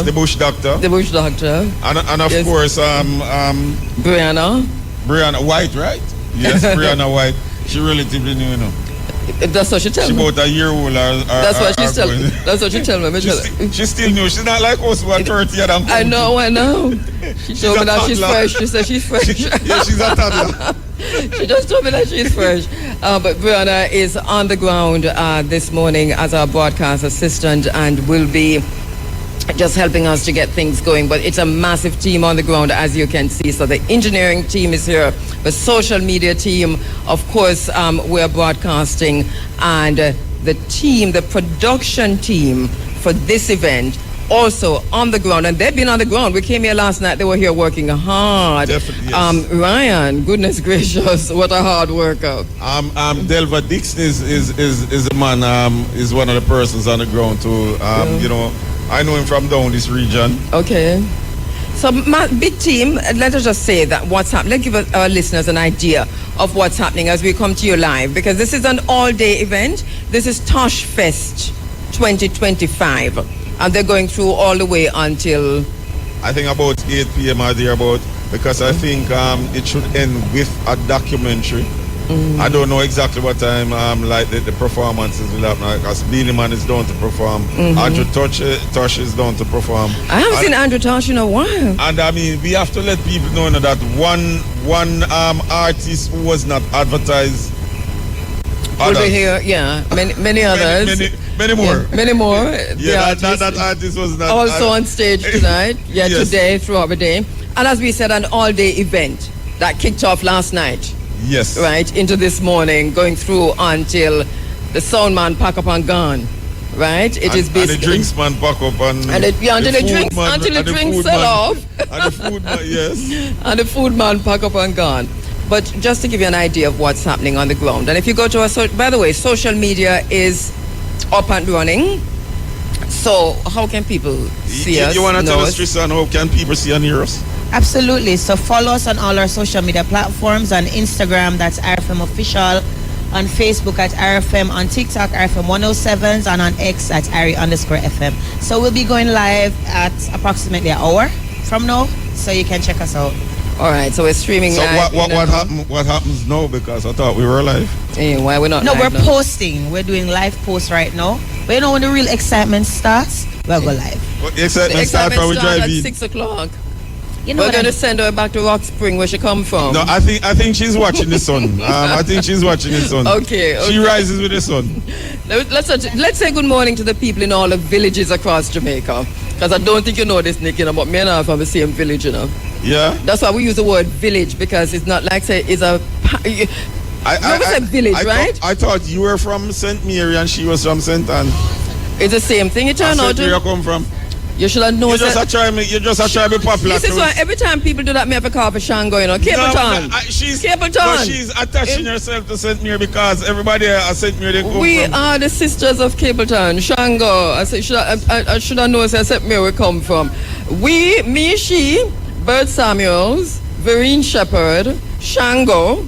the Bush Doctor. The Bush Doctor. And of course, Brianna White, right? Yes, Brianna White. She relatively new, you know. That's what she tells me. She about a year old. That's what she tells me. That's what she tells me. She's still new. She's not like us who are 30 and I know. She told me that she's fresh. She said she's fresh. Yeah, she's a toddler. She just told me that she's fresh. But Brianna is on the ground this morning as our broadcast assistant and will be just helping us to get things going. But it's a massive team on the ground, as you can see. So the engineering team is here, the social media team, of course, we're broadcasting, and the team, the production team for this event, also on the ground. And they've been on the ground. We came here last night. They were here working hard. Definitely, yes. Ryan, goodness gracious, what a hard worker. Delva Dixon is a man, is one of the persons on the ground too. You know, I know him from down this region. Okay. So, big team, let us just say that what's happening. Let's give our listeners an idea of what's happening as we come to you live, because this is an all-day event. This is Tosh Fest 2025, and they're going through all the way until... I think about 8 p.m. or thereabout, because I think it should end with a documentary. I don't know exactly what time like the performances will happen, because Beanie Man is down to perform. Andrew Tosh is down to perform. I haven't seen Andrew Tosh in a while. And I mean, we have to let people know that one artist who was not advertised will be here, many others. Many more. Yeah, many more. Yeah, that artist was not also on stage tonight. Yeah, yes. Today, throughout the day. And as we said, an all-day event that kicked off last night. Yes. Right, into this morning, going through until the sound man pack up and gone. Right? It is basically... And the drinks man pack up and... Until the drinks sell off. And the food man, yes. And the food man pack up and gone. But just to give you an idea of what's happening on the ground. And if you go to our... by the way, social media is up and running. So how can people see us? You want to tell us, Tristan, how can people see and hear us? Absolutely. So follow us on all our social media platforms. On Instagram, that's RFM Official. On Facebook at RFM. On TikTok, RFM 107s. And on X at Ari_FM. So we'll be going live at approximately an hour from now. So you can check us out. All right. So we're streaming live. So what happens now? Because I thought we were live. Hey, why we're not live? No, we're now? posting. We're doing live posts right now. But you know when the real excitement starts, we'll go live. Well, the excitement starts at 6 o'clock. You know we're going to send her back to Rock Spring, where she come from. No, I think she's watching the sun. I think she's watching the sun. Okay. She rises with the sun. Let's say good morning to the people in all the villages across Jamaica. Because I don't think you know this, Nick, but me and I are from the same village, you know. Yeah. That's why we use the word village, because it's not like, say, it's a... I said village, right? I thought you were from St. Mary and she was from St. Anne. It's the same thing. It turned out to... Where you come from? You should have known. You just try to be popular. This is why every time people do that, me have a call for Shango, you know. Capleton. Capleton. But she's attaching herself to St. Mary because everybody at St. Mary they come We from. are the sisters of Capleton. Shango. I should have known where St. Mary we come from. We, me, she, Bert Samuels, Vereen Shepherd, Shango.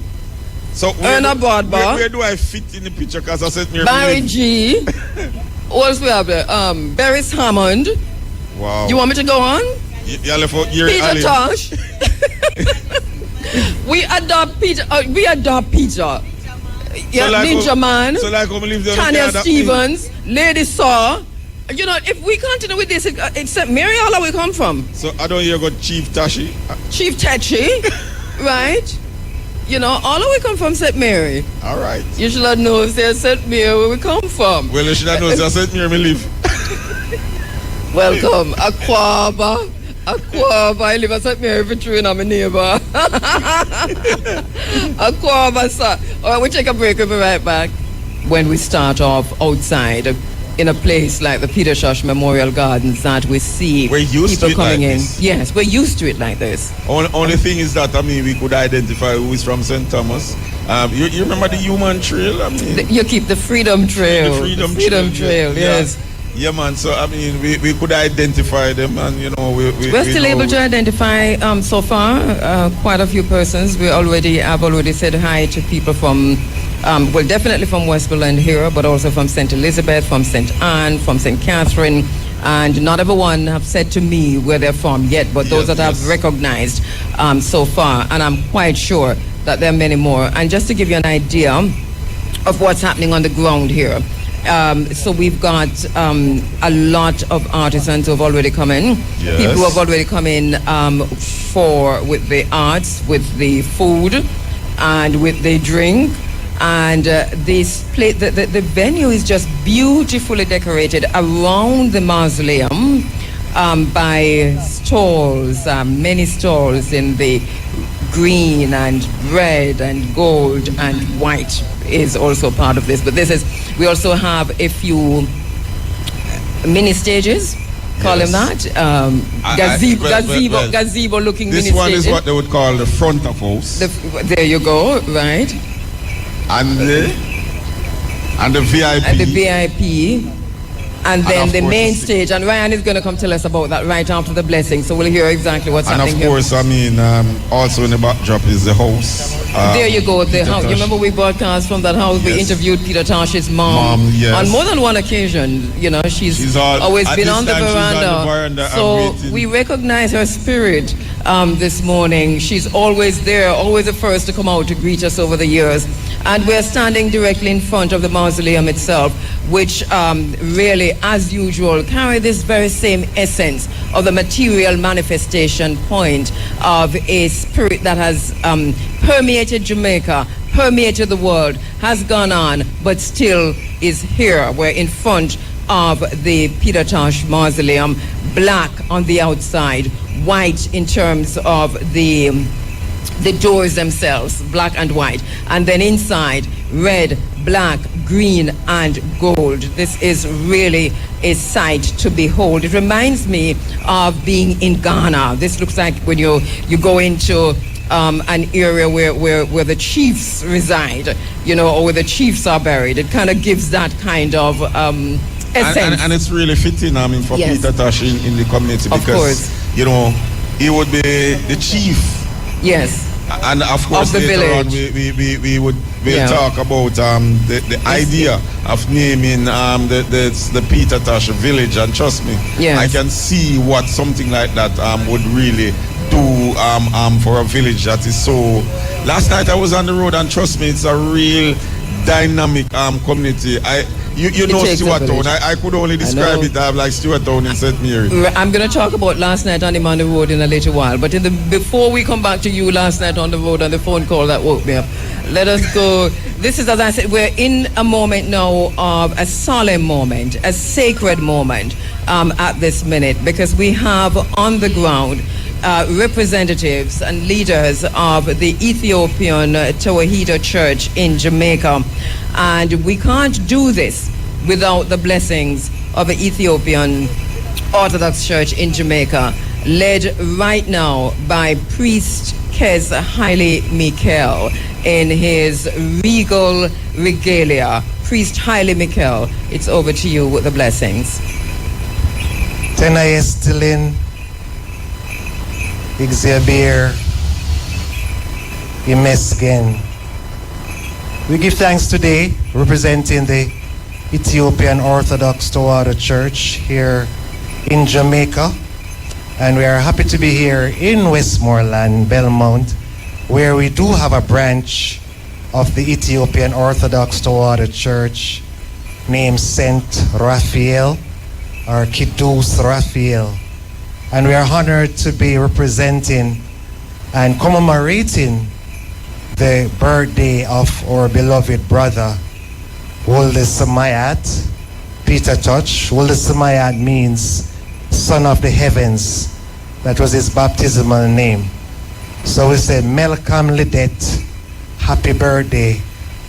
So Erna Bodba. Where do I fit in the picture? Because I St. Mary. Barry G. What else we have there? Barris Hammond. Wow. You want me to go on? Peter Tosh. We adopt Peter. Yeah, so like Ninja Man. So like Tanya Stevens, Lady Saw. You know, if we continue with this, except Mary, all we come from. So I don't hear got Chief Tashi. Chief Tachi, right? You know, all we come from St. Mary. All right. You should have known if they St. Mary where we come from. Well, you should have known if St. Mary me live. Welcome, Aquaba. I live at St. Mary for true, and I'm a neighbor. Aquaba, sir. All right, we'll take a break. We'll be right back. When we start off outside in a place like the Peter Tosh Memorial Gardens that we see we're used people to it coming like in. This. Yes, we're used to it like this. Only thing is that, I mean, we could identify who is from St. Thomas. You remember the Human Trail? I mean, you keep the Freedom Trail. The Freedom Trail, yes. Yeah, man. So, I mean, we could identify them, and, you know, we're still able to identify, so far, quite a few persons. I've already said hi to people from, definitely from Westmoreland here, but also from St. Elizabeth, from St. Anne, from St. Catherine, And not everyone have said to me where they're from yet, but those that I've recognized so far, and I'm quite sure that there are many more. And just to give you an idea of what's happening on the ground here, so we've got a lot of artisans who have already come in. Yes. People who have already come in with the arts, with the food, and with the drink. And the venue is just beautifully decorated around the mausoleum by stalls, many stalls in the green and red and gold and white is also part of this. But we also have a few mini stages, call them that, gazebo looking mini stages. This one is what they would call the front of house. There you go, right. And the VIP. And the VIP. And then the main course, stage. And Ryan is going to come tell us about that right after the blessing. So we'll hear exactly what's happening here. And of course, I mean, also in the backdrop is the house. There you go, the house. You remember we broadcast from that house? Yes. We interviewed Peter Tosh's mom. Yes. On more than one occasion. You know, she's always been on the veranda. So we recognize her spirit this morning. She's always there, always the first to come out to greet us over the years. And we're standing directly in front of the mausoleum itself, which really, as usual, carry this very same essence of the material manifestation point of a spirit that has permeated Jamaica, permeated the world, has gone on, but still is here. We're in front of the Peter Tosh mausoleum, black on the outside, white in terms of the doors themselves, black and white, and then inside, red, black, green, and gold. This is really a sight to behold. It reminds me of being in Ghana. This looks like when you go into an area where the chiefs reside, you know, or where the chiefs are buried. It kind of gives that kind of essence. And it's really fitting, I mean, for Peter Tosh in the community, because, you know, he would be the chief. Yes. And of course, later on, we'll talk about the idea of naming the Peter Tosh village. And trust me, I can see what something like that would really do for a village that is so. Last night I was on the road, and trust me, it's a real dynamic community. You know Stewart Town. I could only describe it like Stewart Town in St. Mary. I'm going to talk about last night on the road in a little while. But before we come back to you last night on the road and the phone call that woke me up, let us go. This is, as I said, we're in a moment now of a solemn moment, a sacred moment at this minute, because we have on the ground representatives and leaders of the Ethiopian Tewahedo Church in Jamaica. And we can't do this without the blessings of the Ethiopian Orthodox Church in Jamaica, led right now by Priest Kes Haile Mikel in his regal regalia. Priest Haile Mikel, it's over to you with the blessings. Tena Estilin, Xavier, Imesgen. We give thanks today, representing the Ethiopian Orthodox Tewahedo Church here in Jamaica. And we are happy to be here in Westmoreland, Belmont, where we do have a branch of the Ethiopian Orthodox Tewahedo Church named Saint Raphael, or Kidus Raphael. And we are honored to be representing and commemorating the birthday of our beloved brother, Wolde Samayat, Peter Tosh. Wolde Samayat means son of the heavens. That was his baptismal name. So we say, Melkam Lidet, happy birthday,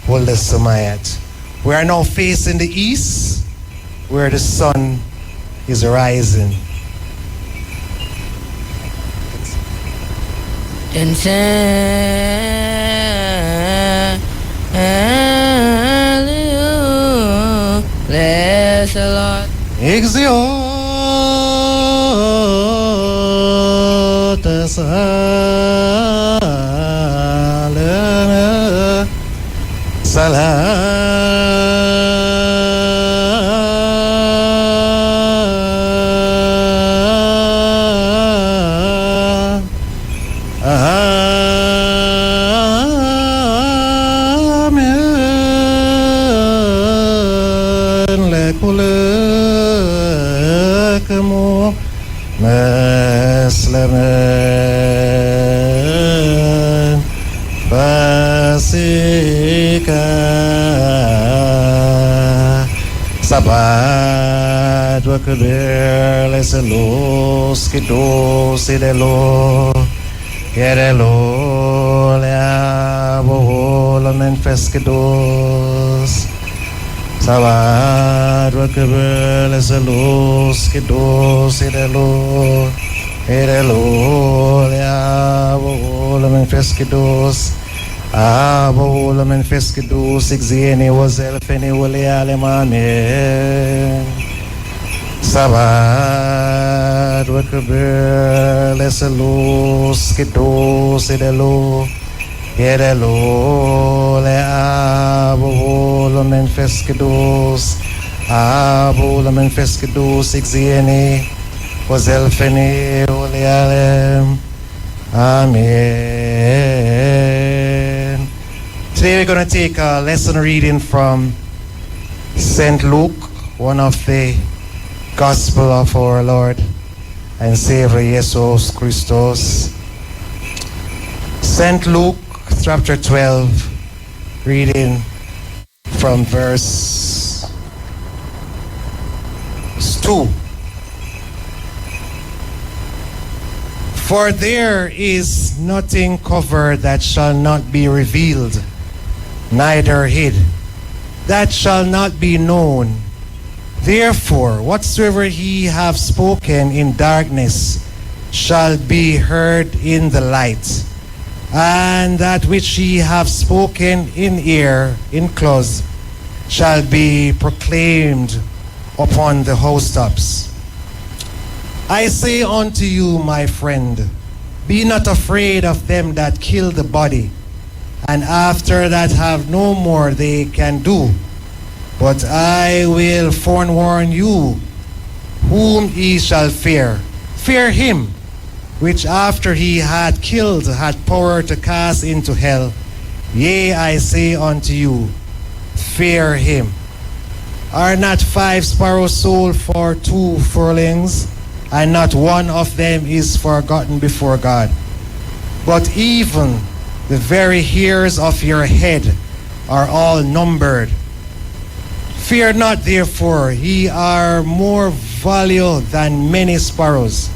Wolde Samayat. We are now facing the east, where the sun is rising. Bless the Lord. Salam. kemo Meslemen Basika Sabat wakabir leselos kidos idelo Kerelo lea bohola menfes kidos Sabat wakabir leselos kidos idelo Kerelo lea bohola menfes kidos Abola menfes kidos exene wazel fene wale alemane Sabat wakabir leselos kidos idelo Kerelo le abola menfes kidos Abola menfes kidos exene wazel fene wale alem Amen. Today we're going to take a lesson reading from St. Luke, one of the Gospel of our Lord and Savior Jesus Christus. St. Luke chapter 12, reading from verse 2. For there is nothing covered that shall not be revealed, neither hid, that shall not be known. Therefore, whatsoever he have spoken in darkness shall be heard in the light, and that which he have spoken in ear, in close, shall be proclaimed upon the housetops. I say unto you, my friend, be not afraid of them that kill the body, and after that have no more they can do. But I will forewarn you whom ye shall fear. Fear him which after he had killed had power to cast into hell. Yea, I say unto you, fear him. Are not 5 sparrows sold for 2 furlongs? And not one of them is forgotten before God. But even the very hairs of your head are all numbered. Fear not, therefore, ye are more value than many sparrows.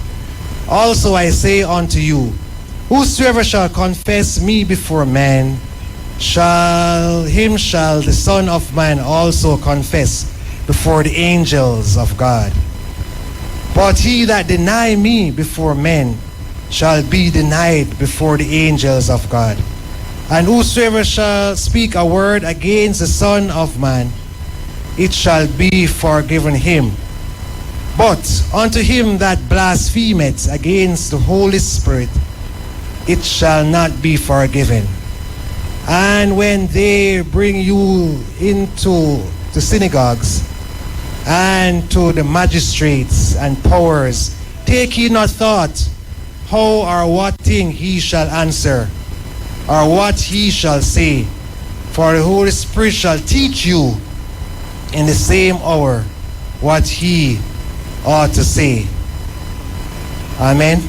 Also I say unto you, whosoever shall confess me before men, shall the Son of Man also confess before the angels of God. But he that deny me before men shall be denied before the angels of God. And whosoever shall speak a word against the Son of Man, it shall be forgiven him. But unto him that blasphemeth against the Holy Spirit, it shall not be forgiven. And when they bring you into the synagogues, and to the magistrates and powers, take ye not thought how or what thing he shall answer, or what he shall say. For the Holy Spirit shall teach you in the same hour what he ought to say. Amen.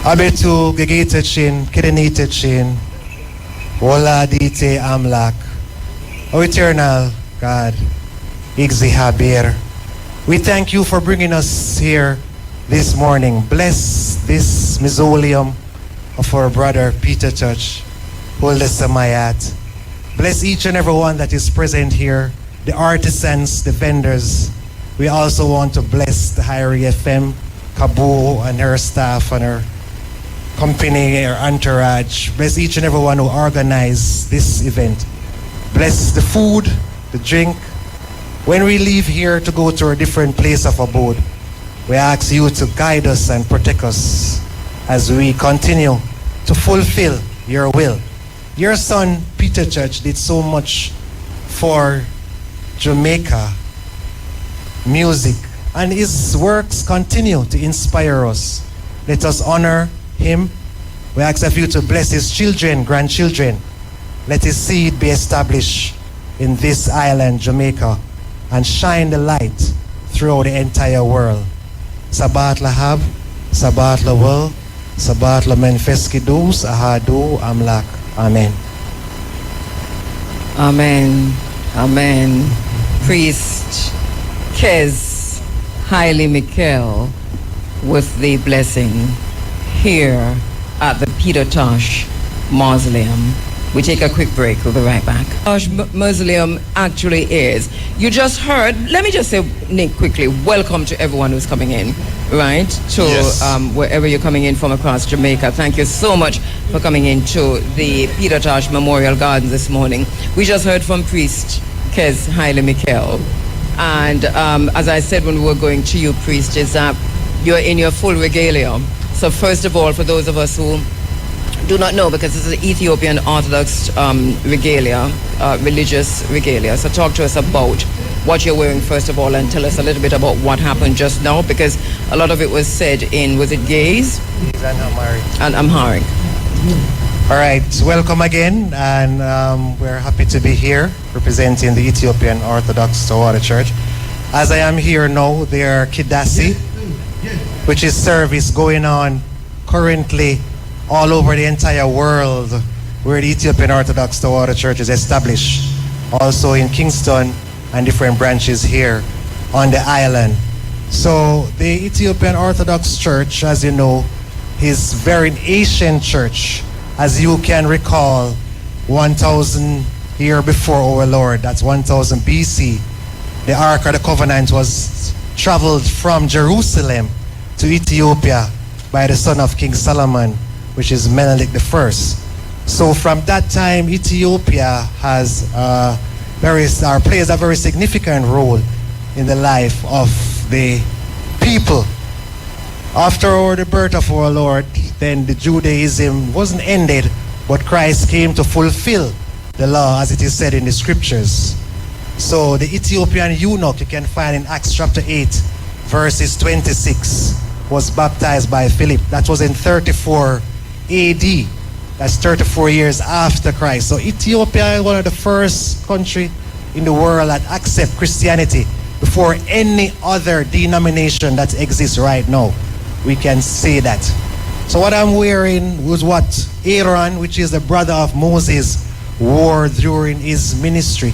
Abetu gegete chin, kidenite chin, wala dite amlak. O eternal God, Igzihabir, we thank you for bringing us here this morning. Bless this mausoleum of our brother Peter Church, Samayat. Bless each and every one that is present here, the artisans, the vendors. We also want to bless the Hyrie FM, Kabu and her staff and her company, her entourage. Bless each and every one who organized this event. Bless the food, the drink. When we leave here to go to a different place of abode, we ask you to guide us and protect us as we continue to fulfill your will. Your son, Peter Church, did so much for Jamaica music, and his works continue to inspire us. Let us honor him. We ask of you to bless his children, grandchildren. Let his seed be established in this island, Jamaica, and shine the light throughout the entire world. Sabat lahab, sabat lawal, sabat la menfeskidus, ahadu amlak. Amen. Amen. Amen. Priest Kez Haile Mikel with the blessing here at the Peter Tosh Mausoleum. We take a quick break. We'll be right back. Tosh Mausoleum actually is. You just heard, let me just say, Nick, quickly, welcome to everyone who's coming in, right? To Yes. wherever you're coming in from across Jamaica. Thank you so much for coming into the Peter Tosh Memorial Gardens this morning. We just heard from Priest Kez Haile Mikel. And as I said when we were going to you, Priest, is that you're in your full regalia. So first of all, for those of us who do not know, because this is an Ethiopian Orthodox regalia, religious regalia. So talk to us about what you're wearing first of all, and tell us a little bit about what happened just now, because a lot of it was said in, was it Gaze? Gaze and Amharic. And Amharic. All right, welcome again, and we're happy to be here representing the Ethiopian Orthodox Tawahedo Church. As I am here now, there are Kidasi, which is service going on currently all over the entire world where the Ethiopian Orthodox Tawahedo Church is established. Also in Kingston and different branches here on the island. So the Ethiopian Orthodox Church, as you know, is very ancient church. As you can recall, 1000 year before our Lord, that's 1000 BC, the Ark of the Covenant was traveled from Jerusalem to Ethiopia by the son of King Solomon, which is Menelik I. So from that time, Ethiopia has plays a very significant role in the life of the people. After the birth of our Lord, then the Judaism wasn't ended, but Christ came to fulfill the law as it is said in the scriptures. So the Ethiopian eunuch you can find in Acts chapter 8, verses 26, was baptized by Philip. That was in 34 AD. That's 34 years after Christ. So Ethiopia is one of the first country in the world that accept Christianity before any other denomination that exists right now. We can say that. So what I'm wearing was what Aaron, which is the brother of Moses, wore during his ministry.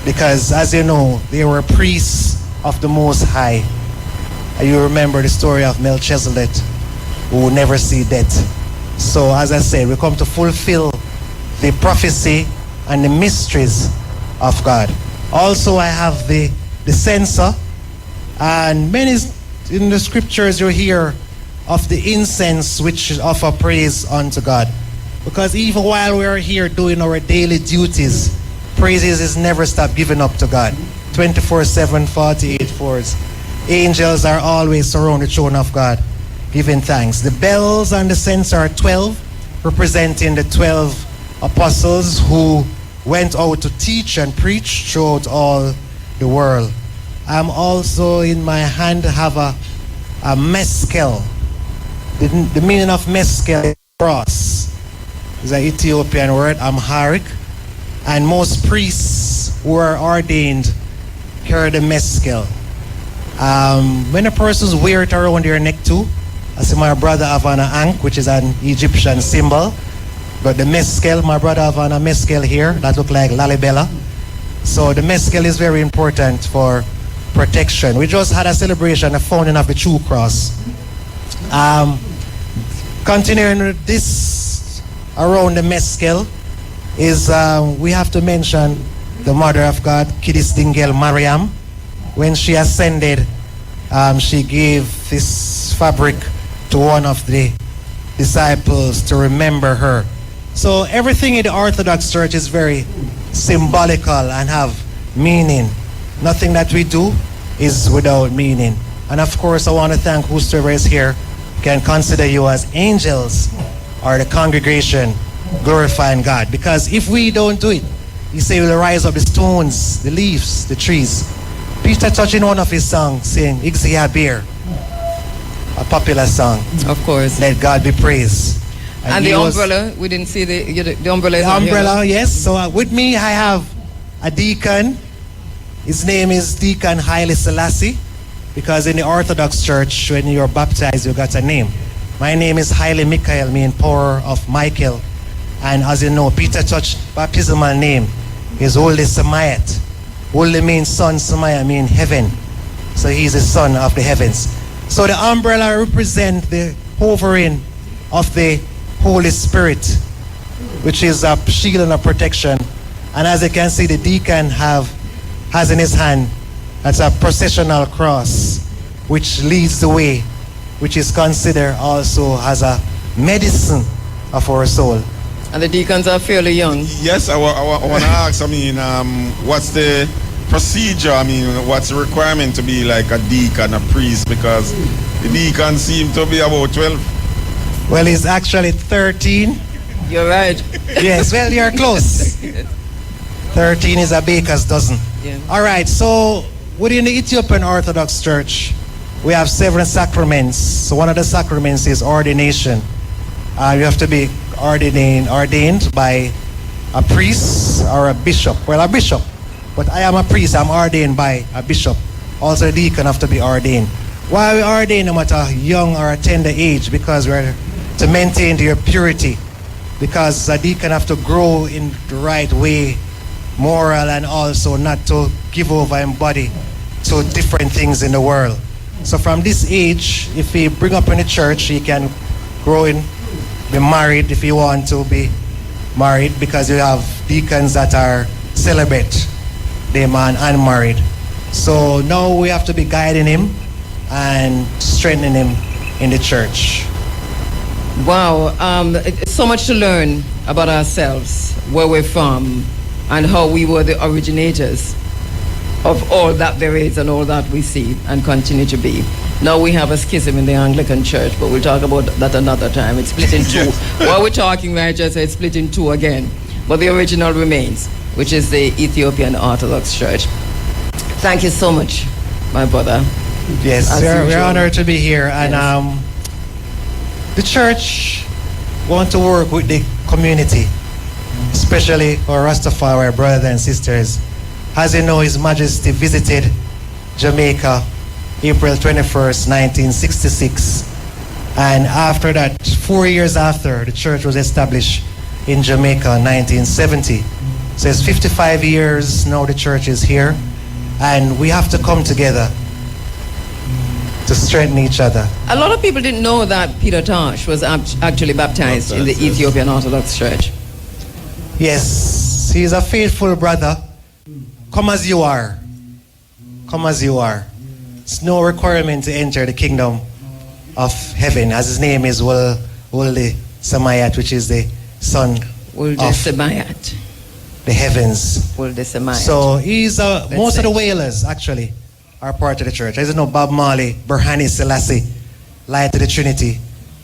Because as you know, they were priests of the Most High. And you remember the story of Melchizedek, who will never see death. So as I said, we come to fulfill the prophecy and the mysteries of God. Also, I have the censer, and many in the scriptures you hear of the incense which offer praise unto God. Because even while we are here doing our daily duties, praises is never stop giving up to God. 24/7, 48 hours. Angels are always around the throne of God, giving thanks. The bells and the censer are 12, representing the 12 apostles who went out to teach and preach throughout all the world. I'm also in my hand have a meskel. The meaning of meskel is cross. It's an Ethiopian word, Amharic. And most priests who are ordained carry the meskel. When a person wear it around their neck too, I see my brother have an ankh, which is an Egyptian symbol. But the meskel, my brother have a meskel here, that look like lalibela. So the meskel is very important for protection. We just had a celebration, the founding of the True Cross. Continuing with this around the meskel is we have to mention the Mother of God, Kidis Dingel Mariam. When she ascended, she gave this fabric to one of the disciples to remember her. So everything in the Orthodox Church is very symbolical and have meaning. Nothing that we do is without meaning. And of course, I want to thank whosoever is here can consider you as angels or the congregation glorifying God. Because if we don't do it, he say we'll rise up the stones, the leaves, the trees. Peter touched in one of his songs saying, Ixia Beer, a popular song. Of course. Let God be praised. And the umbrella, we didn't see the umbrella. The umbrella, yes. So with me, I have a deacon, His name is Deacon Haile Selassie, because in the Orthodox Church, when you're baptized, you got a name. My name is Haile Michael, meaning power of Michael. And as you know, Peter Touch baptismal name is Holy Samayat. Holy means son, Samaya means heaven. So he's the son of the heavens. So the umbrella represents the hovering of the Holy Spirit, which is a shield and a protection. And as you can see, the deacon has in his hand, that's a processional cross, which leads the way, which is considered also as a medicine of our soul. And the deacons are fairly young. Yes, I want to ask, what's the procedure? What's the requirement to be like a deacon, a priest? Because the deacon seem to be about 12. Well, he's actually 13. You're right. Yes, well, you're close. 13 is a baker's dozen. Yeah. All right, so within the Ethiopian Orthodox Church, we have several sacraments. So one of the sacraments is ordination. You have to be ordained by a priest or a bishop. Well, a bishop. But I am a priest, I'm ordained by a bishop. Also, a deacon have to be ordained. Why we ordain them at a young or a tender age? Because we're to maintain their purity. Because a deacon have to grow in the right way, moral, and also not to give over his body to different things in the world. So from this age, if he bring up in the church, he can grow in, be married if you want to be married, because you have deacons that are celibate, they man unmarried. So now we have to be guiding him and strengthening him in the church. Wow, so much to learn about ourselves, where we're from, and how we were the originators of all that there is and all that we see and continue to be. Now we have a schism in the Anglican Church, but we'll talk about that another time. It's split in two. While we're talking, right, just it's split in two again. But the original remains, which is the Ethiopian Orthodox Church. Thank you so much, my brother. Yes, we're honored to be here. And Yes. The church want to work with the community, especially our Rastafari brothers and sisters. As you know, His Majesty visited Jamaica April 21st, 1966. And after that, 4 years after, the church was established in Jamaica in 1970. So it's 55 years now the church is here. And we have to come together to strengthen each other. A lot of people didn't know that Peter Tosh was actually baptized in the Ethiopian Orthodox Church. Yes, he is a faithful brother. Come as you are. Come as you are. It's no requirement to enter the kingdom of heaven, as his name is Wulde Samayat, which is the son Wulde of Samayat. the heavens. Wulde Samayat. So he's most of the whalers actually are part of the church. As you know, Bob Marley, Berhane Selassie, Light of the Trinity,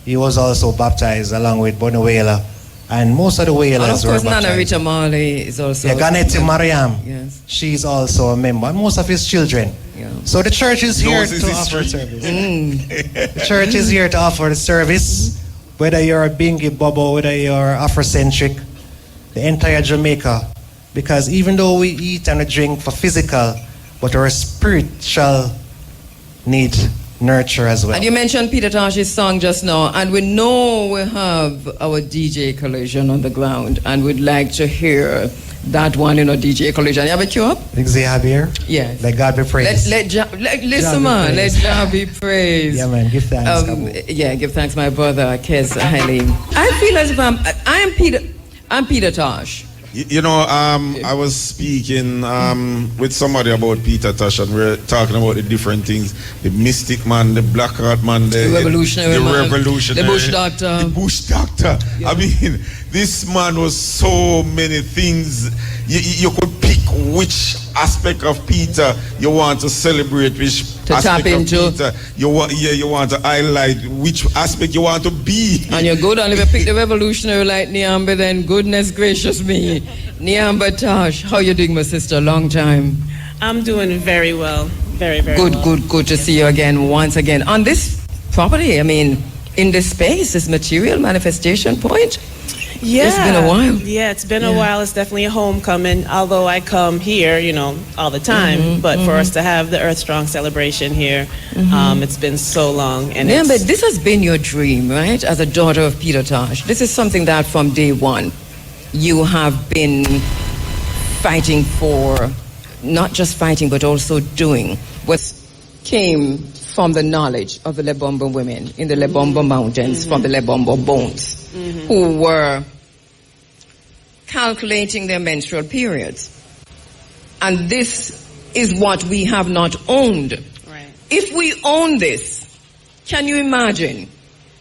he was also baptized along with Bonnie Whaler. And most of the whalers and of course, were baptized. Nana Rita Marley is also... Yeah, Ganeti Mariam, Yes. she's also a member. And most of his children. Yeah. So the church is here Yours to is offer history. service. The church is here to offer the service. Whether you're a Bingi Bobo, whether you're Afrocentric, the entire Jamaica. Because even though we eat and we drink for physical, but our spiritual need nurture as well. And you mentioned Peter Tosh's song just now, and we know we have our DJ Collision on the ground, and we'd like to hear that one in a DJ Collision. You have a cue up? Think they have here? Yes. Let God be praised. Listen, man, let Jah be praised. Yeah, man, give thanks. Yeah, give thanks, my brother, Kez Haile. I feel as if I'm Peter Tosh. You know, I was speaking with somebody about Peter Tosh, and we're talking about the different things: the mystic man, the black heart man, the revolutionary man, revolutionary, the bush doctor. The bush doctor. Yeah. I mean, this man was so many things. You could pick which aspect of Peter you want to celebrate, which to aspect tap into. of Peter you want to highlight, which aspect you want to be. And you're good, and if you pick the revolutionary like Niambe, then goodness gracious me. Niambe Tosh, how you doing, my sister? Long time. I'm doing very well. Very, very well. Good to see you again, once again. On this property, I mean, in this space, this material manifestation point. Yeah. It's been a while. Yeah, it's been a while. It's definitely a homecoming, although I come here, all the time. But for us to have the Earth Strong celebration here, it's been so long. And yeah, but this has been your dream, right? As a daughter of Peter Tosh. This is something that from day one you have been fighting for, not just fighting, but also doing. What came from the knowledge of the Lebombo women in the Lebombo Mountains, from the Lebombo bones, who were calculating their menstrual periods. And this is what we have not owned. Right. If we own this, can you imagine?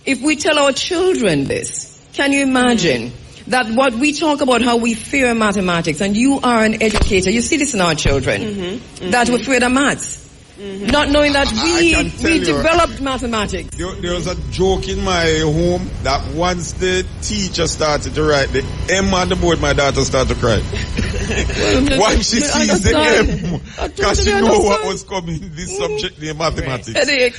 If we tell our children this, can you imagine that what we talk about, how we fear mathematics, and you are an educator, you see this in our children, that we're afraid of maths. Not knowing that we developed mathematics. There was a joke in my home that once the teacher started to write the M on the board, my daughter started to cry. Once she sees the M, because she know what was coming, this subject named mathematics. There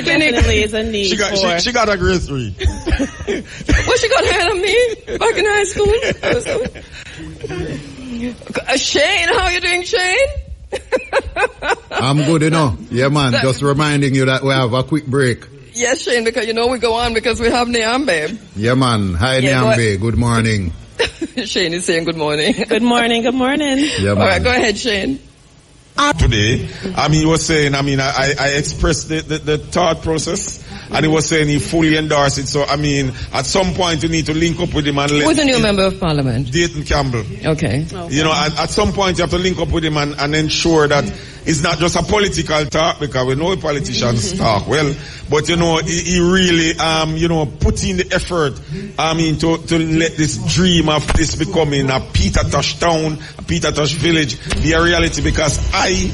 definitely is a need for... She got a grade 3. Well, she got ahead of me back in high school. Shane, how are you doing, Shane? I'm good, Yeah, man. Just reminding you that we have a quick break. Yes, Shane, because we go on because we have Niambe. Yeah, man. Hi, Niambe. Good morning. Shane is saying good morning. Good morning, good morning. Yeah, man. All right, go ahead, Shane. Today, he was saying, I expressed the thought process, and he was saying he fully endorsed it. So, at some point you need to link up with him and Who's the new member of parliament? Dayton Campbell. Okay. At some point you have to link up with him and ensure that it's not just a political talk, because we know politicians talk well, but he really, put in the effort, to let this dream of this becoming a Peter Tosh town, a Peter Tosh village be a reality, because I,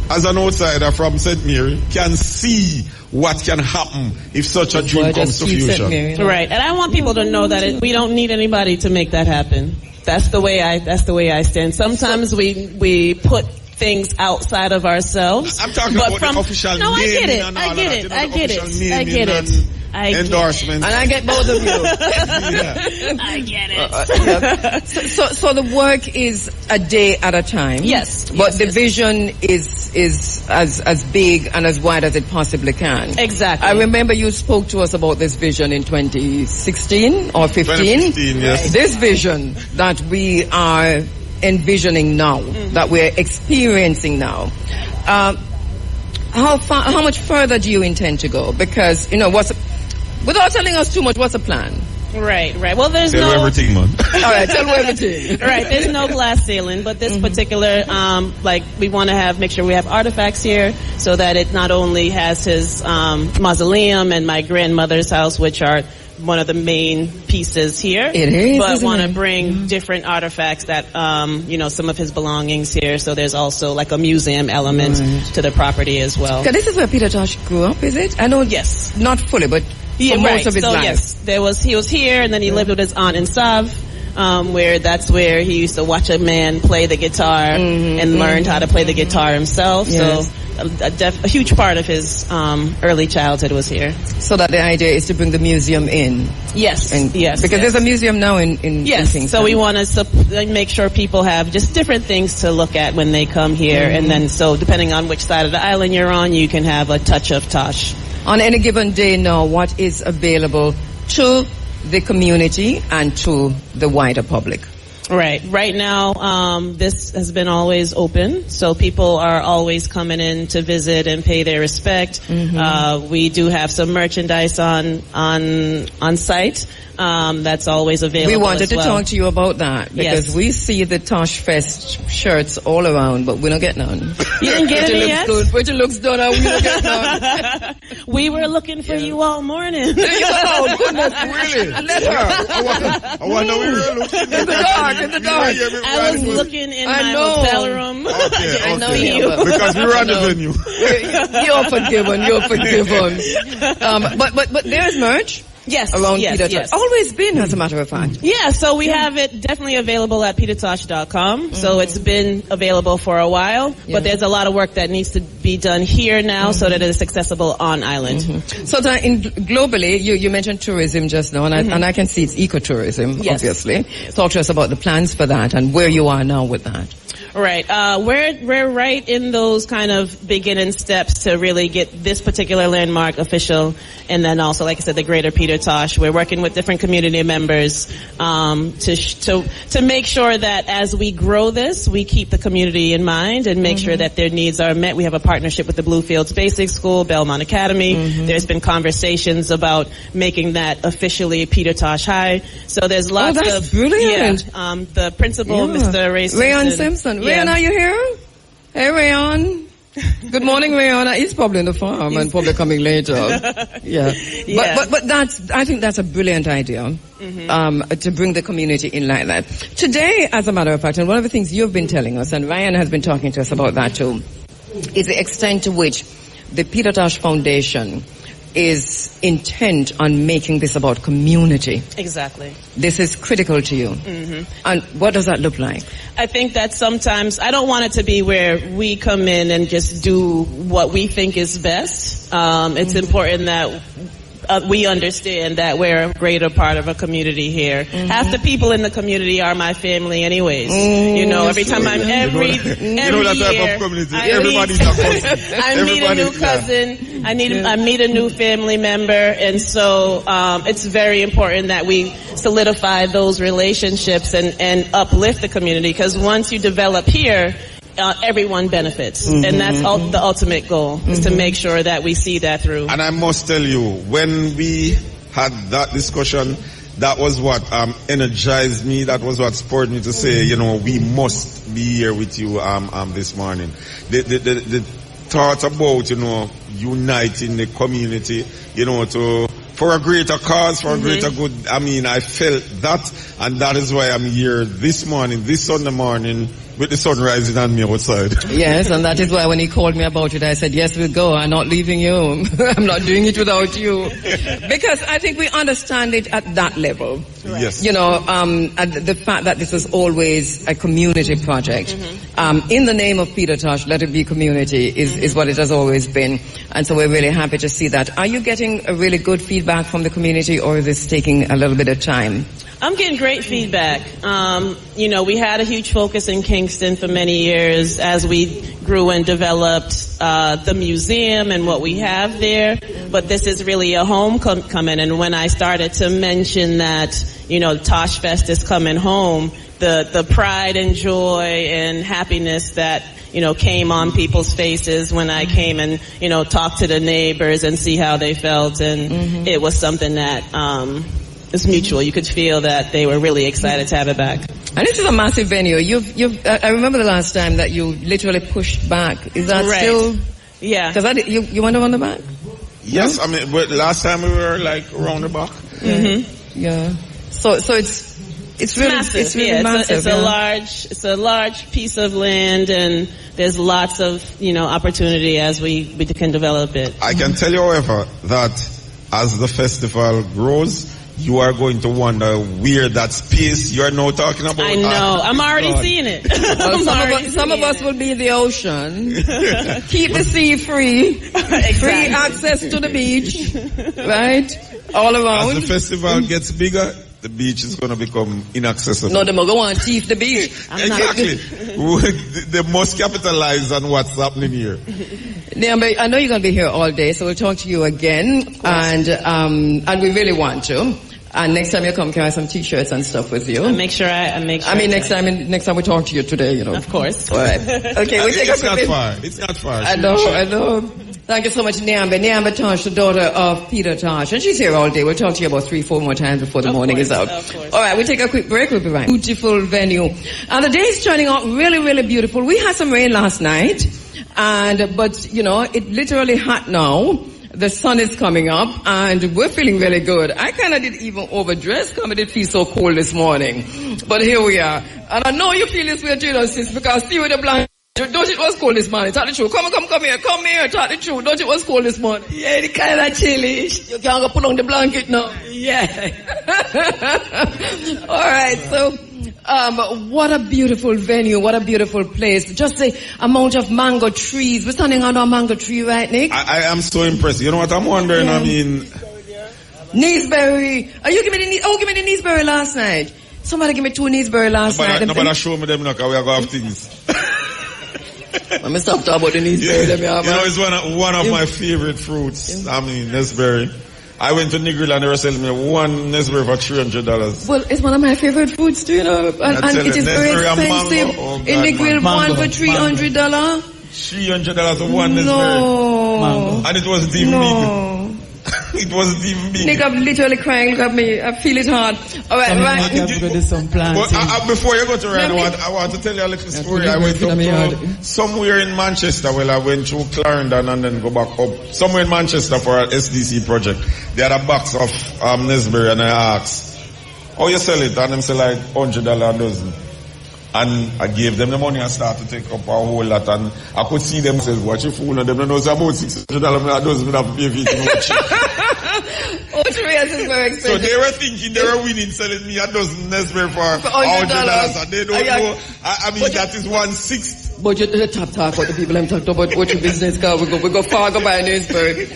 as an outsider from St. Mary, can see what can happen if such a dream comes to fruition. Right, and I want people to know that we don't need anybody to make that happen. That's the way I stand. Sometimes we put things outside of ourselves. I'm talking about the official I get it. Endorsements. And I get both of you. I get it. So the work is a day at a time. Yes. But the vision is as big and as wide as it possibly can. Exactly. I remember you spoke to us about this vision in 2016 or 15. 2015, yes. This vision that we are envisioning now, that we're experiencing now. How much further do you intend to go? Because, without telling us too much, what's the plan? Right. Well, there's tell everything, man. All right, tell everything. Right, there's no glass ceiling, but this particular, we want to make sure we have artifacts here, so that it not only has his mausoleum and my grandmother's house, which are one of the main pieces here. It is, but want to bring different artifacts that, some of his belongings here. So there's also like a museum element to the property as well. This is where Peter Tosh grew up, is it? I know, yes, not fully, but for most of his life. Yes, he was here, and then he lived with his aunt in Sav, that's where he used to watch a man play the guitar and learned how to play the guitar himself. Yes. So a huge part of his early childhood was here. So that the idea is to bring the museum in. Yes, because there's a museum now in Kingston. So we want to make sure people have just different things to look at when they come here, and then so depending on which side of the island you're on, you can have a touch of Tosh. On any given day now, what is available to the community and to the wider public? Right. Right now, this has been always open, so people are always coming in to visit and pay their respect. We do have some merchandise on site. That's always available. We wanted to talk to you about that, because we see the Tosh Fest shirts all around, but we don't get none. You didn't get it yet? Bridget looks done and we don't get none. We were looking for you all morning. Oh, goodness, really? Let her. I wonder where you're looking. In the dark. I was looking in my hotel room. Okay. I know you. Because we were on the venue. You're forgiven. But there's merch. Yes, around yes, Peter yes. Tosh. Always been, as a matter of fact. Yeah, so we have it definitely available at petertosh.com. So it's been available for a while, but there's a lot of work that needs to be done here now so that it's accessible on island. So globally, you mentioned tourism just now, and I can see it's ecotourism, Yes. obviously. Talk to us about the plans for that and where you are now with that. Right. We're right in those kind of beginning steps to really get this particular landmark official, and then also, like I said, the Greater Peter Tosh. We're working with different community members to make sure that as we grow this, we keep the community in mind and make sure that their needs are met. We have a partnership with the Bluefields Basic School, Belmont Academy. There's been conversations about making that officially Peter Tosh High. So there's lots that's of brilliant. the principal, Mr. Ray Rayon Simpson. Rayon, are you here? Hey, Rayon. Good morning, Rayon. He's probably in the farm and probably coming later. Yeah. But I think that's a brilliant idea, to bring the community in like that. Today, as a matter of fact, and one of the things you've been telling us, and Ryan has been talking to us about that too, is the extent to which the Peter Tosh Foundation is intent on making this about community. Exactly. This is critical to you. And what does that look like? I think that sometimes I don't want it to be where we come in and just do what we think is best. It's important that we understand that we're a greater part of a community here. Half the people in the community are my family anyways. You know, every time I'm every that type year, of community. I Everybody's meet- a cousin. I meet a new cousin. I meet a new family member, and so it's very important that we solidify those relationships and uplift the community, because once you develop here, everyone benefits, and that's the ultimate goal, is to make sure that we see that through. And I must tell you, when we had that discussion, that was what energized me. That was what spurred me to say, you know, we must be here with you this morning. The thought about, you know, uniting the community, you know, for a greater cause, for a greater good. I mean, I felt that, and that is why I'm here this morning, this Sunday morning, with the sun rising on me outside. Yes, and that is why when he called me about it, I said, yes, we'll go. I'm not leaving you. I'm not doing it without you. Because I think we understand it at that level. Yes. You know, the fact that this is always a community project. In the name of Peter Tosh, let it be community is what it has always been. And so we're really happy to see that. Are you getting a really good feedback from the community, or is this taking a little bit of time? I'm getting great feedback. You know, we had a huge focus in Kingston for many years as we grew and developed the museum and what we have there. But this is really a homecoming. And when I started to mention that, you know, Tosh Fest is coming home, the pride and joy and happiness that, you know, came on people's faces when I came and, you know, talked to the neighbors and see how they felt. And it was something that it's mutual. You could feel that they were really excited to have it back. And this is a massive venue. I remember the last time that you literally pushed back. Is that still? Yeah. Because you went on the back? Yes, I mean, but last time we were like around the back. Yeah. So it's really massive. It's really massive. It's a large piece of land, and there's lots of, you know, opportunity as we can develop it. I can tell you, however, that as the festival grows, you are going to wonder where that space you are now talking about. I know. I'm already seeing it. Well, some of us will be in the ocean. Keep the sea free. Free access to the beach. Right? All around. As the festival gets bigger, the beach is going to become inaccessible. No, they will go on thief the beach. Exactly. They must capitalize on what's happening here. Niambe, I know you're going to be here all day, so we'll talk to you again. And we really want to. And next time you come, can I have some T-shirts and stuff with you? I make sure. I mean, next time we talk to you today, you know. Of course. All right. Okay, we take It's a not quick far. It's not far. I know. Thank you so much, Niambe Tosh, the daughter of Peter Tosh. And she's here all day. We'll talk to you about 3-4 more times before the morning is out. Of course. All right, we'll take a quick break. We'll be right. Beautiful venue. And the day is turning out really, really beautiful. We had some rain last night. But you know, it literally hot now. The sun is coming up, and we're feeling really good. I kind of did even overdress, because it did feel so cold this morning. But here we are. And I know you feel this way too, sis, because see with the blanket Don't it was cold this morning? Talk the truth. Come here. Talk the truth. Don't it was cold this morning? Yeah, it kind of chilly. You can't go put on the blanket now. Yeah. All right, so what a beautiful venue, what a beautiful place. Just the amount of mango trees. We're standing under a mango tree, right, Nick? I am so impressed. You know what I'm wondering? Yeah. I mean, Neesberry. Give me the Neesberry last night. Somebody give me 2 Neesberry last night. Nobody show me them now, because we are going to have things. Let me stop talking about the Neesberry. It's one of my favorite fruits. I mean, Neesberry. I went to Negril and they were selling me one Neesberry for $300. Well, it's one of my favorite foods too, and it is very expensive. In Negril, one for $300. $300 for one Neesberry. No. And it wasn't even big. It wasn't even big. Nick, I'm literally crying. Look at me. I feel it hard. All right, right. Before you go to Ryan, I want to tell you a little story. I went up to somewhere in Manchester. Well, I went through Clarendon and then go back up. Somewhere in Manchester for an SDC project. They had a box of Neesberry and I asked, how you sell it? And them say like $100 a dozen. And I gave them the money and started to take up a whole lot. And I could see them say, watch your fool. And them know it's about $600 a dozen. We have to pay for it. Is very expensive. So they were thinking they were winning, selling me a dozen Neesberry for $100. And they don't know. I mean, that is 1/6. But you talk about the people I'm talking about what your business car. We go far go by Neesberry.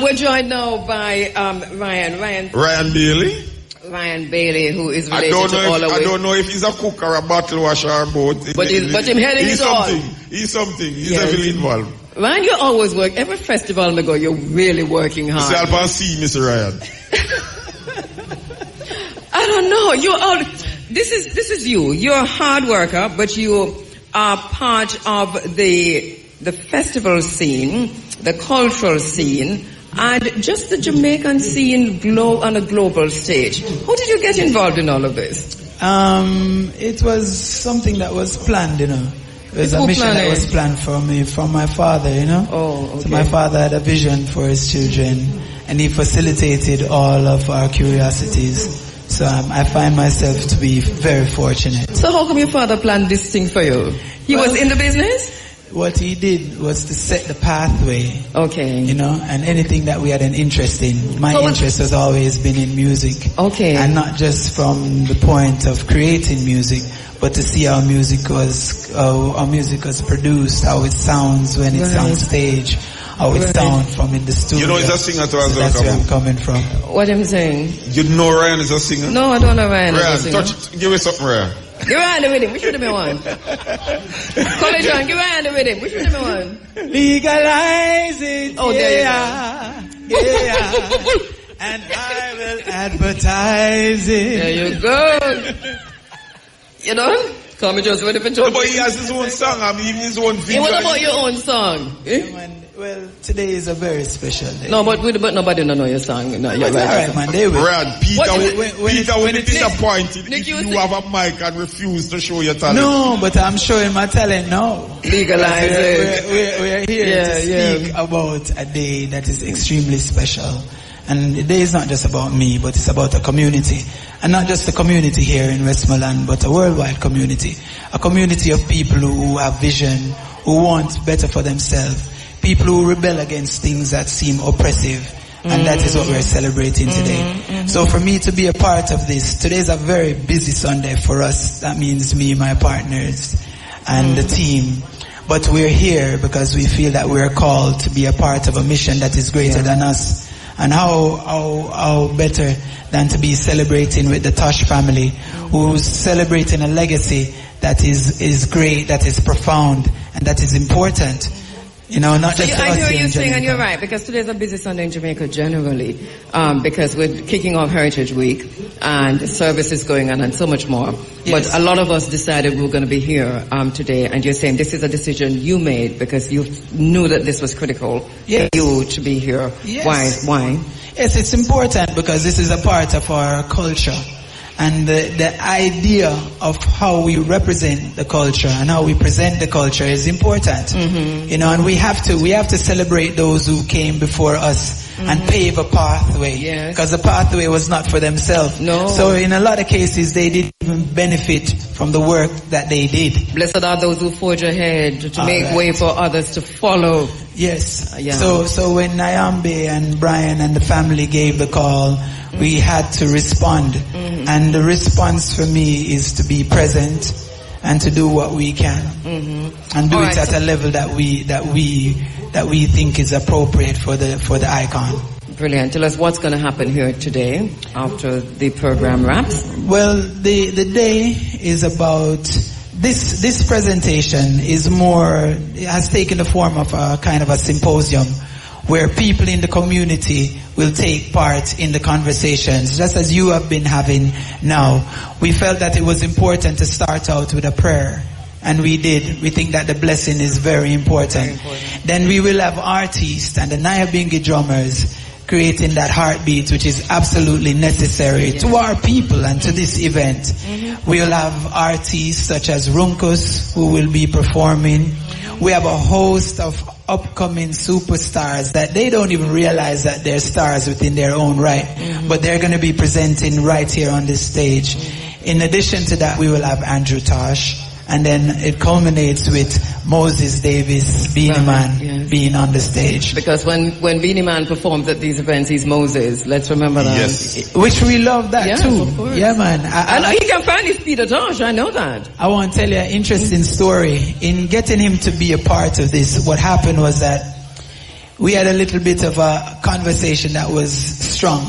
We're joined now by Ryan Bailey. Ryan Bailey, who is related to all the way. I don't know if he's a cook or a bottle washer or both. But him heading is all. He's something. He's heavily involved. Ryan, you always work. Every festival I go, you're really working hard. I'll pass see, Mr. Ryan. I don't know. This is you. You're a hard worker, but you are part of the festival scene, the cultural scene, and just the Jamaican scene on a global stage. How did you get involved in all of this? It was something that was planned, It was a mission that was planned for me, from my father, Oh, okay. So my father had a vision for his children, and he facilitated all of our curiosities. So I find myself to be very fortunate. So how come your father planned this thing for you? He was in the business? What he did was to set the pathway. Okay. And anything that we had an interest in. My interest has always been in music. Okay. And not just from the point of creating music, but to see how music was produced, how it sounds when it's on stage, how it sounds from in the studio. He's a singer too as well. That's where I'm coming from. What I'm saying? You know Ryan is a singer? No, I don't know Ryan is a singer. Give me something, Ryan. Give Ryan the rhythm. Which rhythm you want? College on, give Ryan the rhythm. Which rhythm you want? Legalize it. Oh, there you go. And I will advertise it. There you go. You know? Call me just ready for talk. But he has his own song. I mean, his own video. What about your own song? Well, today is a very special day. No, but nobody don't know your song. No, you're right. All right, man. They will. Ryan, Peter will be disappointed if you have a mic and refuse to show your talent. No, but I'm showing my talent now. Legalize it. We're here to speak about a day that is extremely special. And the day is not just about me, but it's about a community. And not just a community here in Westmoreland, but a worldwide community. A community of people who have vision, who want better for themselves. People who rebel against things that seem oppressive. And that is what we're celebrating today. So for me to be a part of this, today is a very busy Sunday for us. That means me, my partners, and the team. But we're here because we feel that we're called to be a part of a mission that is greater than us. And how better than to be celebrating with the Tosh family, who's celebrating a legacy that is great, that is profound, and that is important. Not just I hear you saying, and you're right, because today's a busy Sunday in Jamaica generally, because we're kicking off Heritage Week, and services going on, and so much more. Yes. But a lot of us decided we were going to be here today, and you're saying this is a decision you made because you knew that this was critical for you to be here. Yes. Why? Yes, it's important because this is a part of our culture. And the idea of how we represent the culture and how we present the culture is important. And we have to celebrate those who came before us and pave a pathway. Because the pathway was not for themselves. No. So in a lot of cases, they didn't even benefit from the work that they did. Blessed are those who forge ahead to make way for others to follow. Yes. So when Nyambe and Brian and the family gave the call, we had to respond. And the response for me is to be present and to do what we can, and do it at a level that we think is appropriate for the icon. Brilliant. Tell us what's going to happen here today after the program wraps. Well, the day is about this presentation is it has taken the form of a kind of a symposium where people in the community will take part in the conversations, just as you have been having now. We felt that it was important to start out with a prayer, and we did. We think that the blessing is very important. Then we will have artists and the Nyabingi drummers creating that heartbeat, which is absolutely necessary to our people and to this event. We'll have artists such as Runkus, who will be performing. We have a host of upcoming superstars that they don't even realize that they're stars within their own right, but they're going to be presenting right here on this stage. In addition to that, we will have Andrew Tosh, and then it culminates with Moses Davis, Beanie Man, being on the stage. Because when Beanie Man performs at these events, he's Moses. Let's remember that. Yes. Which we love that too. Of course. Yeah, man. I know he can find his Peter Tosh. I know that. I want to tell you an interesting story. In getting him to be a part of this, what happened was that we had a little bit of a conversation that was strong.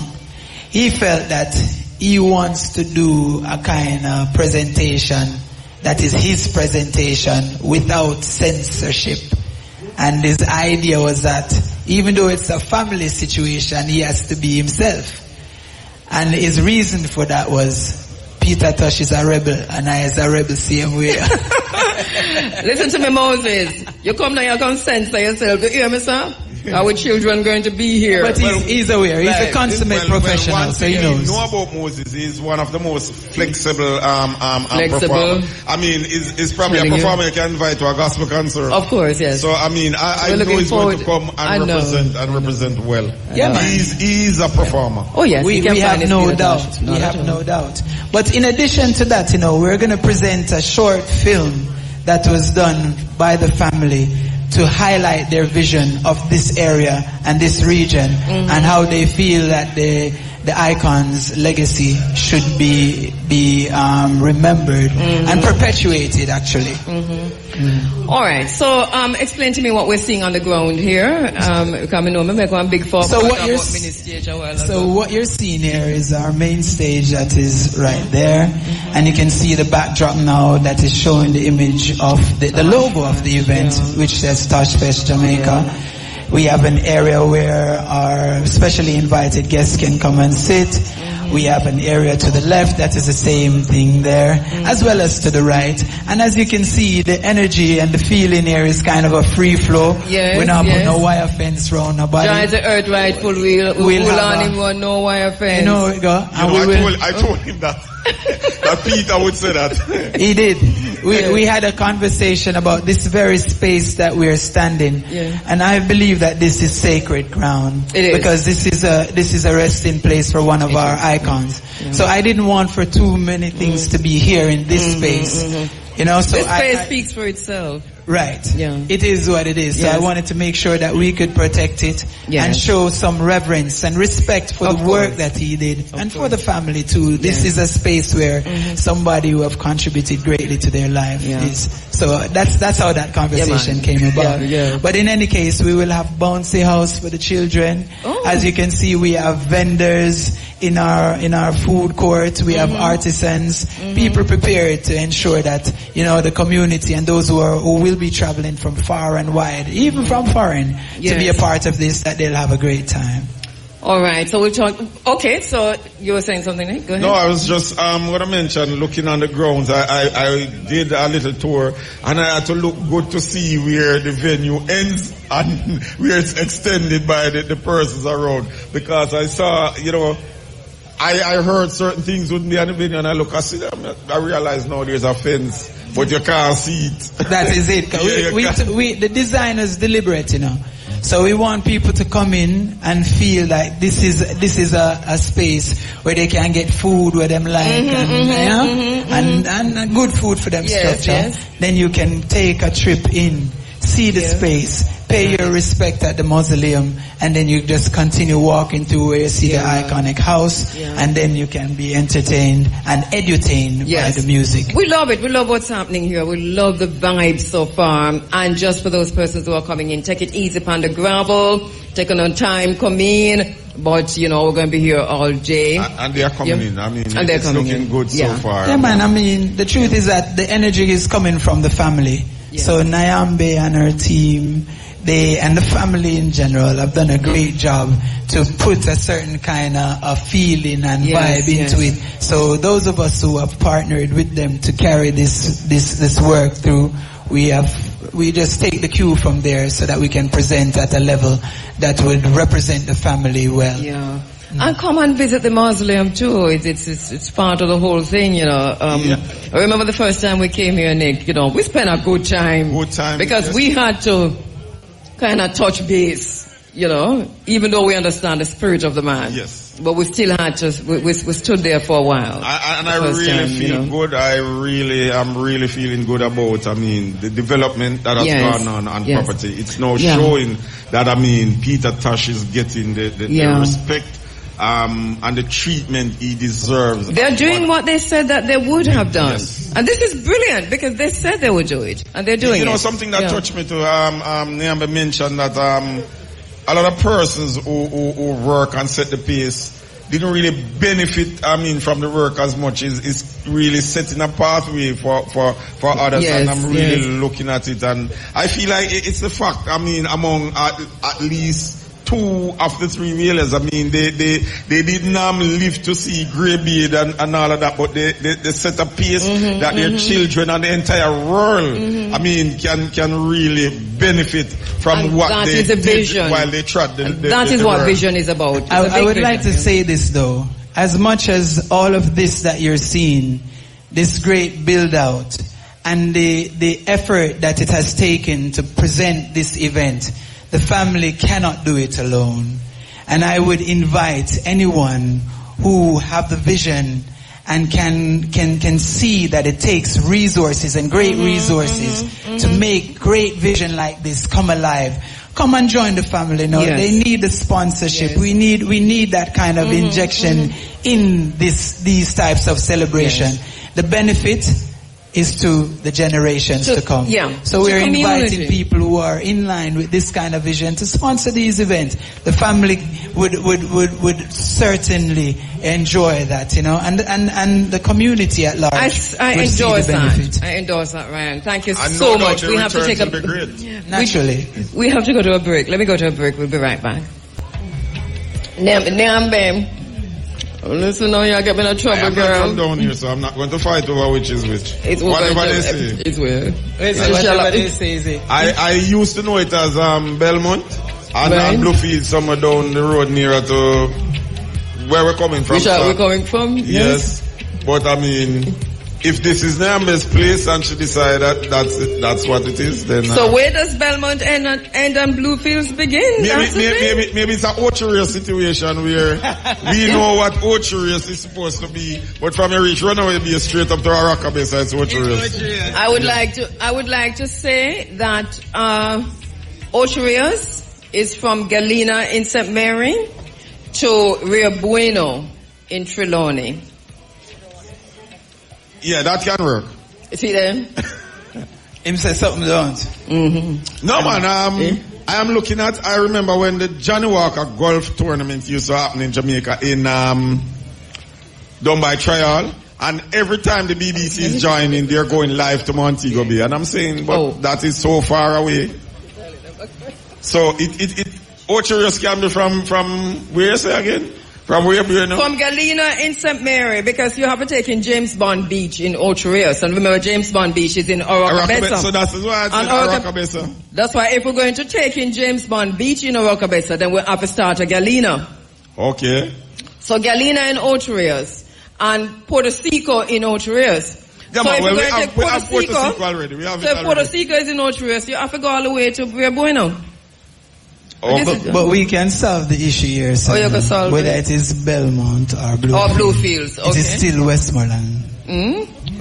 He felt that he wants to do a kind of presentation that is his presentation without censorship. And his idea was that even though it's a family situation, he has to be himself. And his reason for that was Peter Tosh is a rebel and I is a rebel same way. Listen to me, Moses. You come now, you can censor yourself. You hear me, sir? Our children going to be here. But he's aware. He's a consummate professional, one so he thing knows. you know about Moses, he's one of the most flexible performers. I mean, he's probably a performer you can invite to a gospel concert. Of course, yes. So, I mean, I know he's going to come and represent well. Yeah, man. He's a performer. Oh, yes. We have no doubt. We have no doubt. But in addition to that, we're going to present a short film that was done by the family to highlight their vision of this area and this region and how they feel that the icon's legacy should be remembered and perpetuated, actually. All right, so explain to me what we're seeing on the ground here. So what you're seeing here is our main stage that is right there, and you can see the backdrop now that is showing the image of the logo of the event, which says Touch Fest Jamaica. We have an area where our specially invited guests can come and sit. We have an area to the left that is the same thing there, as well as to the right. And as you can see, the energy and the feeling here is kind of a free flow. Yes, we're not putting no wire fence around nobody. Drive the earth right full wheel. We'll on him on no wire fence. You know, I told him that. That Peter would say that. He did. We had a conversation about this very space that we are standing, and I believe that this is sacred ground because this is a resting place for one of our icons. So I didn't want for too many things to be here in this space. So this space speaks for itself. Right. Yeah. It is what it is. So I wanted to make sure that we could protect it and show some reverence and respect for the work that he did and for the family too. This is a space where somebody who have contributed greatly to their life is. So that's how that conversation came about. But in any case, we will have bouncy house for the children. As you can see, we have vendors in our food court. We have artisans, people prepared to ensure that the community and those who will be traveling from far and wide, even from foreign, to be a part of this, that they'll have a great time. All right, so we'll talk. Okay, so you were saying something, Nick? Go ahead. No, I was just going to mention, looking on the grounds, I did a little tour, and I had to look good to see where the venue ends and where it's extended by the persons around, because I saw, I heard certain things wouldn't be on the venue, and I see them, I realize now there's a fence, but you can't see it. That is it. The design is deliberate, So we want people to come in and feel like this is a space where they can get food where them like and good food for them structure. Yes. Then you can take a trip in, see the space, pay your respect at the mausoleum, and then you just continue walking through where you see the iconic house, and then you can be entertained and edutained by the music. We love it. We love what's happening here. We love the vibe so far. And just for those persons who are coming in, take it easy upon the gravel, take on time, come in. But, you know, we're going to be here all day. And they are coming in. I mean, it's looking good so far. Yeah, man. I mean, the truth is that the energy is coming from the family. Yeah. So Nyambe and her team, and the family in general have done a great job to put a certain kind of feeling and vibe into it. So those of us who have partnered with them to carry this work through, we just take the cue from there so that we can present at a level that would represent the family well. Yeah. And come and visit the mausoleum too. It's part of the whole thing, you know. I remember the first time we came here, Nick, you know, we spent a good time. Because we had to kind of touch base, you know, even though we understand the spirit of the man. Yes. But we still had to, we stood there for a while. I really feel good. I'm really feeling good about, I mean, the development that has gone on property. It's now showing that, I mean, Peter Tosh is getting the respect and the treatment he deserves. They're doing what they said that they would have done. Yes. And this is brilliant because they said they would do it. And they're doing it. You know, something that touched me too, Nyambe mentioned that a lot of persons who work and set the pace didn't really benefit, I mean, from the work as much. It's really setting a pathway for others. And I'm really looking at it. And I feel like it's a fact, I mean, among at least 2 of the 3 whalers, I mean, they didn't live to see greybeard and all of that, but they set a pace that their children and the entire world, I mean, can really benefit from and what that they is a vision. did while they trod That is what vision is about. I would like to say this though, as much as all of this that you're seeing, this great build out, and the effort that it has taken to present this event, the family cannot do it alone. And I would invite anyone who have the vision and can see that it takes resources and great resources to make great vision like this come alive. Come and join the family now. They need the sponsorship. We need that kind of injection in these types of celebration. The benefit is to the generations to come. So we're inviting people who are in line with this kind of vision to sponsor these events. The family would certainly enjoy that, you know, and the community at large. I endorse that. I endorse that, Ryan. Thank you so much. We have to take a naturally. We have to go to a break. Let me go to a break. We'll be right back. Nyambe. Listen, now you're getting in trouble, girl. I'm down here, so I'm not going to fight over which is which. It's whatever they say. It's weird. Whatever they say, is it? I used to know it as Belmont and Bluefield, somewhere down the road nearer to where we're coming from. We're coming from? Yes. But I mean, if this is Nyambe's place and she decided that's what it is, then... So where does Belmont end and Bluefields begin? Maybe it's an Ochoreus situation where we know what Ochoreus is supposed to be, but from a reach runaway be straight up to a Rockabessa, it's Ochoreus. I would like to say that Ochoreus is from Galena in St. Mary to Rio Bueno in Trelawney. Yeah, that can work. See then? Him said something don't. No man, I am looking at, I remember when the Johnny Walker golf tournament used to happen in Jamaica in done by Trial, and every time the BBC is joining, they're going live to Montego Bay, and I'm saying, but that is so far away. So Ochoreus can be from where say again? From where you know? From Galena in St. Mary, because you have to take in James Bond Beach in Ochoreus. And remember, James Bond Beach is in Rockabessa. So that's why I said Rockabessa. That's why if we're going to take in James Bond Beach in Rockabessa, then we'll have to start at Galena. Okay. So Galena in Ochoreus and Puerto Seco in Ochoreus. Yeah, so well, we have Puerto Seco already. So if Puerto Seco is in Ochoreus, you have to go all the way to Rio Bueno. But we can solve the issue here, sir. You can solve whether it is Belmont or Bluefields. Or Bluefields, okay. It is still Westmoreland.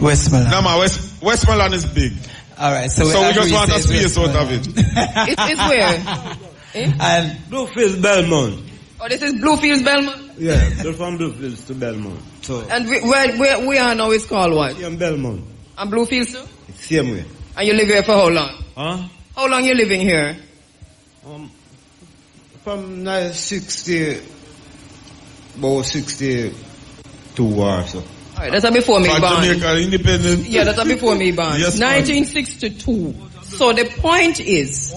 Westmoreland. No, man, Westmoreland is big. Alright, so we just want a space out of it. It's where? And Bluefields, Belmont. Oh, this is Bluefields, Belmont? Yeah, they're from Bluefields to Belmont. So. And where we are now is called what? Yeah, Belmont. And Bluefields too? It's same way. And you live here for how long? Huh? How long you living here? From 60, about 62 or so. Alright, that's before me born. Jamaica independent. Yeah, that's before me born. Yes, 1962. So the point is,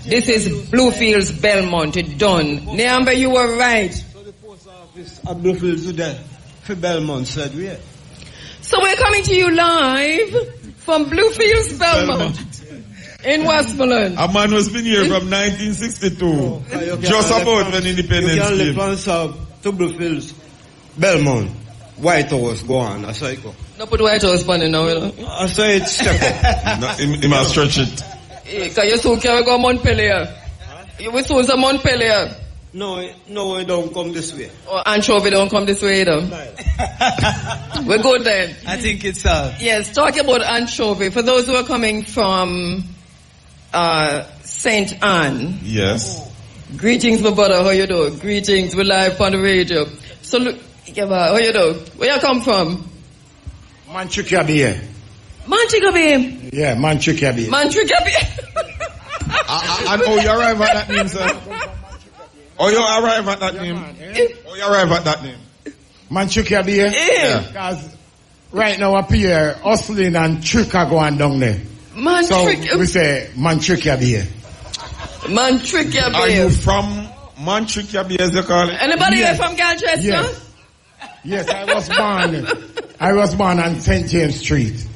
this is Bluefields, Belmont, it's done. Neamber, you were right. So the post office at Bluefields today, for Belmont said we. So we're coming to you live from Bluefields, Belmont. In Westmoreland. A man who's been here from 1962. Just about when independence came. You came. can live south to Bluefields, Belmont, White House, go on. I saw it go. No put White House on it now, you know. I saw it step up. No, he must stretch it. Because you soon can go Montpellier. You will soon say Montpellier. No, it don't come this way. Or anchovy don't come this way either. We're good then. I think it's Yes, talk about anchovy. For those who are coming from St. Anne. Yes. Greetings, my brother. How you doing? Greetings. We're live on the radio. So look, how you doing? Where you come from? Manchukia Bay. Manchukia Bay. Yeah, Manchukia Bay. Manchukia Bay. And how you arrive at that name, sir? How you arrive at that name? How you arrive at that name? Manchukia Bay. Yeah. Because right now up here, hustling and trick are going down there. So we say Manchukia Bay. Manchukia Bay. Are you from Manchukia Bay, as they call it? Anybody here from Galchester? Yes. Yes, I was born on St. James Street.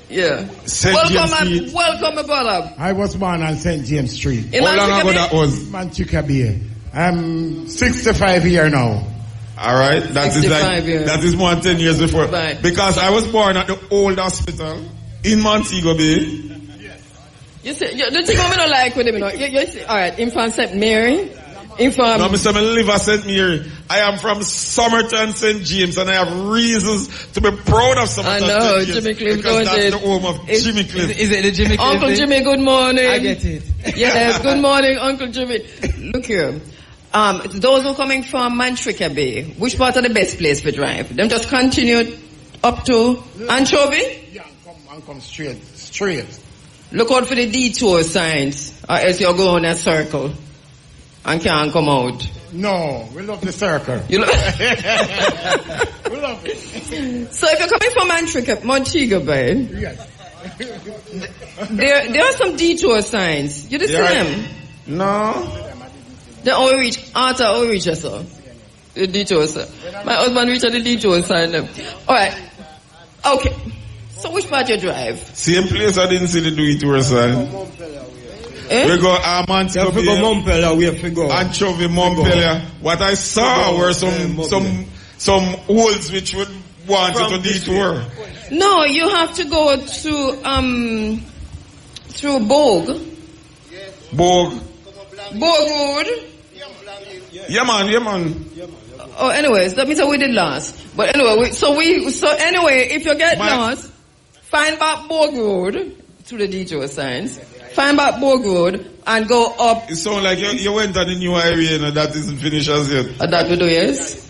Yeah. Welcome, my brother. I was born on St. James Street. How long ago that was? Manchukia Bay. I'm 65 years now. All right, that is more than 10 years before. Right. Because I was born at the old hospital in Montego Bay. You see, the thing I don't like with him, you know. All right, I'm from St. Mary. No, Mr. I live at St. Mary. I am from Somerton, St. James, and I have reasons to be proud of Somerton, I know, St. James. Jimmy Cliff, because that's the home of Jimmy Cliff. Is it the Jimmy Cliff? Uncle Jimmy, good morning. I get it. Yes, good morning, Uncle Jimmy. Look here. Those who are coming from Manchukia Bay, which part are the best place for drive? Them just continue up to Anchovy? Yeah, and come straight. Look out for the detour signs, or else you'll go on a circle and can't come out. No, we love the circle. You look. We love it. So if you're coming from Montego Bay, Yes. there are some detour signs. You see them? No. The outreach, sir. The detour sign. My husband reached the detour sign. Alright. Okay. So which part you drive? Same place I didn't see the detour sign. We go Montego Bay. We go Montpellier, we have to go. Anchovy, Montpellier. What I saw were some holes which would want you to detour. No, you have to go through Bogue. Bogue Road. Yeah man. Oh, anyways, that means we did last. But anyway, so if you get lost, find back Bogue Road through the detour signs. Find back Bogue Road and go up. It sounds like you went on the new highway and that isn't finished as yet. That we do, yes.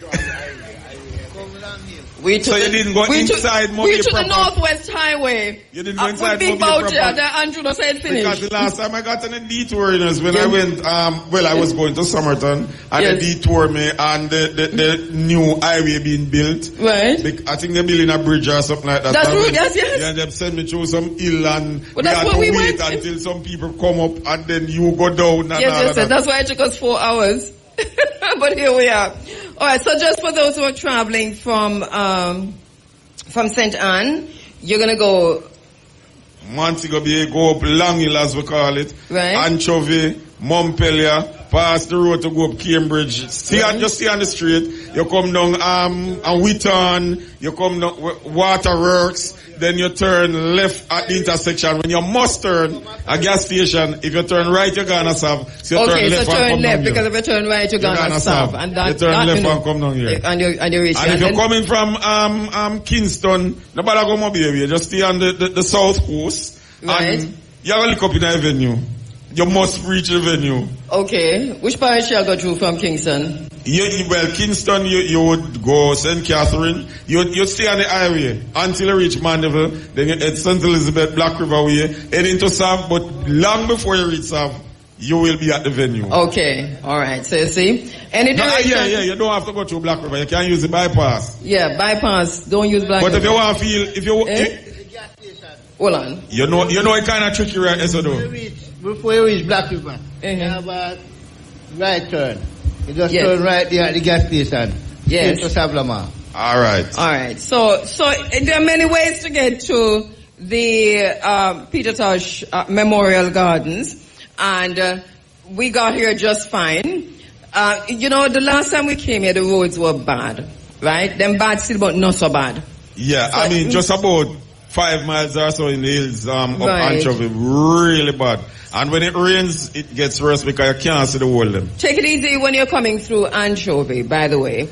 You didn't go inside Moby We took proper. the Northwest Highway. You didn't go inside Big Moby Bout proper. that Andrew no said finished. Because the last time I got on a detour, when I went, I was going to Somerton, and they detoured me, and the new highway being built. Right. I think they're building a bridge or something like that. That's true, yes. Yeah, they sent me through some hill, and Well, we that's had where to we wait went. until some people come up, and then you go down. And Yes, all of that. that's why it took us 4 hours. But here we are. All right, so just for those who are traveling from St. Anne, you're going to go Montego Bay, go up Long Hill as we call it. Right. Anchovy, Montpellier, past the road to go up Cambridge. Just stay on the street. You come down and Wheaton, you come down Waterworks, then you turn left at the intersection. When you must turn a gas station, if you turn right, you're gonna stop. So you turn left and come down because here. if you turn right, you're gonna stop. And that, you turn left and come down here. And you reach. And if you're coming from Kingston, nobody go more baby. Just stay on the south coast. Right. And you look up in the venue. You must reach the venue. Okay. Which parish shall go through from Kingston? Kingston, you would go St. Catherine. You stay on the highway until you reach Mandeville. Then you head St. Elizabeth, Black River Way, head into Sav. But long before you reach Sav, you will be at the venue. Okay. All right. So you see? Any direction? Yeah. You don't have to go through Black River. You can use the bypass. Yeah, bypass. Don't use Black River. But if you want to feel, hold on. You know it kind of tricky right there, so though. Before you reach Black River, you have a right turn. You just turn right there at the gas station. Yes. Into Sablama. All right. So there are many ways to get to the Peter Tosh Memorial Gardens, and we got here just fine. The last time we came here, the roads were bad, right? Them bad still, but not so bad. Yeah, So, just about 5 miles or so in the hills up Anchovy, really bad. And when it rains, it gets worse because you can't see the whole them. Take it easy when you're coming through Anchovy, by the way,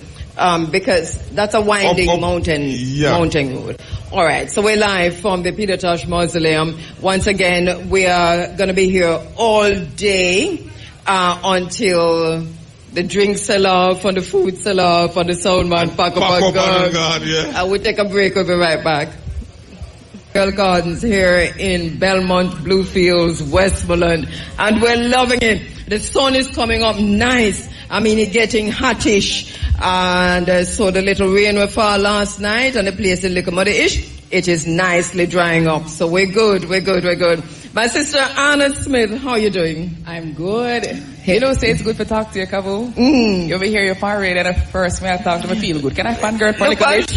because that's a winding mountain road. All right, so we're live from the Peter Tosh Mausoleum. Once again, we are going to be here all day until the drinks sell off, and the food sell off, and the sound man pack up and go. Yeah. We'll take a break. We'll be right back. Gardens here in Belmont, Bluefields, Westmoreland, and we're loving it. The sun is coming up nice. I mean, it's getting hottish, and so the little rain will fall last night, and the place is a little muddy-ish. It is nicely drying up, so we're good. My sister Anna Smith, how are you doing? I'm good. Hey. You know, say it's good to talk to you, Kabu. You over here, you're parade, and at first when I talk to me, feel good. Can I fangirl for a little bit?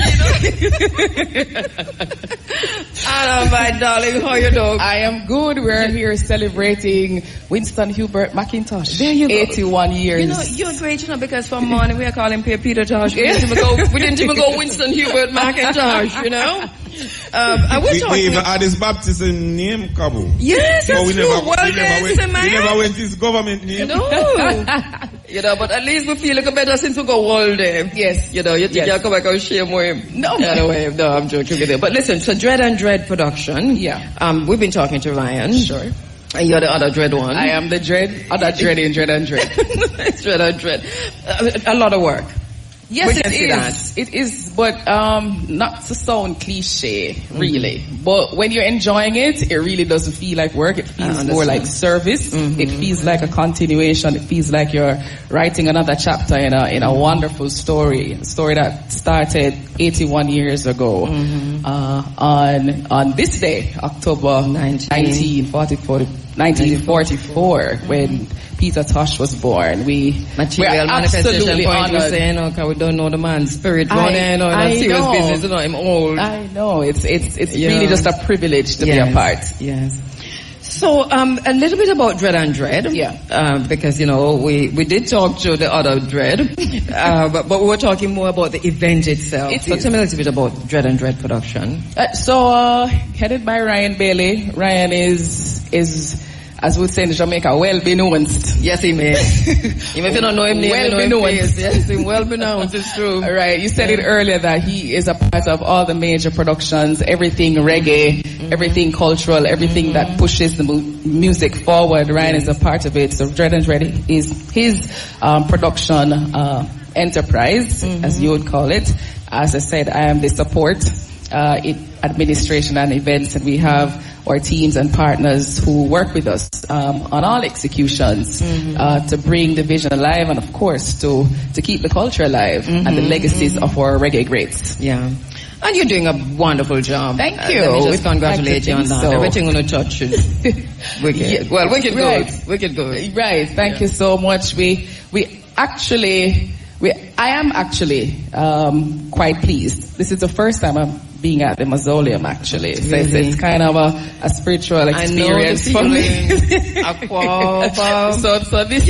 Anna, my darling, how you doing? I am good. We're here celebrating Winston Hubert McIntosh. There you go. 81 years. You know, you're great, because from morning we are calling Peter Tosh. We didn't even go Winston Hubert McIntosh, you know? We even had his baptism name, Kabu. Yes, that's we true. never went his government name. No. But at least we feel like better since we go all day. Yes. You think you'll come back and share more? No. Anyway, no, I'm joking with you. But listen, so Dread and Dread production. Yeah. We've been talking to Ryan. Sure. And you're the other Dread one. I am the Dread, other Dread in Dread and Dread. Dread and Dread. A lot of work. Yes, it is. It is, but not to sound cliche, really. But when you're enjoying it, it really doesn't feel like work. It feels more like service. It feels like a continuation. It feels like you're writing another chapter in a wonderful story. A story that started 81 years ago. On this day, October 1944, when Peter Tosh was born. Material manifestation point was saying, okay, we don't know the man's spirit running or that serious business, you know, I'm old. I know, it's really just a privilege to be a part. Yes. So, a little bit about Dread and Dread. Yeah. Because, we did talk to the other Dread, but we were talking more about the event itself. So tell me a little bit about Dread and Dread production. Headed by Ryan Bailey. Ryan is as we would say in Jamaica, well-beknownst. Yes, he may. Even if you don't know him, well-beknownst. Yes, he's well-beknownst, it's true. Right, you said it earlier that he is a part of all the major productions, everything reggae, everything cultural, everything that pushes the music forward. Ryan is a part of it. So Dread and Dread is his production enterprise, as you would call it. As I said, I am the support administration and events, and we have our teams and partners who work with us on all executions to bring the vision alive, and of course to keep the culture alive and the legacies of our reggae greats. Yeah. And you're doing a wonderful job. Thank you. Let me just congratulate you on that. Everything on the touch is wicked. Yeah. Well, wicked Right. good. Wicked good. Right. Thank you so much. I am actually quite pleased. This is the first time I've being at the mausoleum, actually. So it's kind of a spiritual experience for me. So this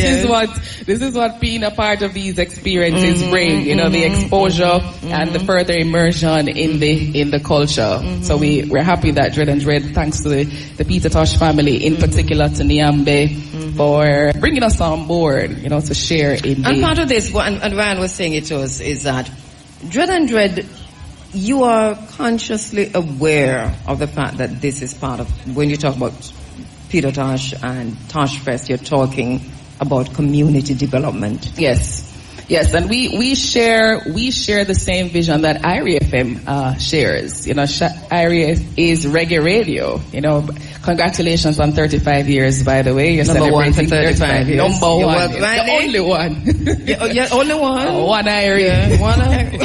is what being a part of these experiences bring, you know, the exposure and the further immersion in the culture. So we're happy that Dread and Dread, thanks to the Peter Tosh family, in particular to Niambe, for bringing us on board, you know, to share in And part of this, and Ryan was saying it to us, is that Dread and Dread, you are consciously aware of the fact that this is part of, when you talk about Peter Tosh and Tosh Fest, you're talking about community development. Yes, and we share the same vision that IRI FM shares. You know, IRI is reggae radio. You know, congratulations on 35 years, by the way. You're number one for 35 years. Number one, the only one. Yeah, only one. One IRI. Yeah, one IRI.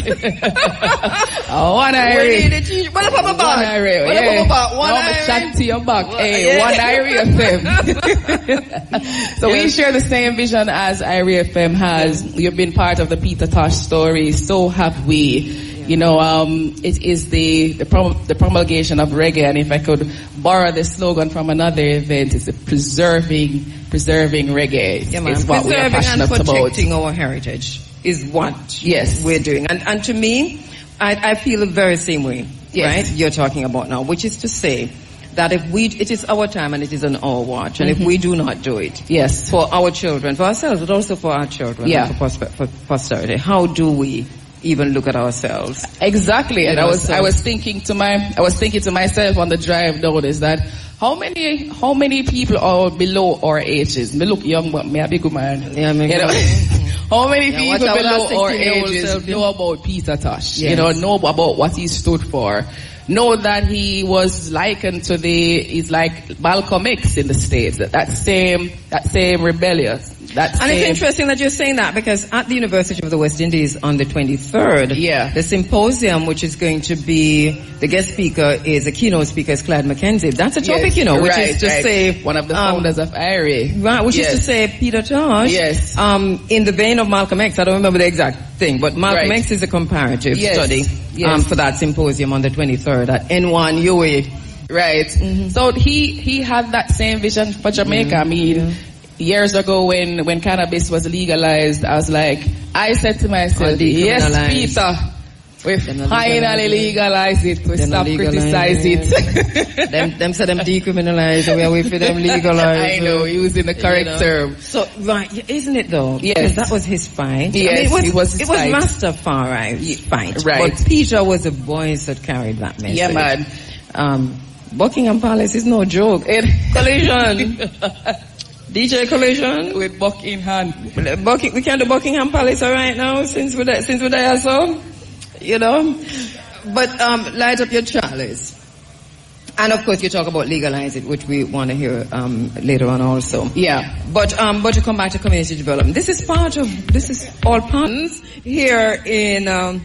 One IRI. One IRI. One IRI. Chat to your back. Hey, one IRI FM. So we share the same vision as IRI FM has. You've been part of the Peter Tosh story, so have we. You know, it is the promulgation of reggae, and if I could borrow the slogan from another event, it's preserving reggae. Yeah, is what we are passionate and protecting about. our heritage is what we're doing. And to me, I feel the very same way, right? You're talking about now, which is to say that it is our time and it is on our watch, and if we do not do it, for our children, for ourselves, but also for our children, and for posterity, how do we even look at ourselves? Exactly. And I was thinking to myself on the drive down, is that how many people are below our ages? Me look young, but me a big man. Yeah, me. You know? How many people below our ages know about Peter Tosh? You know about what he stood for. Know that he was likened to he's like Malcolm X in the States. That same rebellious. And it's interesting that you're saying that, because at the University of the West Indies on the 23rd, the symposium, which is going to be, the guest speaker is, a keynote speaker is Clyde Mackenzie. That's a topic, you know, which is to say, one of the founders of IRI. Right, which is to say Peter Tosh, in the vein of Malcolm X, I don't remember the exact thing, but Malcolm X is a comparative study for that symposium on the 23rd at N1 UA. Right. So he had that same vision for Jamaica. I mean, years ago when cannabis was legalized, I said to myself, yes, Peter, we finally legalize it. We stop criticizing it. them said them decriminalize, we are waiting for them legalize. I know, using the correct term. So, right, isn't it though? Yes. Because that was his fight. Yes, it was his fight. Rastafari's fight. Right. But Peter was the voice that carried that message. Yeah, man. Buckingham Palace is no joke. Collision. DJ Collision with buck in hand. We can't do Buckingham Palace right now since we're there, so you know. But light up your chalice, and of course you talk about legalize it, which we want to hear later on also. Yeah. But to come back to community development, this is all parts here in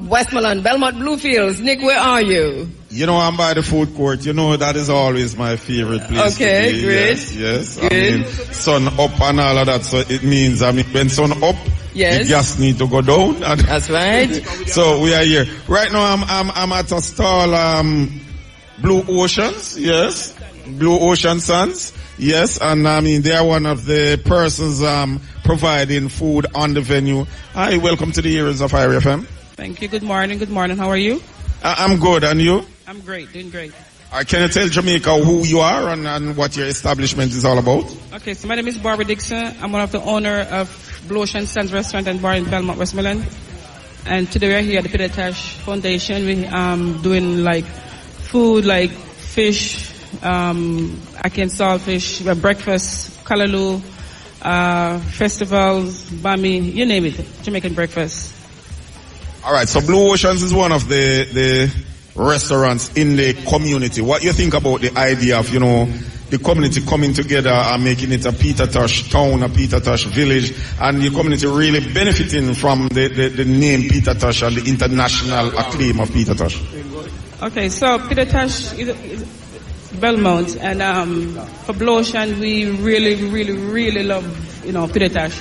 Westmoreland, Belmont Bluefields. Nick, where are you? You know, I'm by the food court. You know, that is always my favorite place. Okay, to be. great. Yes. Good. I mean, sun up and all of that. So it means, when sun up, the gas need to go down. That's right. So we are here. Right now, I'm at a stall, Blue Oceans. Yes. Blue Ocean Suns. Yes. And they are one of the persons, providing food on the venue. Hi, welcome to the Heroes of IRI FM. Thank you. Good morning. How are you? I'm good. And you? I'm great. Doing great. Can you tell Jamaica who you are and what your establishment is all about? Okay, so my name is Barbara Dixon. I'm one of the owner of Blue Ocean Sands Restaurant and Bar in Belmont, Westmoreland. And today we're here at the Peter Tosh Foundation. We doing like food like fish, Akin saltfish, breakfast, kalaloo, festivals, bami, you name it, Jamaican breakfast. All right, so Blue Oceans is one of the restaurants in the community. What you think about the idea of, the community coming together and making it a Peter Tosh town, a Peter Tosh village, and the community really benefiting from the name Peter Tosh and the international acclaim of Peter Tosh? Okay, so Peter Tosh is Belmont, and for Blue Ocean, we really love, Peter Tosh.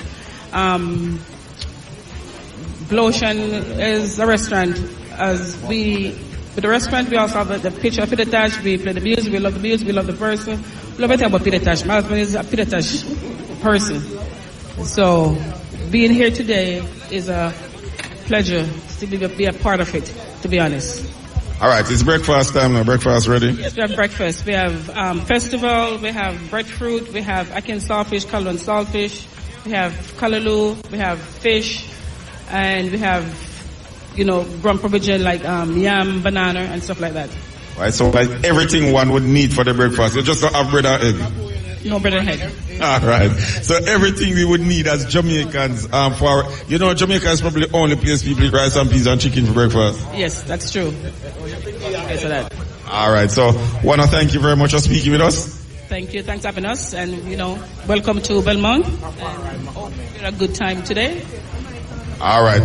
Blue Ocean is a restaurant, as we With the restaurant, we also have the picture of Peter Tosh. We play the music, we love the music, we love the person. We love everything about Peter Tosh. My husband is a Peter Tosh person. So, being here today is a pleasure to be a part of it, to be honest. All right, it's breakfast time now. Breakfast ready? Yes, we have breakfast. We have festival, we have breadfruit, we have akin saltfish, callaloo and saltfish, we have callaloo, we have fish, and we have, ground provision like yam, banana, and stuff like that. Right, so like everything one would need for the breakfast. You just don't have bread and egg? No bread and egg. All right. So everything we would need as Jamaicans Jamaica is probably the only place people eat rice and peas and chicken for breakfast. Yes, that's true. Okay, so that. All right. So want to thank you very much for speaking with us. Thank you. Thanks for having us. And, welcome to Belmont. And hope you had a good time today. All right.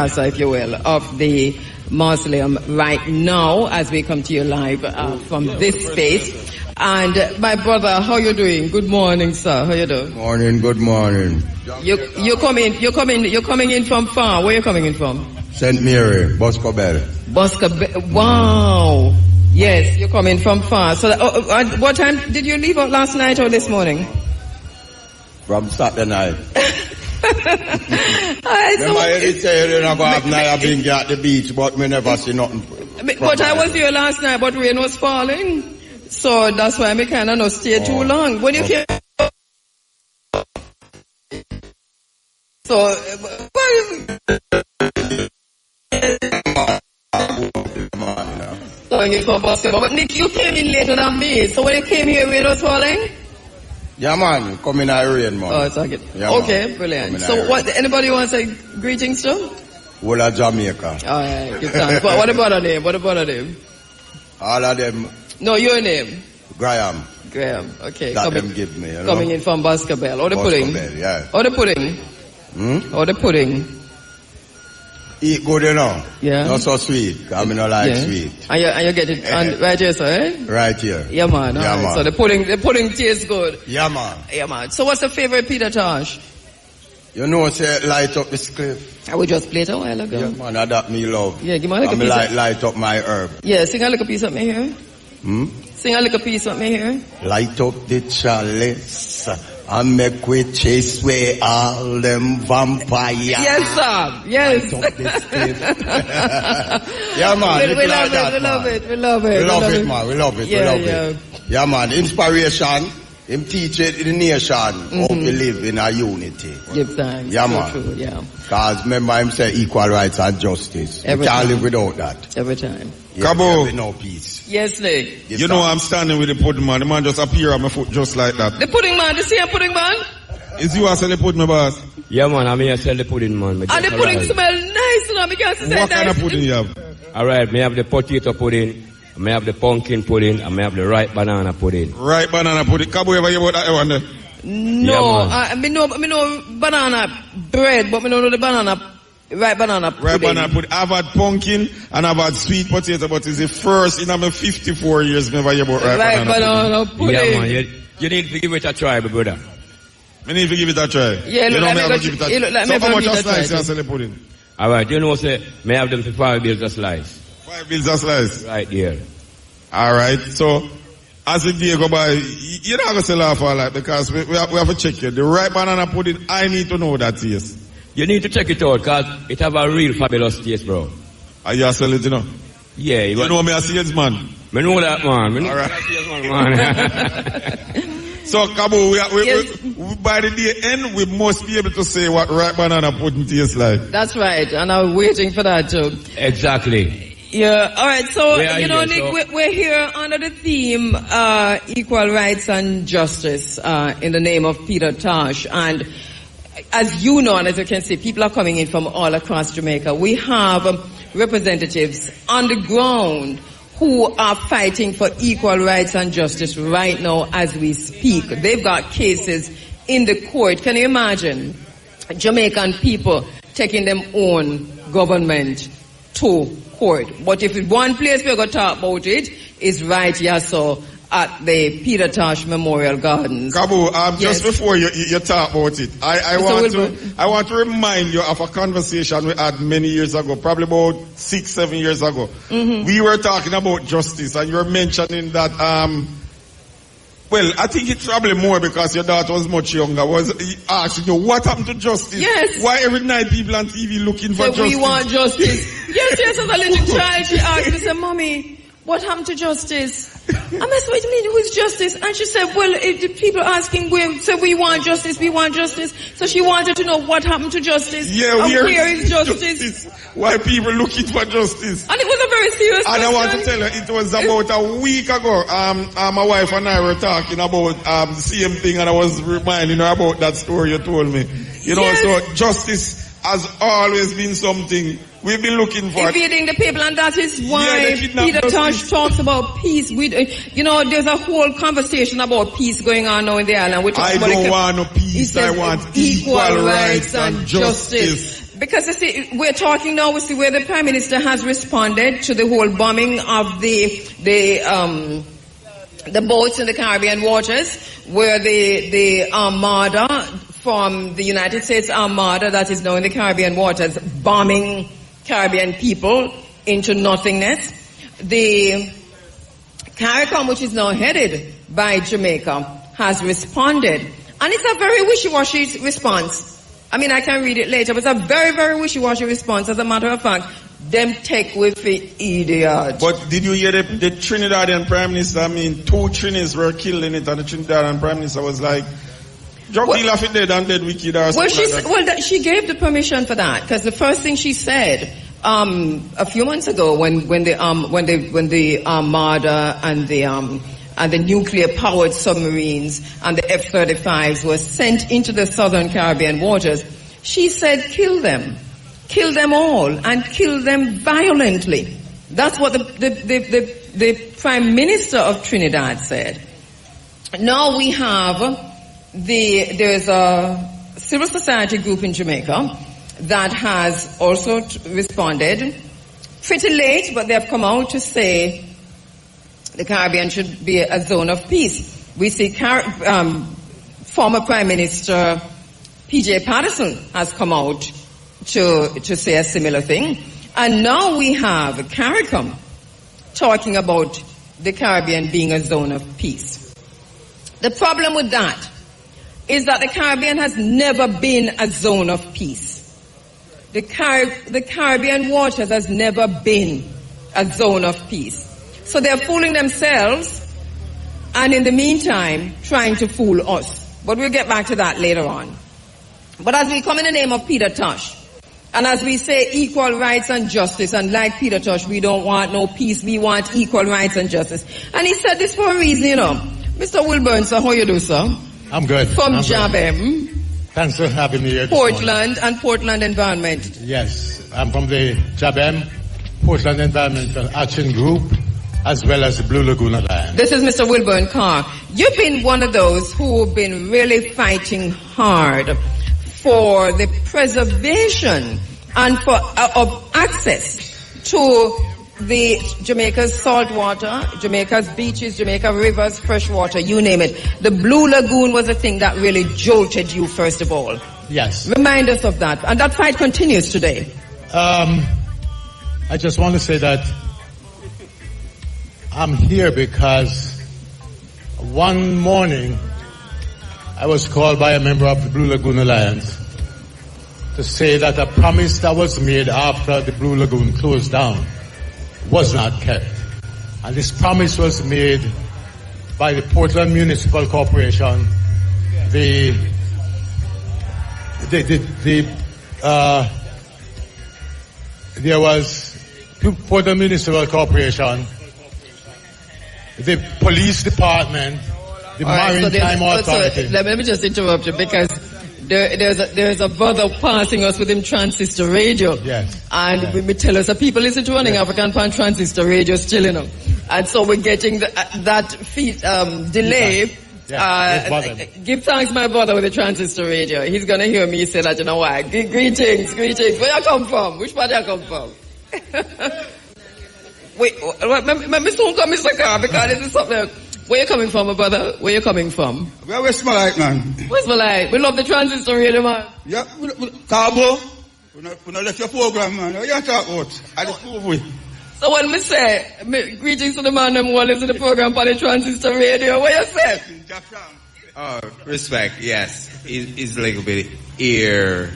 So, if you will, of the mausoleum right now as we come to you live from this space. And my brother, how you doing? Good morning, sir. How you doing? Morning, good morning. You're coming in from far. Where you coming in from? St. Mary, Boscobel. Wow. Yes, you're coming from far. So, what time did you leave out last night or this morning? From Saturday night. Alright, so I've been at the beach, but me never see nothing. But I was here last night, but rain was falling. So that's why I kind of not stay too long. When you came, so but Nick, you came in later than me. So when you came here, rain was falling. Yeah, man, come in rain, man. Oh, it's okay. Yeah, okay, brilliant. So what? Anybody want to say greetings to? Whole of Jamaica. All right, good time. What about her name? All of them. No, your name. Graham, okay. That them give me, Coming in from Boscobel. Or the pudding? Yeah. Or the pudding? Or the pudding? Eat good, Yeah. Not so sweet. I mean, not like sweet. And you get it right here, sir, eh? Right here. Yeah, man. Yeah, man. So the pudding tastes good. Yeah, man. Yeah, man. So what's the favorite Peter Tosh? Say light up this cliff. I would just play it a while ago. Yeah, man, that me love. Yeah, give me a little piece. Light up my herb. Yeah, sing a little piece of me here. Sing a little piece of me here. Light up the chalice and make we chase away all them vampires. Yes, sir. Yes. Light up this cliff. Yeah, man. We love it, man. We love it. Yeah, man. Inspiration. Him teach it in the nation how to live in a unity. Give thanks. Yeah, man. True, yeah. Because remember him say equal rights and justice. We can't live without that. Every time. Yeah, Cabo. No peace. Yes, Nick. I'm standing with the pudding man. The man just appear on my foot just like that. The pudding man, the same pudding man? Is you sell the pudding, my boss? Yeah, man, I'm here sell the pudding, man. And the pudding smell nice, you know, because what kind of pudding you have? Alright, me have the potato pudding, I have the pumpkin pudding, and I have the ripe banana pudding. Ripe banana pudding. Cabo, ever hear about that one there? No, I know banana bread, but I don't know the ripe banana pudding. Ripe banana pudding. I've had pumpkin and I've had sweet potato, but it's the first in my 54 years never hear about ripe banana pudding. Yeah, man, you need to give it a try, my brother. I need to give it a try. Yeah, you know me have to give it a try. So how much a slice you sell the pudding? Alright, say, may have them for 5 bills a slice. 5 bills a slice? Right there. Alright, so as the day go by, you're not going to sell off all that because we have to check it. The ripe banana pudding, I need to know that taste. You need to check it out because it have a real fabulous taste, bro. Are you sell it, Yeah. You know me a salesman? I know that, man. Alright. So, Cabo, we by the day end, we must be able to say what ripe banana pudding tastes like. That's right, and I'm waiting for that too. Exactly. Yeah, alright, so, Nick, we're here under the theme, equal rights and justice, in the name of Peter Tosh. And as you know, and as you can see, people are coming in from all across Jamaica. We have representatives on the ground who are fighting for equal rights and justice right now as we speak. They've got cases in the court. Can you imagine Jamaican people taking them own government to court? But if one place we're going to talk about it is right here, so at the Peter Tosh Memorial Gardens. Kabu, just before you talk about it, I want to remind you of a conversation we had many years ago, probably about 6-7 years ago. Mm-hmm. We were talking about justice, and you were mentioning that, well, I think it's probably more because your daughter was much younger, was asking you, what happened to justice? Yes. Why every night people on TV looking for justice? We want justice. yes, as a little child, she asked me, said, Mommy, what happened to justice? I said, what do you mean, who is justice? And she said, well, if the people asking, we want justice, we want justice. So she wanted to know what happened to justice. Yeah, where is justice? Why people looking for justice? And it was a very serious question. And I want to tell you, it was about a week ago. My wife and I were talking about the same thing, and I was reminding her about that story you told me. You know, so justice has always been something we've been looking for. Evading the people, and that is why Peter Tosh talks about peace. There's a whole conversation about peace going on now in the island. I don't want no peace. I want equal rights and justice. Because you see, we're talking now, we see where the Prime Minister has responded to the whole bombing of the boats in the Caribbean waters, where the Armada from the United States Armada that is now in the Caribbean waters bombing Caribbean people into nothingness. The CARICOM, which is now headed by Jamaica, has responded. And it's a very wishy-washy response. I mean, I can read it later, but it's a very, very wishy-washy response. As a matter of fact, them take with the idiot. But did you hear the Trinidadian Prime Minister? I mean, 2 Trinis were killed in it, and the Trinidadian Prime Minister was like, drug dealer for dead and dead wicked or something she gave the permission for that, because the first thing she said a few months ago when the Armada and the nuclear powered submarines and the F-35s were sent into the southern Caribbean waters, she said, kill them all, and kill them violently. That's what the Prime Minister of Trinidad said. Now we have there's a civil society group in Jamaica that has also responded pretty late, but they have come out to say the Caribbean should be a zone of peace. We see former Prime Minister P.J. Patterson has come out to say a similar thing. And now we have CARICOM talking about the Caribbean being a zone of peace. The problem with that is that the Caribbean has never been a zone of peace. The Caribbean waters has never been a zone of peace. So they're fooling themselves, and in the meantime, trying to fool us. But we'll get back to that later on. But as we come in the name of Peter Tosh, and as we say equal rights and justice, and like Peter Tosh, we don't want no peace, we want equal rights and justice. And he said this for a reason, you know. Mr. Wilburn, sir, how you do, sir? I'm good. From JABEM. Thanks for having me here this Portland morning. And Portland Environment. Yes, I'm from the JABEM, Portland Environmental Action Group, as well as the Blue Lagoon Alliance. This is Mr. Wilburn Carr. You've been one of those who have been really fighting hard for the preservation and for of access to the Jamaica's salt water, Jamaica's beaches, Jamaica rivers, fresh water, you name it. The Blue Lagoon was a thing that really jolted you, first of all. Yes. Remind us of that. And that fight continues today. I just want to say that I'm here because one morning I was called by a member of the Blue Lagoon Alliance to say that a promise that was made after the Blue Lagoon closed down was not kept. And this promise was made by the Portland Municipal Corporation, there was Portland Municipal Corporation, the police department, the Maritime Authority. Let me just interrupt you, because there's a brother passing us with him transistor radio. Yes. And we tell us that people listen to Running African Pan transistor radio still, you know. And so we're getting that delay. Give thanks, my brother, with the transistor radio. He's going to hear me say that, you know why. Greetings. Where you come from? Which part you come from? Wait, let me soon come, Mr. Carr, because this is something else. Where you coming from, my brother? Where you coming from? Where Westmoreland, man? Westmoreland. We love the transistor radio, man. Yeah, Cabo. We not left your program, man. What you talk about? I just prove we. So when me say, greetings to the man who listen to the program on the transistor radio, what you say? Oh, respect, yes. It's a little bit ear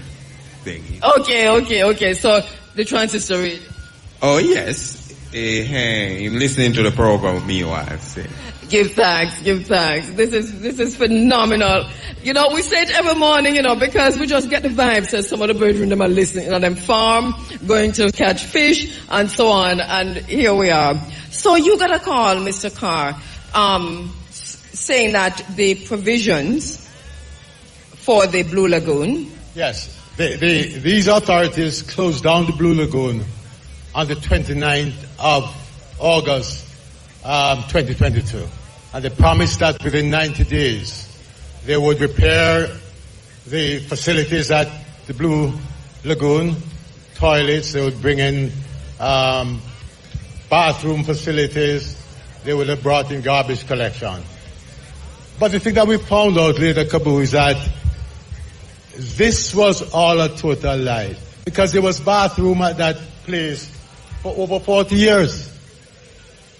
thing. Okay. So the transistor radio. Oh, yes. Hey, I'm listening to the program with me, wife. Give thanks. This is phenomenal. You know, we say it every morning, because we just get the vibes that some of the brethren them are listening on them farm, going to catch fish, and so on, and here we are. So you got a call, Mr. Carr, saying that the provisions for the Blue Lagoon. Yes, these authorities closed down the Blue Lagoon on the 29th of August 2022. And they promised that within 90 days they would repair the facilities at the Blue Lagoon, toilets, they would bring in bathroom facilities, they would have brought in garbage collection. But the thing that we found out later, Kabu, is that this was all a total lie. Because there was bathroom at that place for over 40 years.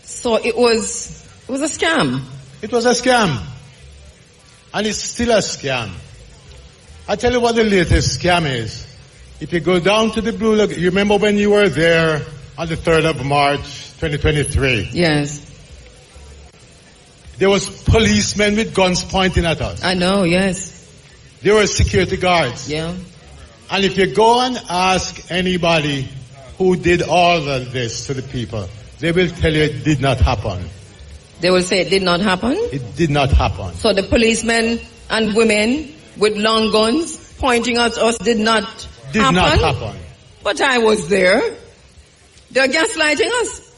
So it was a scam. It was a scam. And it's still a scam. I tell you what the latest scam is. If you go down to the Blue Lagoon, you remember when you were there on the 3rd of March, 2023? Yes. There was policemen with guns pointing at us. I know, yes. There were security guards. Yeah. And if you go and ask anybody who did all of this to the people, they will tell you it did not happen. They will say it did not happen? It did not happen. So the policemen and women with long guns pointing at us did not happen? But I was there. They're gaslighting us.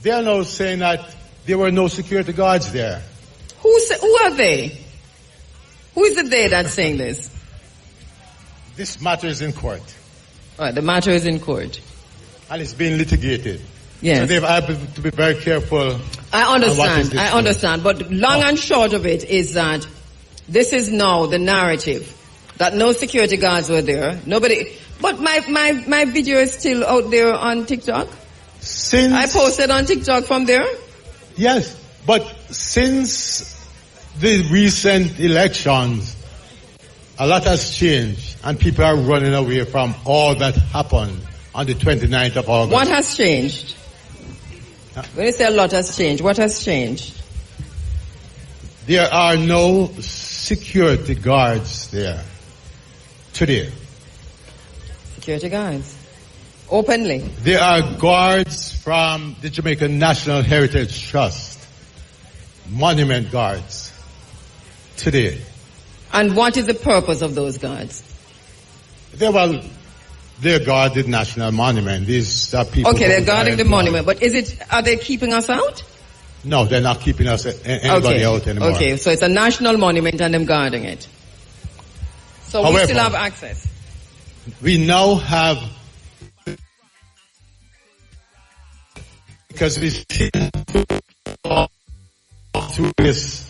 They are now saying that there were no security guards there. Who are they? Who is the they that's saying this? This matter is in court. All right, the matter is in court. And it's being litigated. Yes. So they've had to be very careful. I understand. But long and short of it is that this is now the narrative. That no security guards were there. Nobody. But my video is still out there on TikTok. I posted on TikTok from there. Yes. But since the recent elections, a lot has changed. And people are running away from all that happened on the 29th of August. What has changed? When you say a lot has changed, what has changed? There are no security guards there today. Security guards? Openly? There are guards from the Jamaican National Heritage Trust. Monument guards today. And what is the purpose of those guards? They're guarding national monument. These are people. Okay, they're guarding the monument, but are they keeping us out? No, they're not keeping anybody out anymore. Okay, so it's a national monument and them guarding it. So we still have access. We now have, because we still through this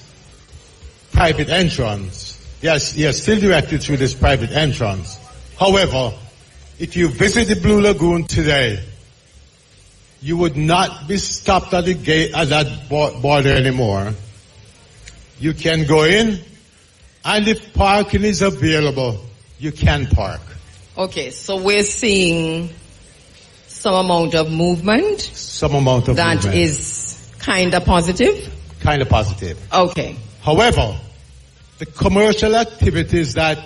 private entrance. Yes, still directed through this private entrance. However, if you visit the Blue Lagoon today, you would not be stopped at the gate at that border anymore. You can go in, and if parking is available, you can park. Okay, so we're seeing some amount of movement. Some amount of movement. That is kind of positive? Kind of positive. Okay. However, the commercial activities that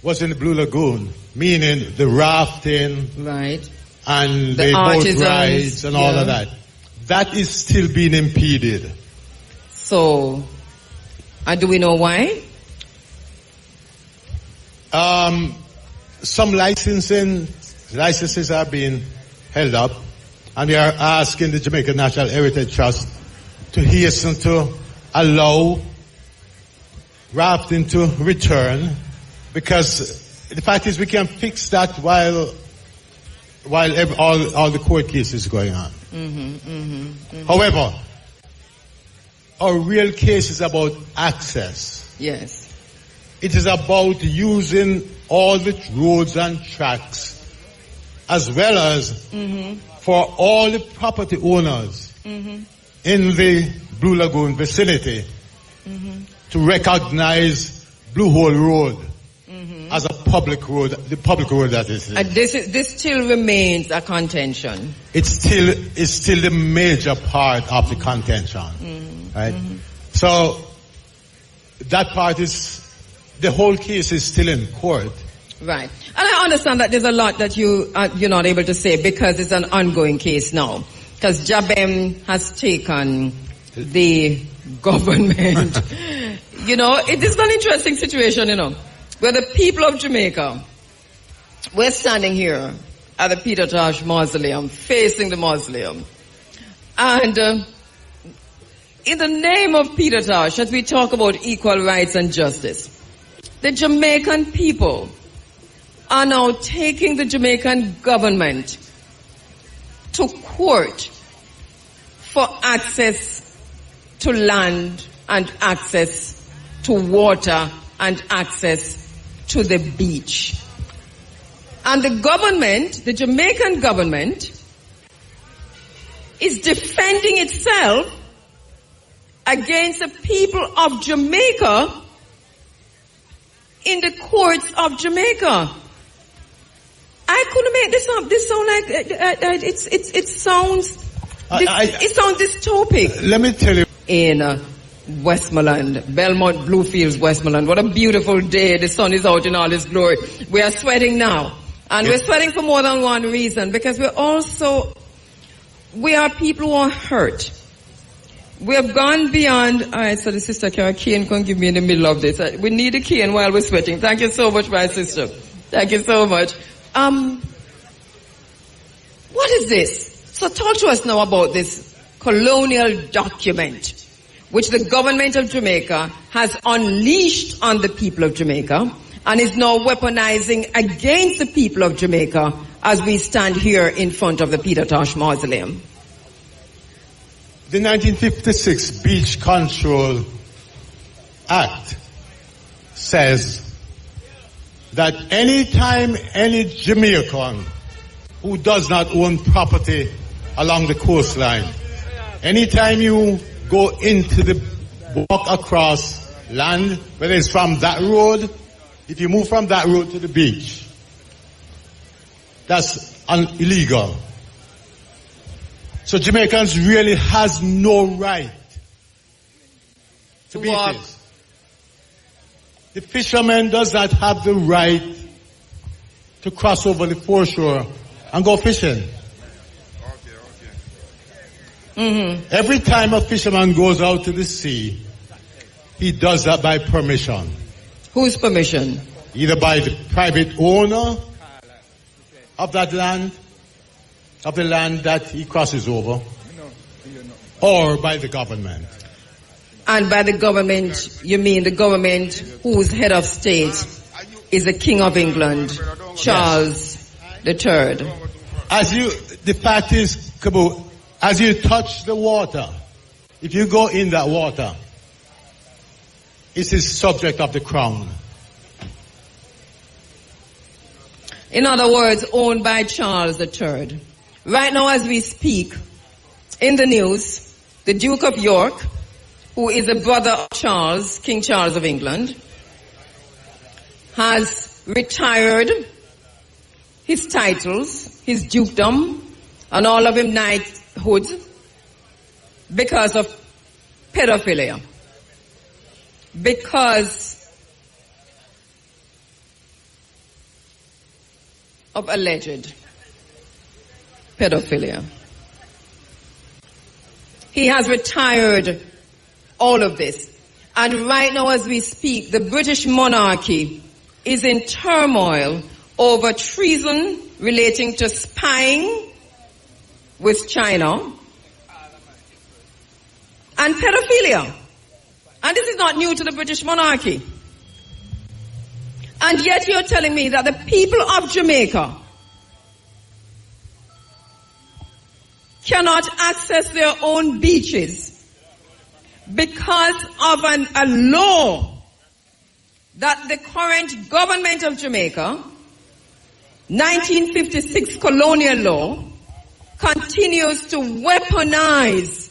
was in the Blue Lagoon, meaning the rafting, right, and the boat rides and all of that is still being impeded. So, do we know why? Some licenses are being held up, and we are asking the Jamaican National Heritage Trust to hasten to allow rafting to return, because the fact is we can fix that while all the court cases going on. Mm-hmm. However, our real case is about access. Yes. It is about using all the roads and tracks, as well as for all the property owners in the Blue Lagoon vicinity to recognize Blue Hole Road as a public road, the public road that is. And this still remains a contention. It's still the major part of the contention, right? So that part is, the whole case is still in court. Right. And I understand that there's a lot that you're not able to say because it's an ongoing case now. Because Jabem has taken the government. It is an interesting situation, where the people of Jamaica, we're standing here at the Peter Tosh Mausoleum, facing the mausoleum. And in the name of Peter Tosh, as we talk about equal rights and justice, the Jamaican people are now taking the Jamaican government to court for access to land and access to water and access to the beach. And the government, the Jamaican government, is defending itself against the people of Jamaica in the courts of Jamaica. I couldn't make this up. This sound like it sounds dystopic. Let me tell you. In Westmoreland, Belmont Bluefields, Westmoreland. What a beautiful day. The sun is out in all its glory. We are sweating now. And we're sweating for more than one reason, because we are people who are hurt. We have gone beyond. All right, so the sister Karen Kane can give me in the middle of this. We need a cane while we're sweating. Thank you so much, my sister. Thank you so much. What is this? So talk to us now about this colonial document which the government of Jamaica has unleashed on the people of Jamaica and is now weaponizing against the people of Jamaica as we stand here in front of the Peter Tosh Mausoleum. The 1956 Beach Control Act says that anytime any Jamaican who does not own property along the coastline, anytime you go into the walk across land, whether it's from that road, if you move from that road to the beach, that's illegal. So Jamaicans really has no right to walk. The fisherman does not have the right to cross over the foreshore and go fishing. Every time a fisherman goes out to the sea, he does that by permission. Whose permission? Either by the private owner of that land, of the land that he crosses over, or by the government. And by the government, you mean the government whose head of state is the King of England, Charles III. The fact is, Kabu, as you touch the water, if you go in that water, it is subject of the crown. In other words, owned by Charles III. Right now as we speak, in the news, the Duke of York, who is a brother of Charles, King Charles of England, has retired his titles, his dukedom, and all of his knighthood because of pedophilia. Because of alleged pedophilia. He has retired all of this. And right now as we speak, the British monarchy is in turmoil over treason relating to spying with China and pedophilia. And this is not new to the British monarchy. And yet you're telling me that the people of Jamaica cannot access their own beaches because of a law that the current government of Jamaica, 1956 colonial law, continues to weaponize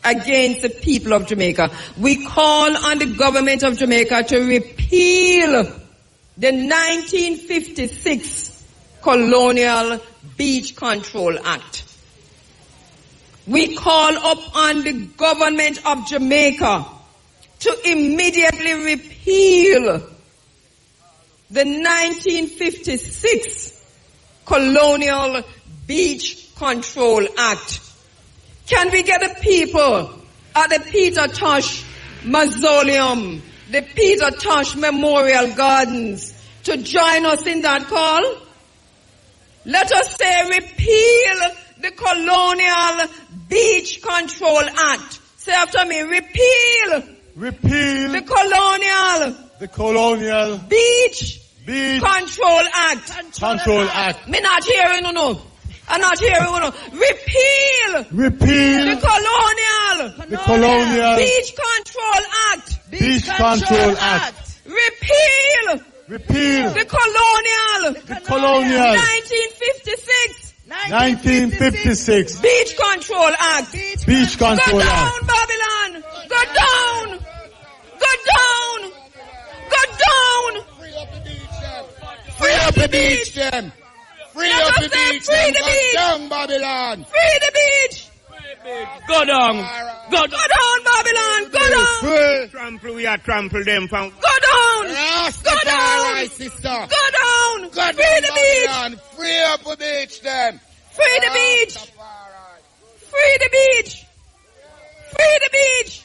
against the people of Jamaica. We call on the government of Jamaica to repeal the 1956 Colonial Beach Control Act. We call upon the government of Jamaica to immediately repeal the 1956 Colonial Beach Control Act. Can we get the people at the Peter Tosh Mausoleum, the Peter Tosh Memorial Gardens, to join us in that call? Let us say repeal the Colonial Beach Control Act. Say after me, repeal the Colonial Beach Control Act. Me not hearing no. I'm not hearing no. Repeal the Colonial Beach Control Act. Repeal the Colonial 1956 Beach Control Act. Go down, Babylon. Go down. Free up the beach, them. Free up the beach, them. Go down, Babylon. Free the beach. Go down, Babylon. Go down. Trample, we are trample them from. Go down. Sister. Go down. Free the beach. Babylon. Free up the beach, them. Free the beach. Free the beach. Free the beach.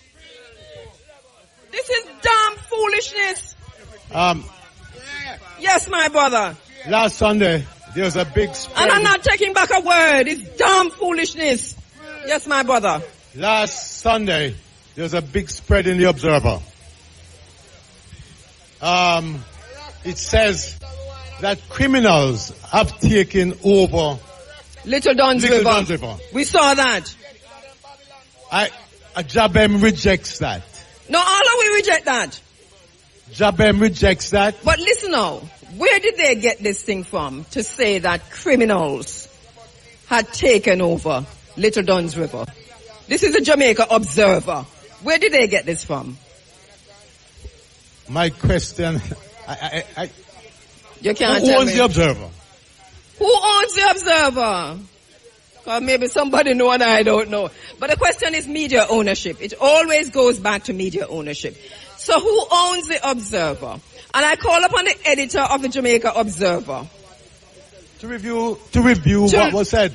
This is damn foolishness. Yes, my brother. Last Sunday, there was a big spread. And I'm not taking back a word. It's damn foolishness. Yes, my brother. Last Sunday, there was a big spread in the Observer. It says that criminals have taken over Little Duns River. We saw that. Jabem rejects that. No, all of we reject that. Jabem rejects that. But listen now, where did they get this thing from to say that criminals had taken over Little Duns River? This is a Jamaica Observer. Where did they get this from? My question, you can't who tell owns me. the Observer? Who owns the Observer? Or maybe somebody know and I don't know. But the question is media ownership. It always goes back to media ownership. So who owns the Observer? And I call upon the editor of the Jamaica Observer to review what was said.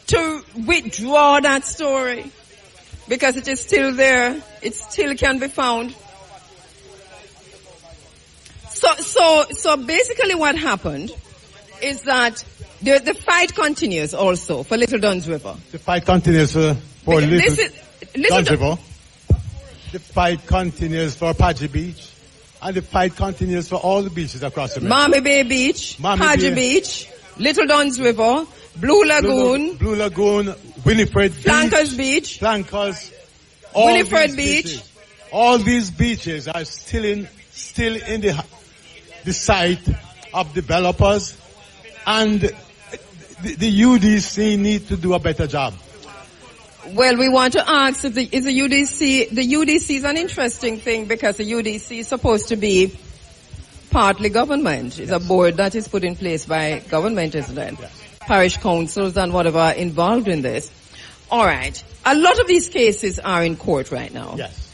To withdraw that story. Because it is still there. It still can be found. So basically what happened is that the fight continues also for Little Duns River. The fight continues for Little Duns River. The fight continues for Paji Beach. And the fight continues for all the beaches across the Miami Bay Beach, Paji Beach, Little Duns River, Blue Lagoon, Winifred Flankers Beach, Winifred Beach. All these beaches are still in the sight of developers, and the UDC need to do a better job. Well, we want to ask if the UDC is an interesting thing because the UDC is supposed to be partly government. It's a board that is put in place by government, isn't it? Yes. Parish councils and whatever are involved in this. All right. A lot of these cases are in court right now. Yes.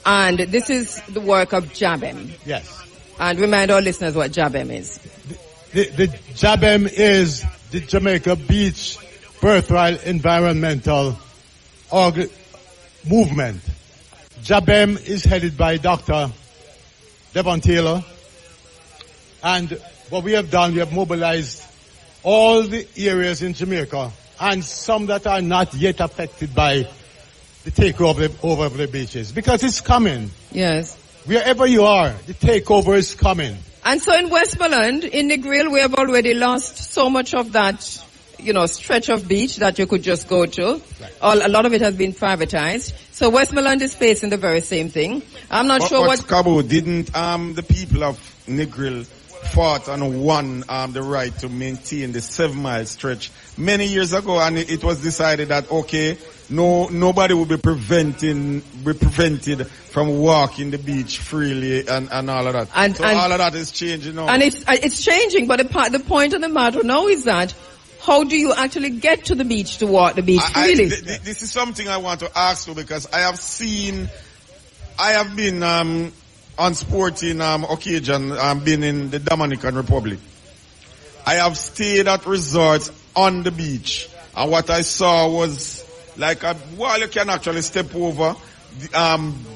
And this is the work of JABEM. Yes. And remind our listeners what JABEM is. The JABEM is the Jamaica Beach Birthright Environmental Movement. JABEM is headed by Dr. Devon Taylor. And what we have done, we have mobilized all the areas in Jamaica and some that are not yet affected by the takeover of the beaches. Because it's coming. Yes. Wherever you are, the takeover is coming. And so in Westmoreland, in the Grill, we have already lost so much of that, stretch of beach that you could just go to. Right. A lot of it has been privatized. So Westmoreland is facing the very same thing. I'm not sure what... Cabo, didn't the people of Negril fought and won the right to maintain the 7-mile stretch many years ago, and it was decided that, okay, nobody will be prevented from walking the beach freely and all of that. And all of that is changing now. And it's changing, but the point of the matter now is that how do you actually get to the beach to walk the beach freely? This is something I want to ask you, because I have been on sporting occasion, been in the Dominican Republic. I have stayed at resorts on the beach, and what I saw was like a wall you can actually step over,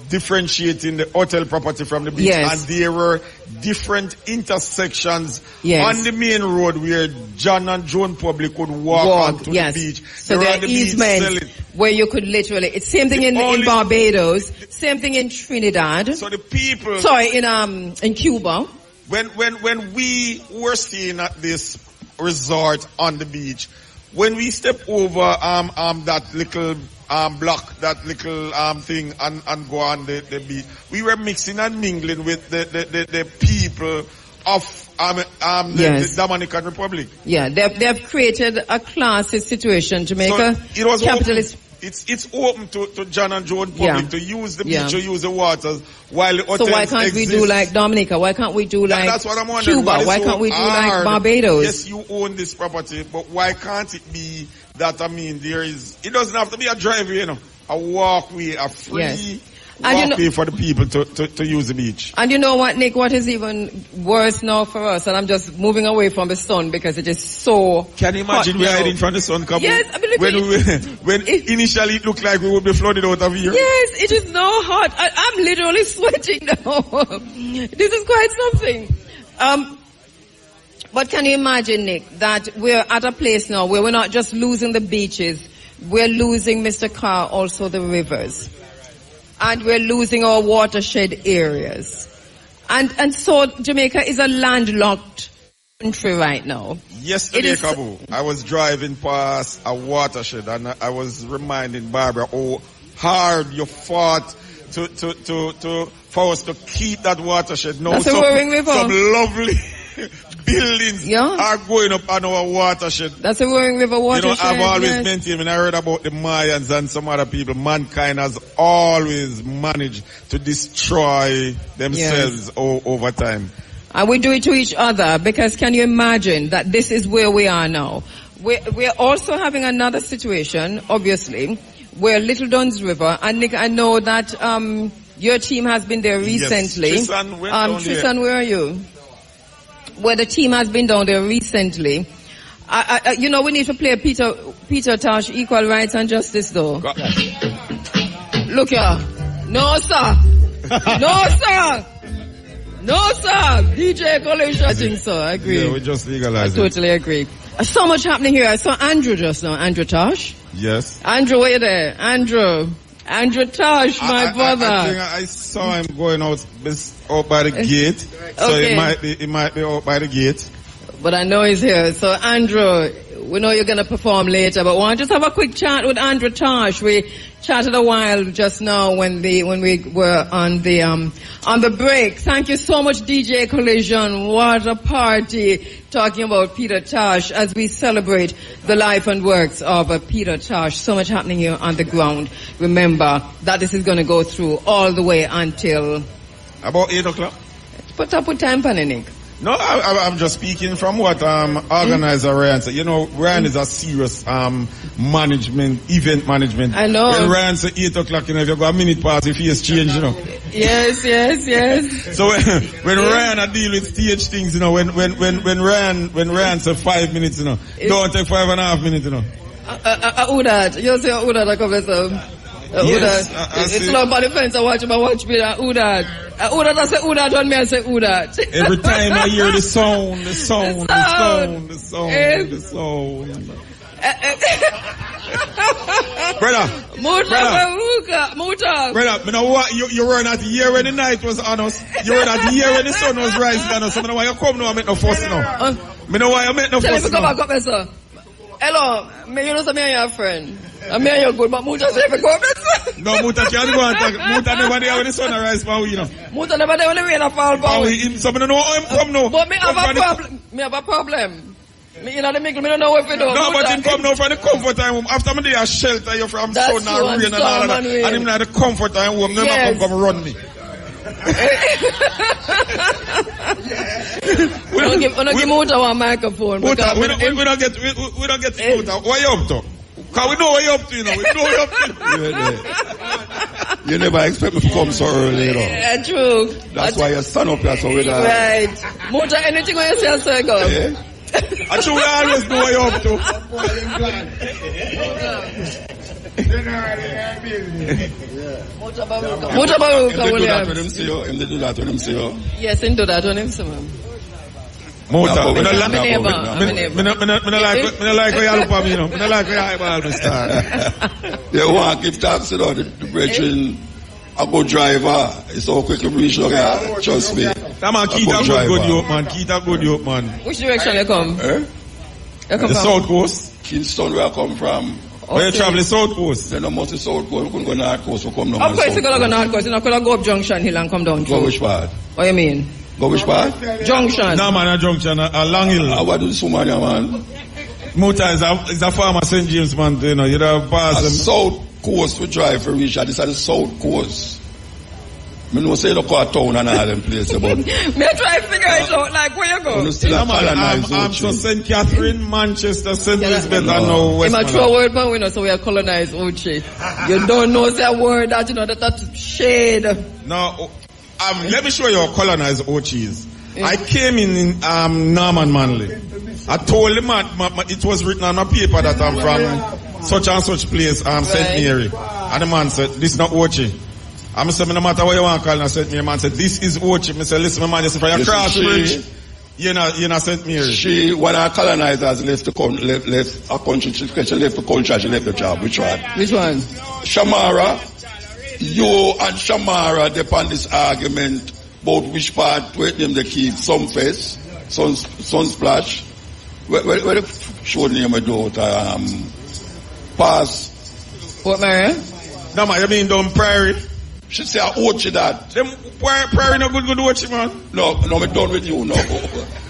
differentiating the hotel property from the beach. Yes. And there were different intersections Yes. on the main road where John and Joan public could walk onto yes. the beach. So They were there on are the beach easements selling. where you could literally, it's same thing in Barbados, same thing in Trinidad. So the people... Sorry, in Cuba. When we were staying at this resort on the beach, when we step over that little block, that little thing and go on the beach, we were mixing and mingling with the people of the Dominican Republic. Yeah, they have created a classist situation to make So it was capitalist. It's open to John and Joan public to use the beach, Yeah. to use the waters, while the hotels So why can't we do like Dominica? Why can't we do like that's what I'm wondering. Cuba? Why can't we do like Barbados? Yes, you own this property, but why can't it be that, it doesn't have to be a driveway, a walkway, a free walkway for the people to use the beach. And you know what, Nick, what is even worse now for us, and I'm just moving away from the sun because it is so Can you imagine we're hiding from the sun, couple? Yes, I mean, when initially it looked like we would be flooded out of here. Yes, it is now hot. I'm literally sweating now. This is quite something. But can you imagine, Nick, that we're at a place now where we're not just losing the beaches, we're losing, Mr. Carr, also the rivers. And we're losing our watershed areas. And so Jamaica is a landlocked country right now. Yesterday, Kabu, I was driving past a watershed and I was reminding Barbara how hard you fought for us to keep that watershed. Now That's a roaring river. Some lovely buildings are going up on our watershed. That's a roaring river watershed. I've always maintained, when I heard about the Mayans and some other people, mankind has always managed to destroy themselves over time. And we do it to each other, because can you imagine that this is where we are now? We're also having another situation, obviously, where Little Duns River, and Nick, I know that your team has been there recently. Yes, Tristan, where are you? Where the team has been down there recently. We need to play Peter Tosh, Equal Rights and Justice, though. Look here. No, sir. No, sir. No, sir. DJ Collision. I think so. I agree. Yeah, we just legalized I totally agree. So much happening here. I saw Andrew just now. Andrew Tosh. Yes. Andrew, where you there? Andrew Tosh, my brother. I think I saw him going out by the gate. So Okay. it might be out by the gate. But I know he's here. So Andrew, we know you're gonna perform later, but want to just have a quick chat with Andrew Tosh. We chatted a while just now when we were on the break. Thank you so much, DJ Collision. What a party, talking about Peter Tosh as we celebrate the life and works of Peter Tosh. So much happening here on the ground. Remember that this is going to go through all the way until about 8 o'clock. Put time on it, Nick. No, I'm just speaking from what organizer Ryan said. Ryan is a serious event management. I know. When Ryan said 8 o'clock, if you go a minute past, your face change, Yes. So when Ryan deal with stage things, when Ryan said 5 minutes, don't take 5.5 minutes, Who that? You say who that a couple of times. Yes, it's not about the fence. I watch me. Who that? Who that? I say who that. When me I say who that. Every time I hear the sound. Brother, you know what? You were not here when the night was on us. You were not here when the sun was rising on us. So I know why you come now and make no fuss now. I know why you make no fuss now. Come back up, sir. Hello, me, you know, so me and your friend. And me and you good, but Muta say me go bless. No, Muta can't go and talk. Muta never there when the sun rise for we, you know. Muta never there when the rain fall for we. Him, so me don't know how him come now. But me have a problem. Me have a problem. Me in the middle, me don't know what to do. No, but him come now from the comfort time home. After me there shelter you from sun and rain and all of that. And him like the comfort time home. Never come run me. We don't give Muta one microphone. Muta, we don't get Muta. What you up to? Cause we know what you up to, you know. We know what you up to. You never expect me to come so early, you know. Yeah, true. That's why you stand up here so with that. Right. Muta, anything when you say, sir, go. Yeah. Actually, we always know what you up to. Muta Baruka, William. William. Him do that when him see you. Yes, him do that when him see me. Muta, I'm a neighbor. Me no like how you look at me, you know. Me no like how you eyeball me, star. You want to give thanks to the brethren. A good driver. It's so quick to reach out here. Trust me. That man, Keith a good yoke, man. Keith a good yoke, man. Which direction you come? You come the from? South Coast. Kingston, where I come from. Where you travel the South Coast? Then I must the South Coast. We couldn't go North Coast. We come down. Of course, you gotta go North Coast. You not gonna go up Junction Hill and come down. Go which part? What you mean? Go which part? Junction. No, man, a Junction, a Long Hill. What do this woman, man? Muta is a farmer, St. James, man. You know, you don't pass a them. South Coast we drive for reach. This is the South Coast. I know say look at town and all them places, but me try to figure it out. Like where you go? I'm so St. Catherine, Manchester, St. Elizabeth, and now West. I'm a true word, but we know so we are colonized Ochi. You don't know that word that you know that shade. No, let me show you how colonized Ochi is. Yeah. I came in Norman Manley. I told him it was written on a paper that I'm from such and such place, St. Mary. And the man said, "This is not Ochi." I said, no matter what you want to call it, I said, the man said, "This is Ochi." I said, "Listen, my man, just for your cross bridge, you're not St. Mary." She, when our colonizers left a country, she left the culture, she left the job. Which one? Which one? Shamara. You and Shamara depend this argument about which part where them they keep Sunfest, Sunsplash. Where the show name of daughter, Pass. What, Mary? No, man, you mean down Prairie? She say, I Ochi that. Them Prairie no good Ochi, man. No, me done with you, no.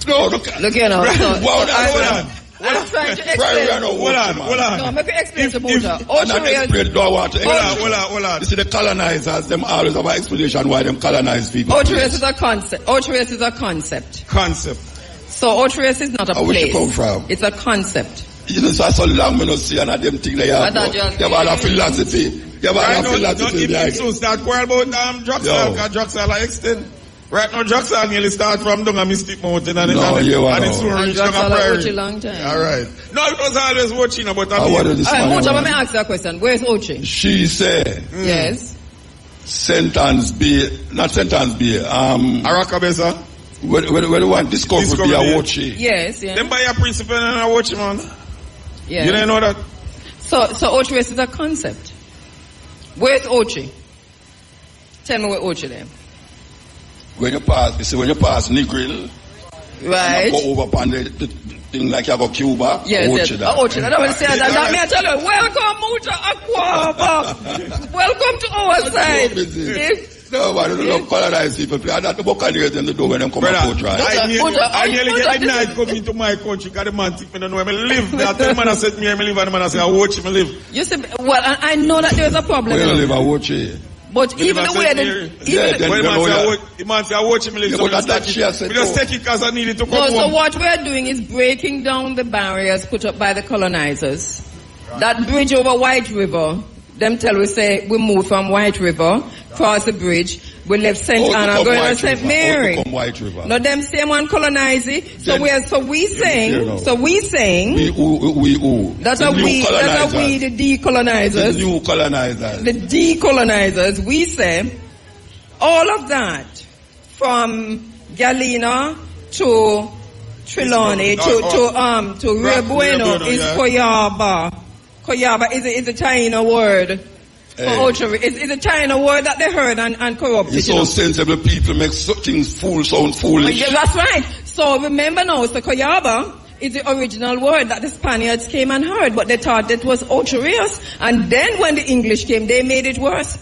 No, look here now. Hold on. I'm trying to explain. Hold on. No, make me explain to Muta. Hold on. You see the colonizers, them always have an explanation why them colonize people. Ochi is a concept. Ochi is a concept. So Ochi is not a place. Where you come from? It's a concept. You know, so long me not see and them thing they have. They have a philosophy. They have a philosophy. If you start quarrel about Druxal, because Druxal are extend. Right now, Druxal nearly start from down a Mystic Mountain and it's soon reach down a Prairie. Long time. All right. No, it was always watching about that. Muta, let me ask you a question. Where's Ochi? She said. Yes. Sentence B, not Sentence B. Arakabesa. Where the one discovery be a Ochi. Yes. Them buy a principle and a watch, man. Yeah. You didn't know that? So Ochi is a concept. Where's Ochi? Tell me where Ochi there. When you pass Negril, right? And go over upon the thing like you go Cuba. Yes, Ochi. I don't say that. That me I tell you, welcome Muta Aquaba. Welcome to our side. No, but they don't colonize people. I don't know what them to do when they come and go try. I nearly get night coming to my country because the man think me don't know where I live. They tell the man I said me I live and the man I say I watch him live. You see, well, I know that there's a problem. Where you live, I watch it. But even the way the man say I watch him live. So we just take it because I need it to come home. So what we're doing is breaking down the barriers put up by the colonizers. That bridge over White River, them tell we say we moved from White River, cross the bridge, we left St. Anna, going to St. Mary. No, them same one colonize it. So we saying that are we the decolonizers. The new colonizers. The decolonizers, we say all of that from Galena to Trelawney to Rio Bueno is Koyaba. Koyaba is a China word. It's a China word that they heard and corrupted. It's so sensible people make things sound foolish. Yeah, that's right. So remember now, so Koyaba is the original word that the Spaniards came and heard, but they thought it was Ocherius. And then when the English came, they made it worse.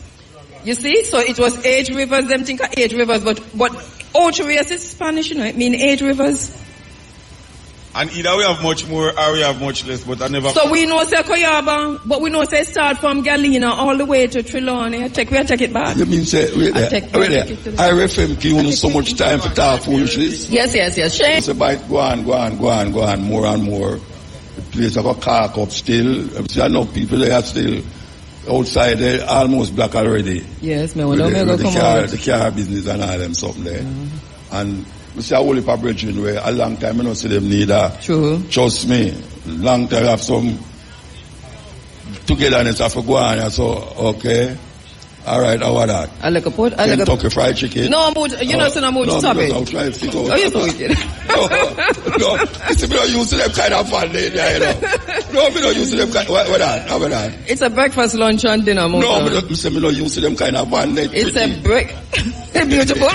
You see? So it was 8 rivers, them think of 8 rivers, but Ocherius is Spanish, you know, it means 8 rivers. And either we have much more or we have much less, but I never... So we know say Koyaba, but we know say start from Galena all the way to Trelawney. We take it back. You mean say, wait there. RFM give you so much time for talk foolishness. Yes. Shane. Say, by go on, more and more. The place I got cark up still. I know people they are still outside there, almost black already. Yes, me want to come out. The car business and all them something there. And we see a whole heap of brethren where a long time I don't see them neither. True. Trust me, long time I have some togetherness I for go on. So, okay. Alright, how about that? I like a pot. Kentucky Fried Chicken. No, you know, so no, stop it. I'm trying to figure out. Oh, you're so wicked. No, it's me not used to them kind of fun there, you know. No, me not used to them kind of, what that? It's a breakfast, lunch and dinner, Motor. No, me not used to them kind of fun there. It's a break. Beautiful.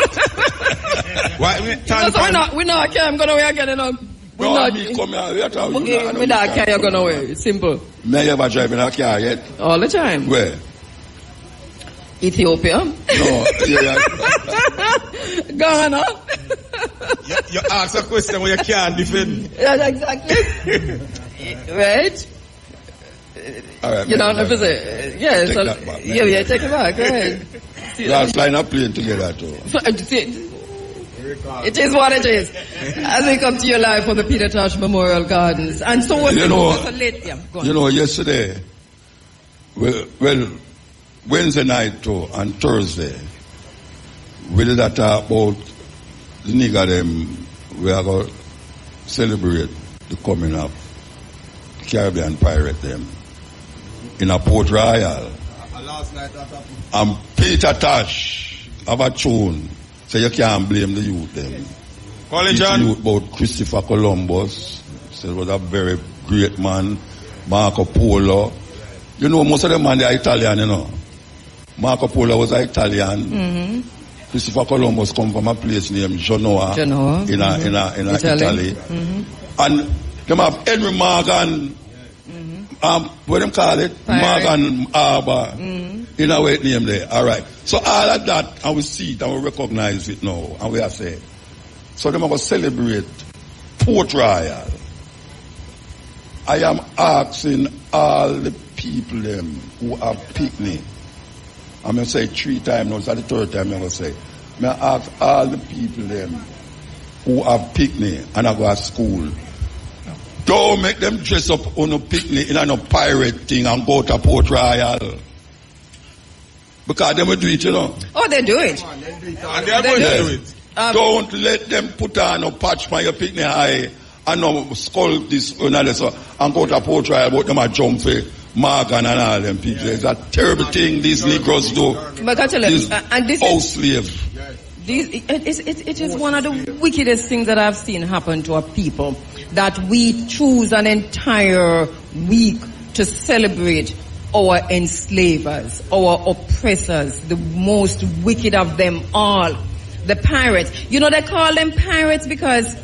Why? We not care, I'm going away again, you know. No, me come here, we not care, you're going away. It's simple. Me ever drive in a car yet? All the time. Where? Ethiopia. No, yeah. Ghana. You ask a question where you can't defend. Yeah, exactly. Right? All right. You know, if it's yeah, so, yeah, take it back. Go ahead. Let's flying a plane together too. So, it is what it is. As we come to your live for the Peter Tosh Memorial Gardens. And so what's yesterday, well, Wednesday night too, and Thursday, we did a talk about the nigga them, we are going to celebrate the coming of Caribbean pirate them in a Port Royal. And Peter Tosh have a tune, so you can't blame the youth them. College the youth about Christopher Columbus, so it was a very great man, Marco Polo. You know, most of them man they are Italian, you know. Marco Polo was an Italian. Mm-hmm. Christopher Columbus come from a place named Genoa. in Italy. Mm-hmm. And them have Henry Morgan, what them call it? Morgan Harbour. In a way name there. Alright. So all of that, and we see it and we recognize it now. And we are saying. So them are going to celebrate Port Royal. I am asking all the people them who have picnic. I'm going to say 3 times now, it's the 3rd time I'm going to say. I ask all the people them who have picnic and I go to school. Don't make them dress up on a picnic in a pirate thing and go to Port Royal. Because they will do it, you know. Oh, they do it. And they are going to do it. Don't let them put on a patch by your picnic high and no skull this and go to Port Royal, but them a jump for Morgan and all them people. It's a terrible thing these Negroes do. But I tell you, and this house slave. It is one of the wickedest things that I've seen happen to our people, that we choose an entire week to celebrate our enslavers, our oppressors, the most wicked of them all, the pirates. You know, they call them pirates because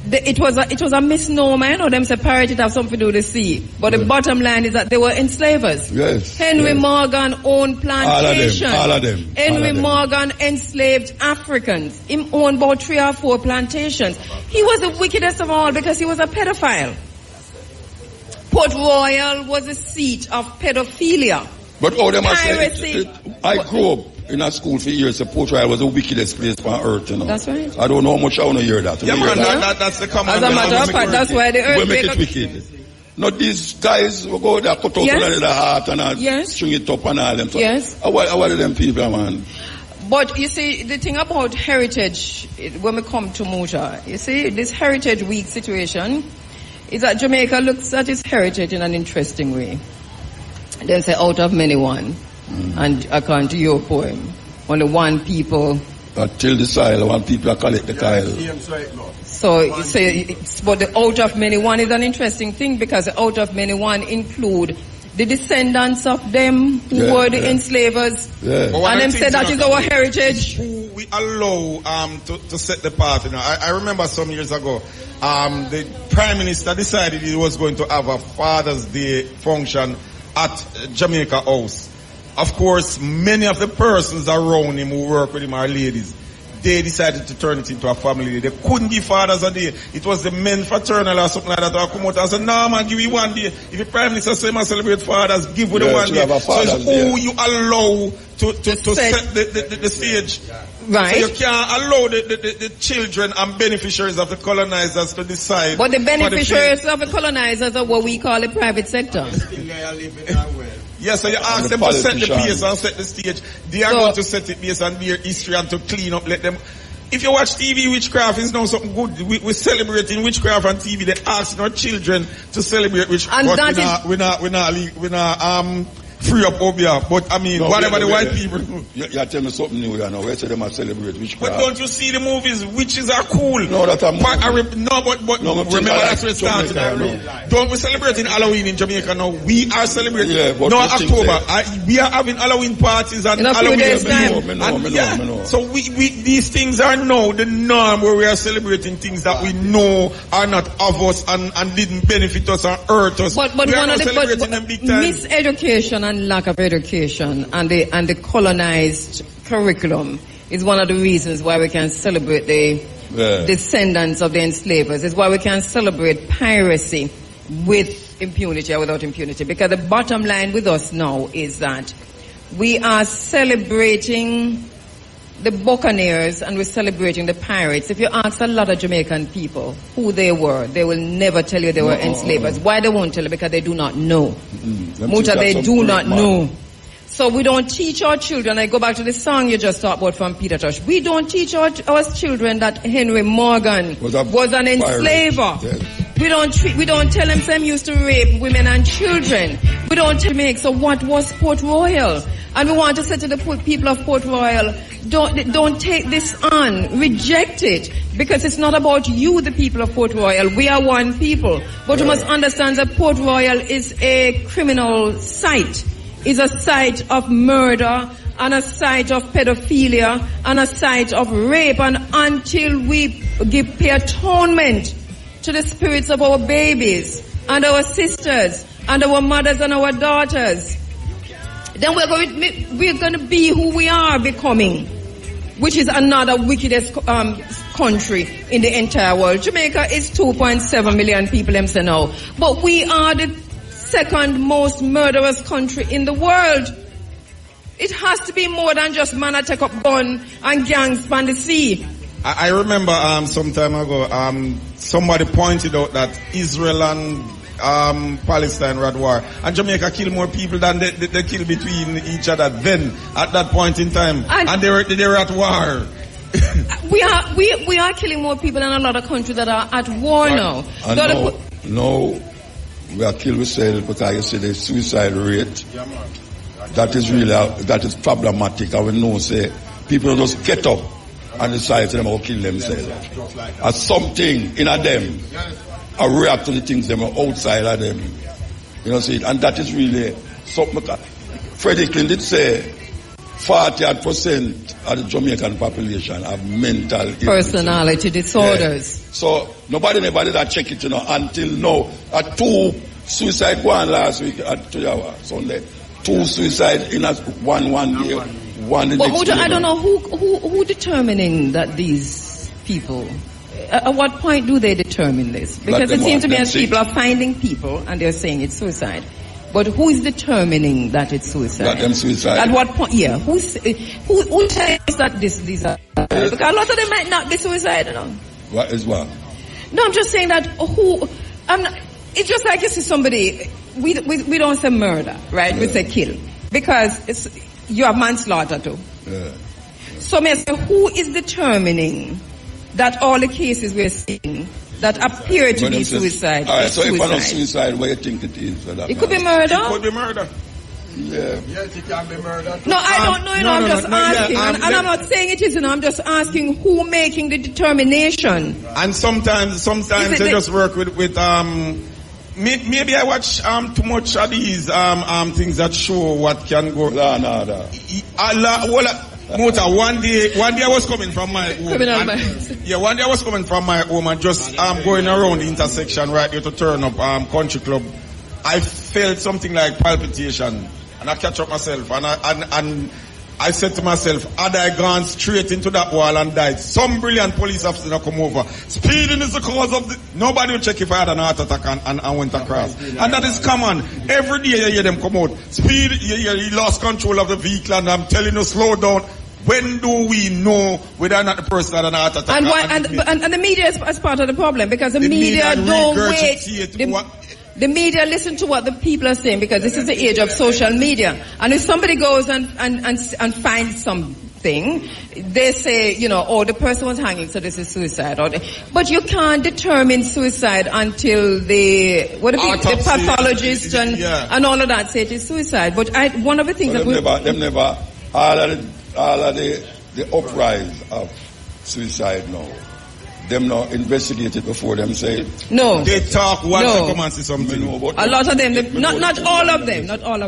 it was a misnomer. You know, them say pirate, it have something to do with the sea. But the bottom line is that they were enslavers. Yes. Henry Morgan owned plantations. All of them. Henry Morgan enslaved Africans. He owned about 3 or 4 plantations. He was the wickedest of all because he was a pedophile. Port Royal was the seat of pedophilia. But all them piracy. I grew up in a school for years. So Port Royal was the wickedest place on earth, you know. That's right. I don't know how much I want to hear that. Yeah, man, that's the common. As a matter of fact, that's why the earth will make it wicked. Now these guys will go there, cut out the heart and string it up and all them. So yes. What are them people, man? But you see, the thing about heritage, when we come to Motor, you see, this Heritage Week situation is that Jamaica looks at its heritage in an interesting way. They say out of many one. And according to your poem, only one people. Till the soil, one people collect the kyle. So you say, but the out of many one is an interesting thing because the out of many one include the descendants of them who were the enslavers. Yeah. And them say that is our heritage. Who we allow to set the path. You know, I remember some years ago, the Prime Minister decided he was going to have a Father's Day function at Jamaica House. Of course, many of the persons around him who work with him are ladies. They decided to turn it into a family day. They couldn't give fathers a day. It was the men fraternal or something like that. Or come out and say, no man, give you one day. If the Prime Minister say, man, celebrate fathers, give with the one day. So it's who you allow to set the stage. Right. So you can't allow the children and beneficiaries of the colonizers to decide. But the beneficiaries of the colonizers are what we call the private sector. Yes, so you ask them to set the pace and set the stage. They are going to set it based on their history and to clean up, let them. If you watch TV, witchcraft is now something good. We're celebrating witchcraft on TV. They ask our children to celebrate witchcraft. And but we're not free up Obia. But I mean, no, whatever the white people do. You tell me something new, you know. Where say them celebrate witchcraft? But don't you see the movies? Witches are cool. No, that I'm remember that's where it started. Don't we celebrating Halloween in Jamaica now? We are celebrating. Yeah, but no, October. We are having Halloween parties and Halloween. So we these things are now the norm where we are celebrating things that we know are not of us and didn't benefit us or hurt us. But one of the miseducation and lack of education and the colonized curriculum is one of the reasons why we can celebrate the descendants of the enslavers. It's why we can celebrate piracy with impunity or without impunity. Because the bottom line with us now is that we are celebrating the buccaneers and we're celebrating the pirates. If you ask a lot of Jamaican people who they were, they will never tell you they were enslavers. Why they won't tell you? Because they do not know. Muta, they do not know. So we don't teach our children. I go back to the song you just talked about from Peter Tosh. We don't teach our children that Henry Morgan was an enslaver. Yes. We don't tell them Sam used to rape women and children. We don't tell them. So what was Port Royal? And we want to say to the people of Port Royal, don't take this on. Reject it. Because it's not about you, the people of Port Royal. We are one people. But you must understand that Port Royal is a criminal site. It's a site of murder and a site of pedophilia and a site of rape. And until we pay atonement to the spirits of our babies and our sisters and our mothers and our daughters, then we're going to be who we are becoming, which is another wickedest country in the entire world. Jamaica is 2.7 million people, them say now. But we are the second most murderous country in the world. It has to be more than just man take up gun and gangs on the sea. I remember some time ago, somebody pointed out that Israel and Palestine were at war, and Jamaica killed more people than they kill between each other then at that point in time, and they were at war. we are killing more people than a lot of countries that are at war now. No, we are killing ourselves because you see the suicide rate. That is problematic. I will know say people just get up and decide to them or kill themselves. As something in them. I react to the things that are outside of them. You know, see, and that is really something. Freddie Clinton did say 40% of the Jamaican population have mental personality disorders. Yeah. So nobody that check it, you know, until now. 2 suicide one last week at 2 hours Sunday. 2 suicide in one day. One in the next I don't know who determining that these people. At what point do they determine this? Because it seems to me as people are finding people and they're saying it's suicide. But who is determining that it's suicide? That them suicide. At what point? Yeah. Who tells that these are? Because a lot of them might not be suicidal. What is what? No, I'm just saying that it's just like you see somebody. We don't say murder, right? Yeah. We say kill because you have manslaughter too. Yeah. So may I say, who is determining that all the cases we're seeing that appear to be suicide? All right, so if I'm not suicide, what do you think it is? It could be murder. It could be murder. Yeah. Yes, it can be murder. No, I don't know. I'm just asking. And I'm not saying it isn't. I'm just asking who making the determination. And sometimes they just work with maybe I watch too much of these things that show what can go. No. Mota, one day I was coming from my home. One day I was coming from my home and just going around the intersection right here to turn up country club. I felt something like palpitation, and I catch up myself, and I said to myself, had I gone straight into that wall and died, some brilliant police officer come over. Speeding is the cause of the... Nobody will check if I had an heart attack and went across. And that is common. Every day you hear them come out. Speed, you hear he lost control of the vehicle, and I'm telling you, slow down. When do we know whether or not the person had an heart attack? And the media is part of the problem, because the media don't wait. The media listen to what the people are saying, because this is the age of social media. And if somebody goes and finds something, they say, the person was hanging, so this is suicide. But you can't determine suicide until the pathologist and all of that say it is suicide. But one of the things all of the uprise of suicide now. Them not investigated before them say no. They talk once they come and say something. A lot of them, not all of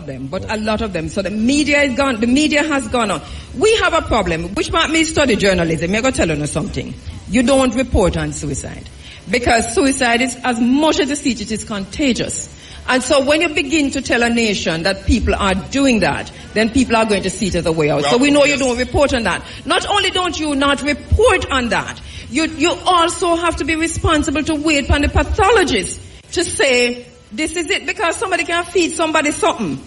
them, but a lot of them. So the media is gone. The media has gone on. We have a problem. Which part me study journalism? I'm going to tell you something. You don't report on suicide, because suicide is, as much as the siege, it is contagious. And so when you begin to tell a nation that people are doing that, then people are going to see it as a way out. So we know you don't report on that. Not only don't you not report on that, you also have to be responsible to wait for the pathologist to say, this is it, because somebody can feed somebody something.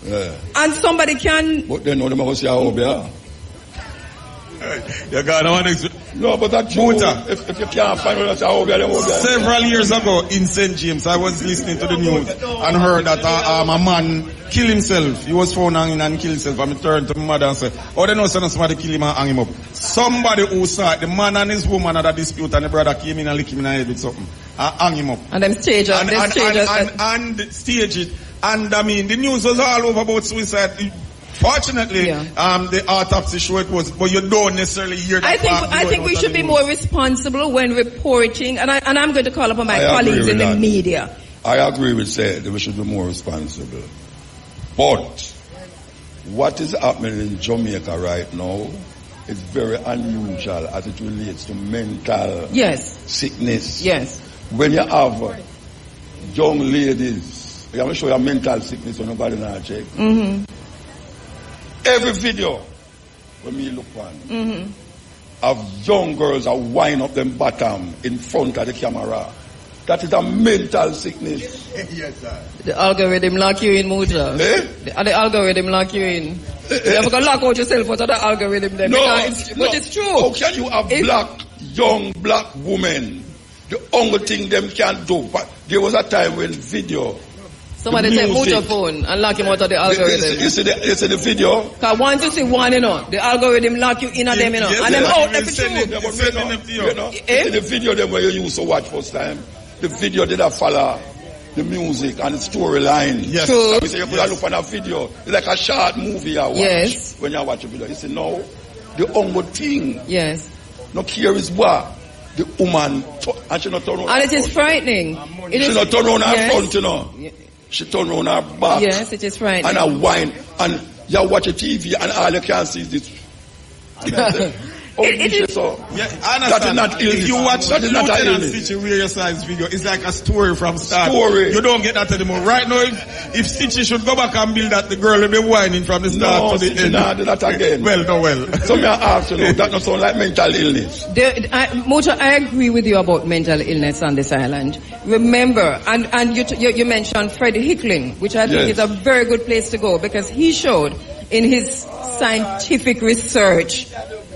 Yeah. And somebody can... But they know them how to You got one no, but that's true. If you can't find out several years ago in St. James, I was listening to the news and heard that a man killed himself. He was found hanging and killed himself. And I turned to my mother and said, oh, they know somebody kill him and hang him up. Somebody who saw it, the man and his woman had a dispute, and the brother came in and licked him in the head with something and hung him up. And them stage it. And I mean, the news was all over about suicide. Fortunately, the autopsy showed it was, but you don't necessarily hear that. I think we should be more responsible when reporting, and I'm going to call upon my colleagues in the media. I agree with say that we should be more responsible. But what is happening in Jamaica right now is very unusual as it relates to mental sickness. Yes. When you have young ladies, I'm going to show you mental sickness when nobody not check. Mm-hmm. Every video when me look on of young girls are wind up them bottom in front of the camera. That is a mental sickness. Yes, sir. The algorithm lock you in, Muja. The algorithm lock you in. You have to lock out yourself out of the algorithm then. But it's true. How can you have young black women? The only thing them can do. But there was a time when video. Somebody take Muja phone and lock him out of the algorithm. You see the video? Because once you see one, the algorithm lock you in on them, Yes, and them out there for true. The video them where you used to watch first time, the video did not follow the music and the storyline. Yes. So you put a look on a video, it's like a short movie I watch when you watch a video. You see now, the only thing, no care is what the woman, and she not turn around. And it is frightening. She not turn around her front, you know. She turn around her back. Yes, it is frightening. And a wine. And you watch a TV and all you can see is this. It is. I understand. That is not illness. If you watch Lieutenant Stitchie Wear Your Size video, it's like a story from start. You don't get that anymore. Right now, if Stitchie should go back and build that, the girl will be whining from the start to the end. No, do that again. Well. So me ask you, that not sound like mental illness. Mocha, I agree with you about mental illness on this island. Remember, and you mentioned Freddie Hickling, which I think is a very good place to go, because he showed in his scientific research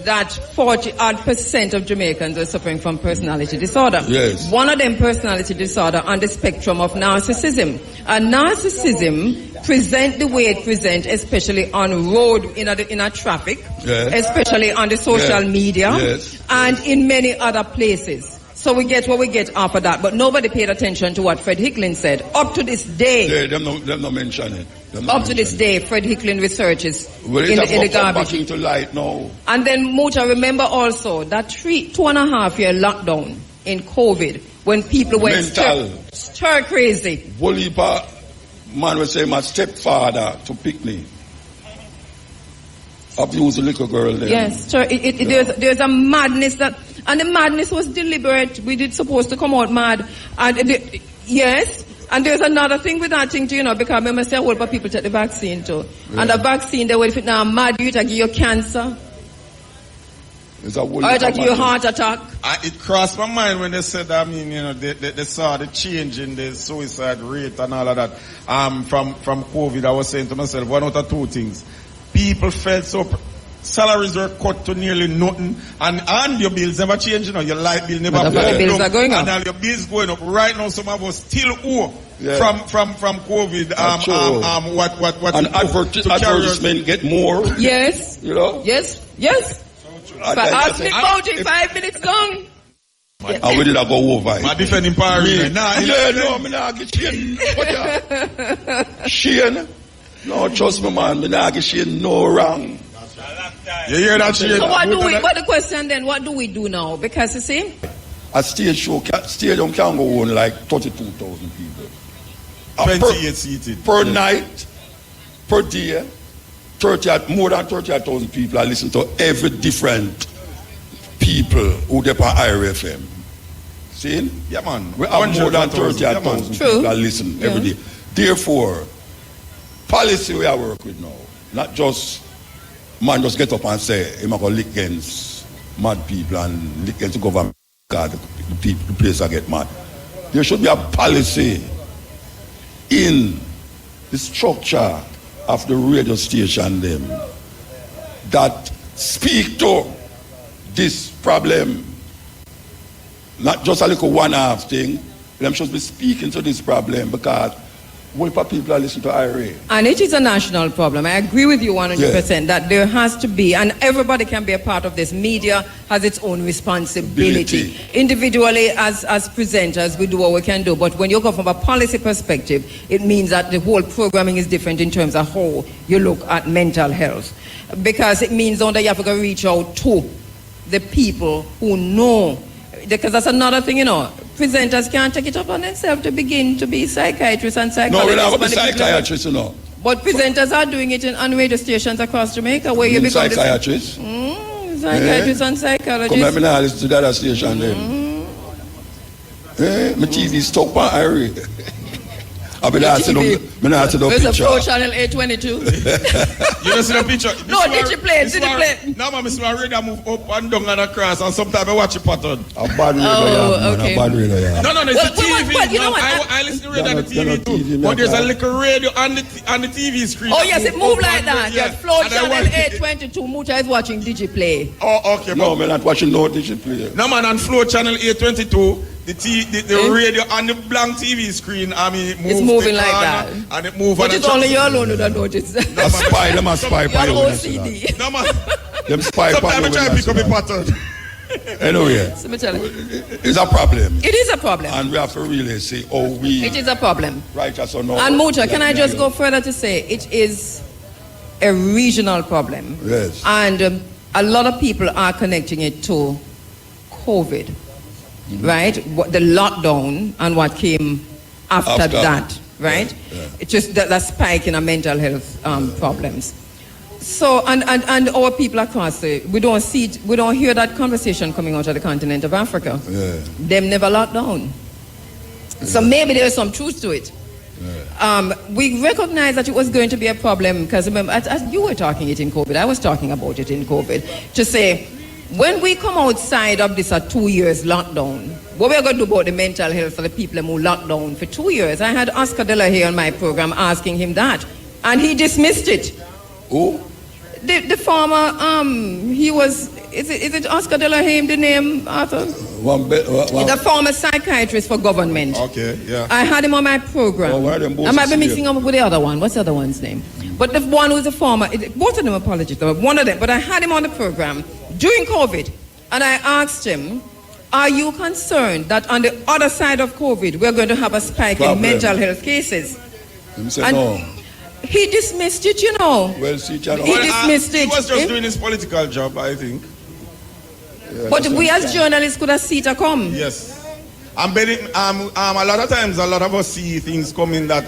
that 40% of Jamaicans are suffering from personality disorder. Yes. One of them personality disorder on the spectrum of narcissism. And narcissism present the way it present, especially on road, in a traffic, especially on the social media, and in many other places. So we get what we get after that. But nobody paid attention to what Fred Hickling said. Up to this day. Them not mention it. Up to this day, Fred Hickling researches in the garbage. Back into light now. And then, Mucha, remember also that 2.5 year lockdown in COVID, when people went stir crazy. Wolipa man would say my stepfather to pick me. abuse the little girl there. Yes, sure. There's a madness that, and the madness was deliberate. We did supposed to come out mad, and yes. And there's another thing with that thing too, you know, because I remember say a whole lot of people take the vaccine too, and the vaccine they will if it now mad you, it give you cancer. Or it give you heart attack. It crossed my mind when they said, I mean, you know, they saw the change in the suicide rate and all of that. From COVID, I was saying to myself, one out of two things. People felt so, salaries were cut to nearly nothing, and your bills never change, you know, your light bill never the bills are going up. And all your bills going up. Right now, some of us still owe from COVID. What and advertisement get more. Yes. You know? Yes. But ask me about it 5 minutes long. And we did I go over it? My defending parent. I'm not get Shane. No, trust me, man. I'm not get Shane no wrong. You hear that, Shane? So what the question then, what do we do now? Because you see, a stage show, stadium can go on like 32,000 people. 28 seated. Per night, per day, more than 30,000 people. I listen to every different people who depend on IRFM. See? Yeah, man. We have more than 30,000 people I listen every day. Therefore, policy we are working with now, not just man just get up and say, I'm going to lick against mad people and lick against the government. God, the place I get mad. There should be a policy in the structure of the radio station them that speak to this problem. Not just a little one-half thing. Them should be speaking to this problem because what people are listening to IRA. And it is a national problem. I agree with you 100% that there has to be, and everybody can be a part of this. Media has its own responsibility. Individually, as presenters, we do what we can do. But when you go from a policy perspective, it means that the whole programming is different in terms of how you look at mental health. Because it means that you have to reach out to the people who know. Because that's another thing, you know. Presenters can't take it up on themselves to begin to be psychiatrists and psychologists. No, we're not psychiatrists, you know. But presenters are doing it on radio stations across Jamaica where you become psychiatrists. Psychiatrists and psychologists. Come here, I listen to that station then. My TV stuck by Irie. I've been asking them picture. There's a Flow Channel 822. You don't see the picture? No, did you play it? No, man, I radio move up and down and across, and sometimes I watch a pattern. A bad radio, okay. A bad radio, No, it's the TV. But you know what? I listen to radio on the TV too. But there's a little radio on the TV screen. Oh, yes, it moves like that. Yes, Flow Channel 822. Mucha is watching DigiPlay. Oh, okay. No, man, not watching no DigiPlay. No, man, on Flow Channel 822. The radio on the blank TV screen, I mean, it's moving like that. And it moves. But it's only you alone who don't notice. Them a spy for you. OCD. No, man. Them spy for you. Sometimes I try to pick up a pattern. Anyway, so me tell you. It's a problem. It is a problem. And we have to really say, we... It is a problem. Righteous or not. And Mucha, can I just go further to say, it is a regional problem. Yes. And a lot of people are connecting it to COVID. Right? The lockdown and what came after that, right? Yeah. It's just that spike in our mental health problems. So, and our people across we don't hear that conversation coming out of the continent of Africa. Yeah. Them never locked down. Yeah. So maybe there's some truth to it. Yeah. We recognize that it was going to be a problem because remember, as you were talking it in COVID, I was talking about it in COVID, to say, when we come outside of this 2 years lockdown, what we're going to do about the mental health for the people who locked down for 2 years? I had Oscar Della here on my program asking him that, and he dismissed it. Who? The former, he was, is it Oscar Della Haim, the name, Arthur? The former psychiatrist for government. Okay, yeah. I had him on my program. I might be mixing up with the other one. What's the other one's name? But the one who's a former, both of them apologists, one of them, but I had him on the program during COVID, and I asked him, are you concerned that on the other side of COVID, we're going to have a spike in mental health cases? He said no. He dismissed it, you know. Well, see, he dismissed it. He was just doing his political job, I think. Yeah, but we as journalists could have seen it come. Yes. I'm betting, a lot of times, a lot of us see things coming that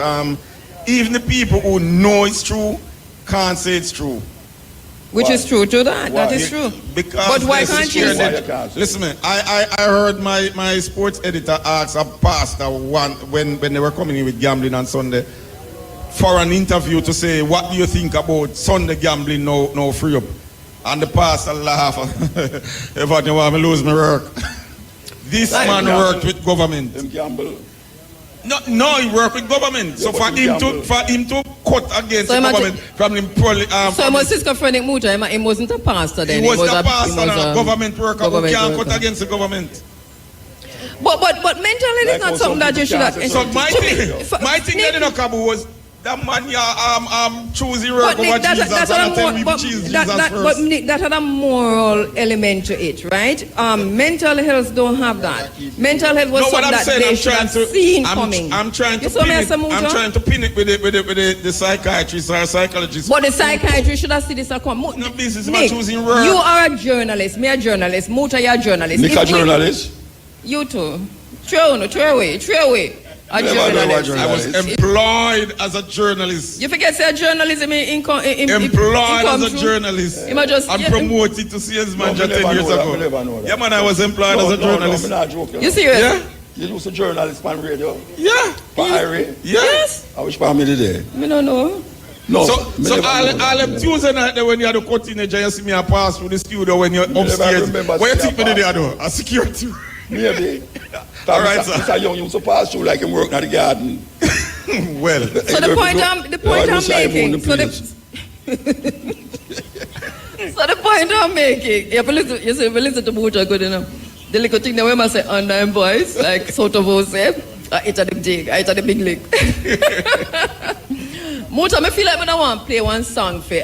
even the people who know it's true can't say it's true. Which is true to that. Why? That is true. Because but why can't you? Listen, man. I heard my sports editor ask a pastor when they were coming in with gambling on Sunday for an interview to say, what do you think about Sunday gambling no free up? And the pastor laughed. If I want to lose my work. This man worked with government. Gamble. No, he worked with government. So for him to cut against the government from him so my schizophrenic Muta, he wasn't a pastor then. He was a pastor and a government worker who can't cut against the government. But mental health is not something that you should have. So my thing that in a Kabu was that man choosing work over Jesus and tell me to choose Jesus first. But Nick, that had a moral element to it, right? Mental health don't have that. Mental health was something that they should have seen coming. I'm trying to pin it with the psychiatrist or psychologist. But the psychiatrist should have seen this come. No business about choosing work. You are a journalist. Me a journalist. Muta, you a journalist. Nick a journalist? You too. Throw away. A journalist. I was employed as a journalist. You forget say journalism employed as a journalist. I'm promoted to salesman 10 years ago. Yeah, man, I was employed as a journalist. You serious? Yeah. You do a journalist on radio? Yeah. For Irie? Yes. I wish for me today. Me don't know. No. So all them Tuesday night when you had a cut teenager, you see me pass through the studio when you're upstairs. What you think me did there do? A security. Maybe. All right, sir. Mr. Young used to pass through like him working at the garden. Well. So the point I'm making. So the point I'm making. You listen to Muta good enough. The little thing that we must say on them boys, like sort of say, it's a big league. Muta, I feel like I want to play one song for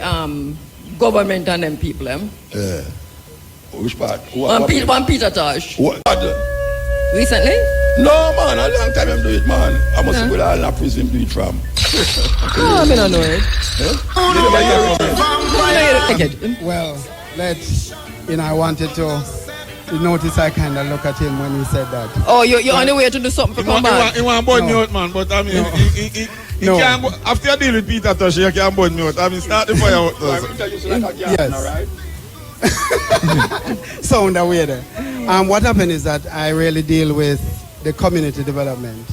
government and them people. Yeah. Which part? One Peter Tosh. What? Recently? No, man. A long time I'm doing it, man. I must go down and prison do it from. I don't know it. Well, I wanted to notice I kind of look at him when he said that. Oh, you're on the way to do something for come back? He want to burn me out, man. But I mean, he can't go. After you deal with Peter Tosh, you can't burn me out. I mean, start the fire out. Yes. Sound away there. What happened is that I really deal with the community development.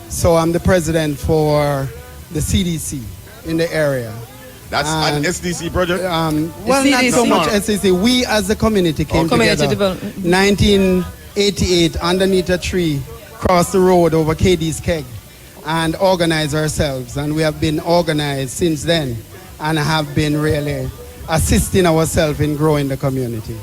So I'm the president for the CDC in the area. That's an SDC project? Well, not so much SDC. We as a community came together. 1988 underneath a tree, crossed the road over KD's keg and organized ourselves. And we have been organized since then and have been really assisting ourselves in growing the community.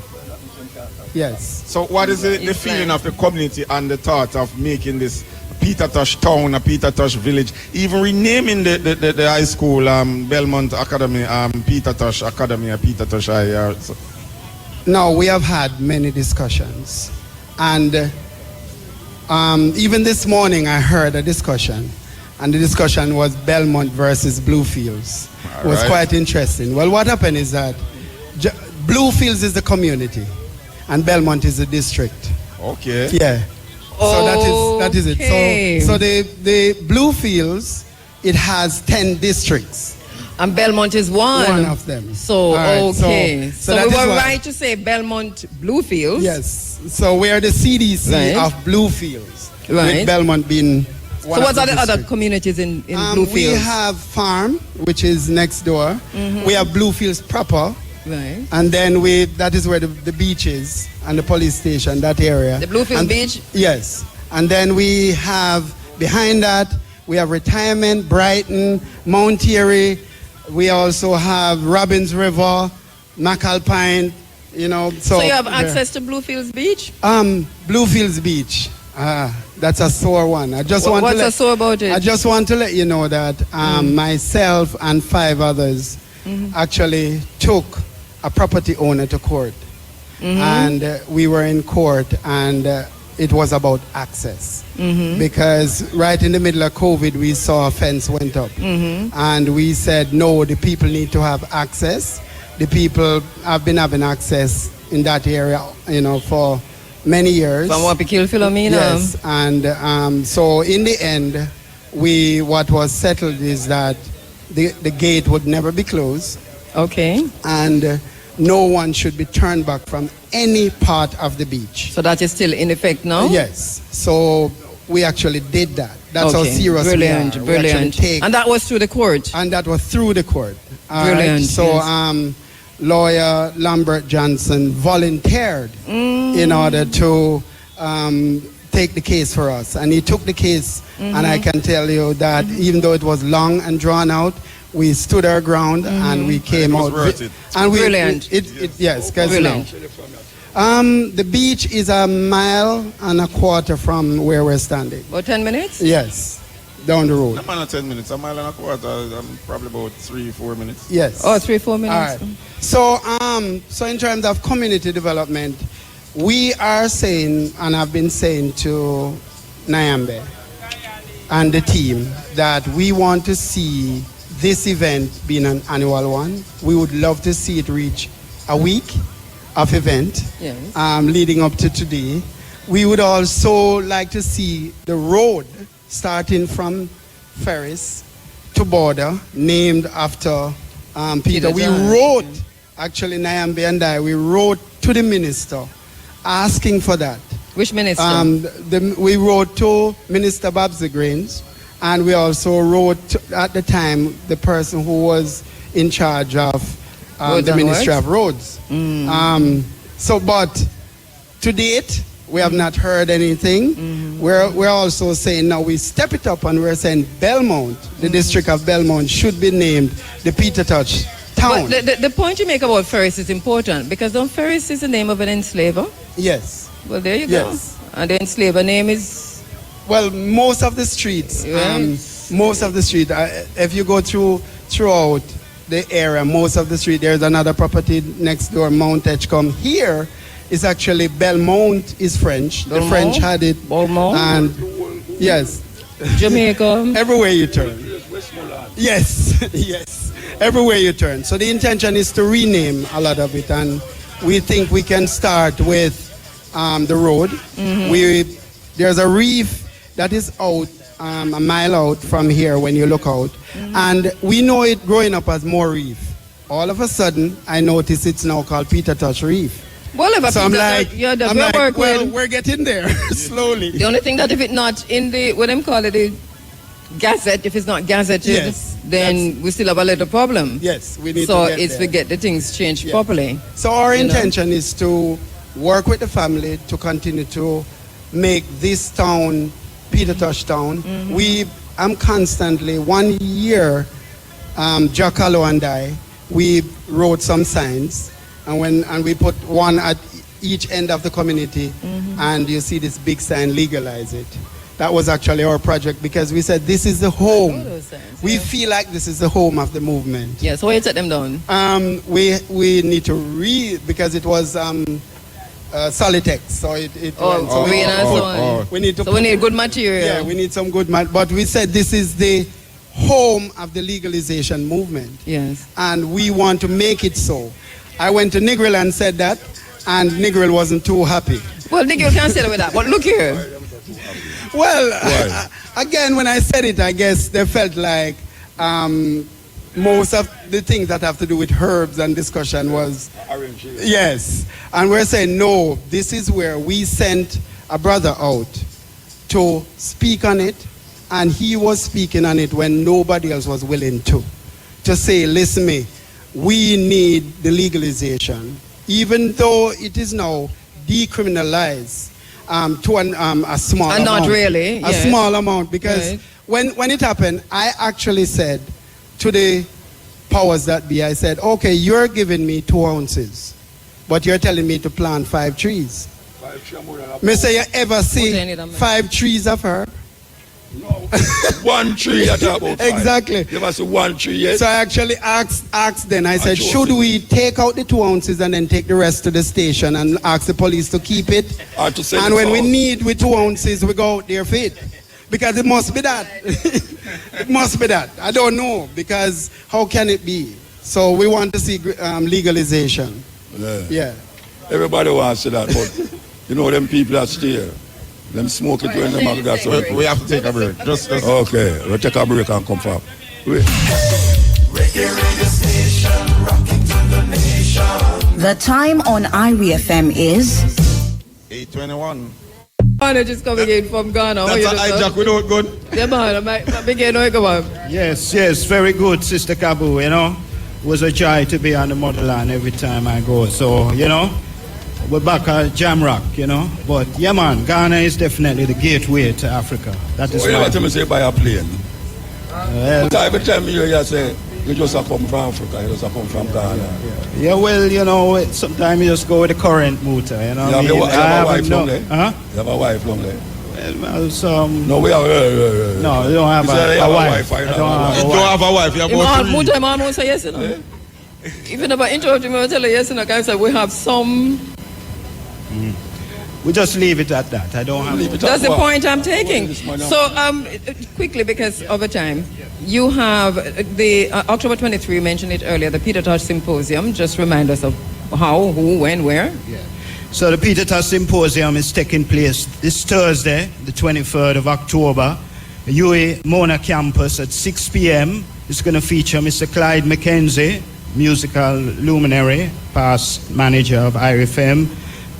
Yes. So what is the feeling of the community and the thought of making this Peter Tosh town, a Peter Tosh village, even renaming the high school, Belmont Academy, Peter Tosh Academy, or Peter Tosh High? No, we have had many discussions. And even this morning I heard a discussion. And the discussion was Belmont versus Bluefields. It was quite interesting. Well, what happened is that Bluefields is the community and Belmont is the district. Okay. Yeah. So that is it. So the Bluefields, it has 10 districts. And Belmont is one. One of them. So, okay. So we were right to say Belmont Bluefields. Yes. So we are the CDC of Bluefields. Right. With Belmont being one. So what are the other communities in Bluefields? We have Farm, which is next door. Mm-hmm. We have Bluefields proper. Right. And then that is where the beach is and the police station, that area. The Bluefield Beach? Yes. And then we have, behind that, we have Retirement, Brighton, Mount Airy. We also have Robbins River, McAlpine, So you have access to Bluefields Beach? Bluefields Beach. That's a sore one. What's sore about it? I just want to let you know that myself and 5 others actually took a property owner to court. And we were in court and it was about access. Because right in the middle of COVID, we saw a fence went up. And we said, no, the people need to have access. The people have been having access in that area, for many years. From what kill Philomena. Yes, and so in the end, what was settled is that the gate would never be closed. Okay. And no one should be turned back from any part of the beach. So that is still in effect now? Yes. So we actually did that. That's how serious brilliant, we are. Brilliant. And that was through the court? And that was through the court. Brilliant. Right? So lawyer Lambert Johnson volunteered in order to take the case for us. And he took the case, and I can tell you that even though it was long and drawn out, we stood our ground and we came out. And brilliant. Yes, because brilliant. The beach is 1.25 miles from where we're standing. About 10 minutes? Yes, down the road. I'm not 10 minutes. 1.25 miles. Probably about 3-4 minutes. Yes. Oh, 3-4 minutes. All right. So in terms of community development, we are saying, and I've been saying to Nyambe and the team, that we want to see this event being an annual one. We would love to see it reach a week of event, leading up to today. We would also like to see the road starting from Ferris to Border, named after Peter. We wrote, actually Nyambe and I, we wrote to the minister asking for that. Which minister? We wrote to Minister Babsy Grains, and we also wrote at the time the person who was in charge of the Ministry of Roads. But to date, we have not heard anything. We're also saying now we step it up, and we're saying Belmont, the district of Belmont, should be named the Peter Touch town. But the point you make about Ferris is important, because Ferris is the name of an enslaver. Yes. Well, there you go. And the enslaver name is? Well, most of the streets, if you go throughout the area, most of the street, there's another property next door, Mount Edgecombe. Here is actually Belmont is French. The French had it. Belmont. And yes. Jamaica. Everywhere you turn. Yes, yes. Everywhere you turn. So the intention is to rename a lot of it, and we think we can start with the road. There's a reef that is out, a mile out from here when you look out. And we know it growing up as more reef. All of a sudden, I notice it's now called Peter Touch Reef. Well, so I'm like, we're getting there slowly. The only thing that if it's not in the, what them call it, the gazette, if it's not gazetted, then we still have a little problem. Yes, we need to get it's there. to get the things changed properly. So our intention is to work with the family to continue to make this town Peter Touch town. I'm constantly, 1 year, Jack Hallow and I, we wrote some signs, and we put one at each end of the community, and you see this big sign, legalize it. That was actually our project, because we said this is the home. We feel like this is the home of the movement. Yeah, so why you take them down? We need to read, because it was Solitex, so we need to. So we need good material. Yeah, we need some good material. But we said this is the home of the legalization movement. Yes. And we want to make it so. I went to Negril and said that, and Negril wasn't too happy. Well, Negril can't say with that. But look here. Well, again, when I said it, I guess they felt like most of the things that have to do with herbs and discussion was yes. And we're saying no, this is where we sent a brother out to speak on it, and he was speaking on it when nobody else was willing to say, listen me, we need the legalization, even though it is now decriminalized to a small and amount. Not really. A small amount, because when it happened, I actually said to the powers that be, I said, okay, you're giving me 2 ounces, but you're telling me to plant 5 trees. May say you ever see 5 trees of herb? No. 1 tree at about 5. Exactly. You ever see 1 tree yet? So I actually asked then, I said, should we take out the 2 ounces and then take the rest to the station and ask the police to keep it? And when we need with 2 ounces, we go out there for it. Because it must be that. It must be that. I don't know, because how can it be? So we want to see legalization. Yeah. Everybody wants to see that, but you know them people that stay, them smoke it when them have got something. We have to take a break. Just okay, we'll take a break and come back. Reggae radio station, rocking to the nation. The time on Irie FM is 8:21. Ghana just coming in from Ghana. That's a hijack without gun. Yeah, man. I begin to go up. Yes, very good, Sister Kabu, you know. It was a joy to be on the motherland every time I go. So, you know, we're back at Jamrock, you know. But, yeah, man, Ghana is definitely the gateway to Africa. That is what you want to say by a plane? Well, every time you say, you just have come from Africa, you just have come from Ghana. Yeah, well, you know, sometimes you just go with the current motor, you know. You have a wife long there? Huh? You have a wife long there? Well, no, we have no, you don't have a wife. You don't have a wife. You have a man won't say yes, you know. Even if I interrupt him, I tell you yes, and I can say we have some. We just leave it at that. I don't have. That's the point I'm taking. So, quickly, because of the time, you have the October 23. You mentioned it earlier. The Peter Tosh Symposium. Just remind us of how, who, when, where. Yeah. So the Peter Tosh Symposium is taking place this Thursday, the 23rd of October, UA Mona campus at 6 p.m. It's going to feature Mr. Clyde McKenzie, musical luminary, past manager of IRFM,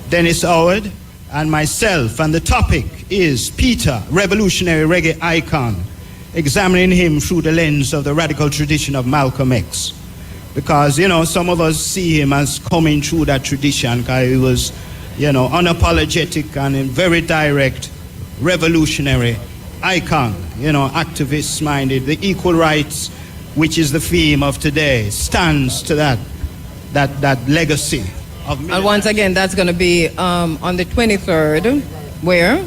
Dennis Howard, and myself. And the topic is Peter, revolutionary reggae icon, examining him through the lens of the radical tradition of Malcolm X. Because, you know, some of us see him as coming through that tradition because he was, you know, unapologetic and very direct, revolutionary icon, you know, activist-minded. The equal rights, which is the theme of today, stands to that legacy. And once again, that's going to be on the 23rd, where?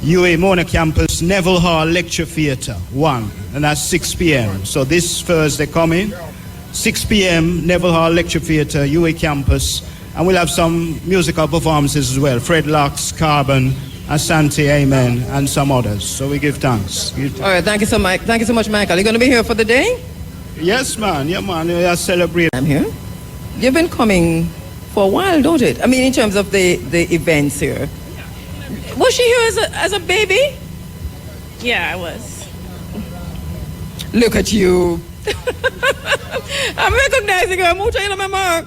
UA Mona Campus, Neville Hall Lecture Theatre, 1, and that's 6 p.m. So this Thursday coming, 6 p.m., Neville Hall Lecture Theatre, UA Campus, and we'll have some musical performances as well. Fred Locks, Carbon, Asante, Amen, and some others. So we give thanks. All right, thank you so much. Thank you so much, Michael. You're going to be here for the day? Yes, man. Yeah, man. We are celebrating. I'm here. You've been coming for a while, don't it? I mean, in terms of the events here. Was she here as a baby? Yeah, I was. Look at you. I'm recognizing her. Mucha in my mark.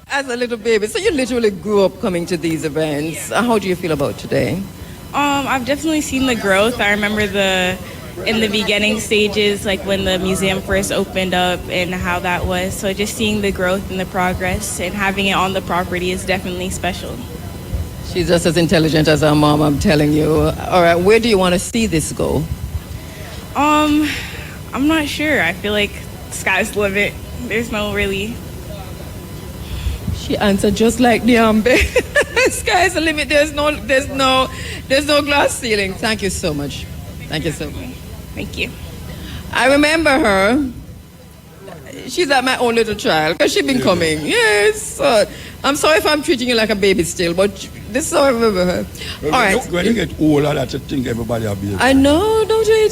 As a little baby. So you literally grew up coming to these events. How do you feel about today? I've definitely seen the growth. I remember in the beginning stages, like when the museum first opened up and how that was. So just seeing the growth and the progress and having it on the property is definitely special. She's just as intelligent as her mom, I'm telling you. All right, where do you want to see this go? I'm not sure. I feel like sky's the limit. There's no really... She answered just like Diambe. Sky's the limit. There's no glass ceiling. Thank you so much. Thank you so much. Thank you. I remember her. She's like my own little child because she's been coming. Yes. I'm sorry if I'm treating you like a baby still, but this is how I remember her. Well, all right. When you get older, that's a thing everybody a baby. I know, don't you?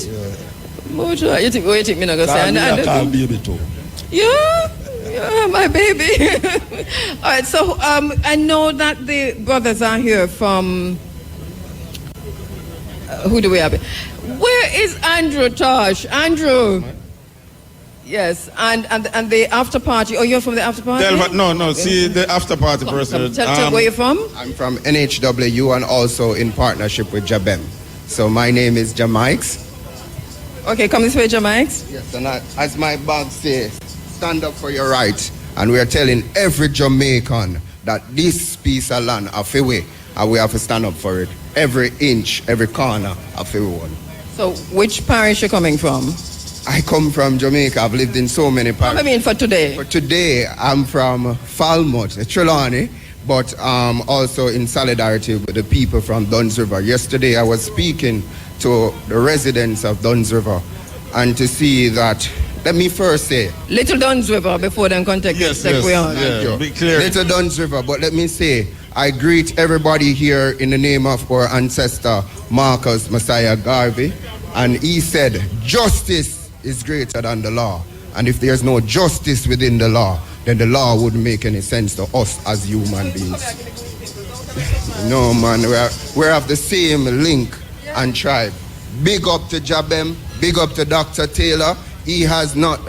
Yeah. You think me not gonna say? I can't baby too. Yeah, my baby. All right, so I know that the brothers are here from. Who do we have? Where is Andrew Tosh? Andrew. Yes, and the after party. Oh, you're from the after party? No. See the after party person. Tell where you're from. I'm from NHW and also in partnership with Jabem. So my name is Jamikes. Okay, come this way, Jamikes. Yes, and as my bag says, stand up for your rights. And we are telling every Jamaican that this piece of land of way, and we have to stand up for it. Every inch, every corner of everyone. So, which parish are you coming from? I come from Jamaica. I've lived in so many parishes. I mean, for today? For today, I'm from Falmouth, Trelawney, but also in solidarity with the people from Duns River. Yesterday, I was speaking to the residents of Duns River, and to see that, let me first say... Little Duns River, before then contact Yes, be clear. Little Duns River, but let me say, I greet everybody here in the name of our ancestor, Marcus Messiah Garvey, and he said, justice is greater than the law. And if there's no justice within the law, then the law wouldn't make any sense to us as human beings. No, man, we have the same link and tribe. Big up to Jabem, big up to Dr. Taylor. he has not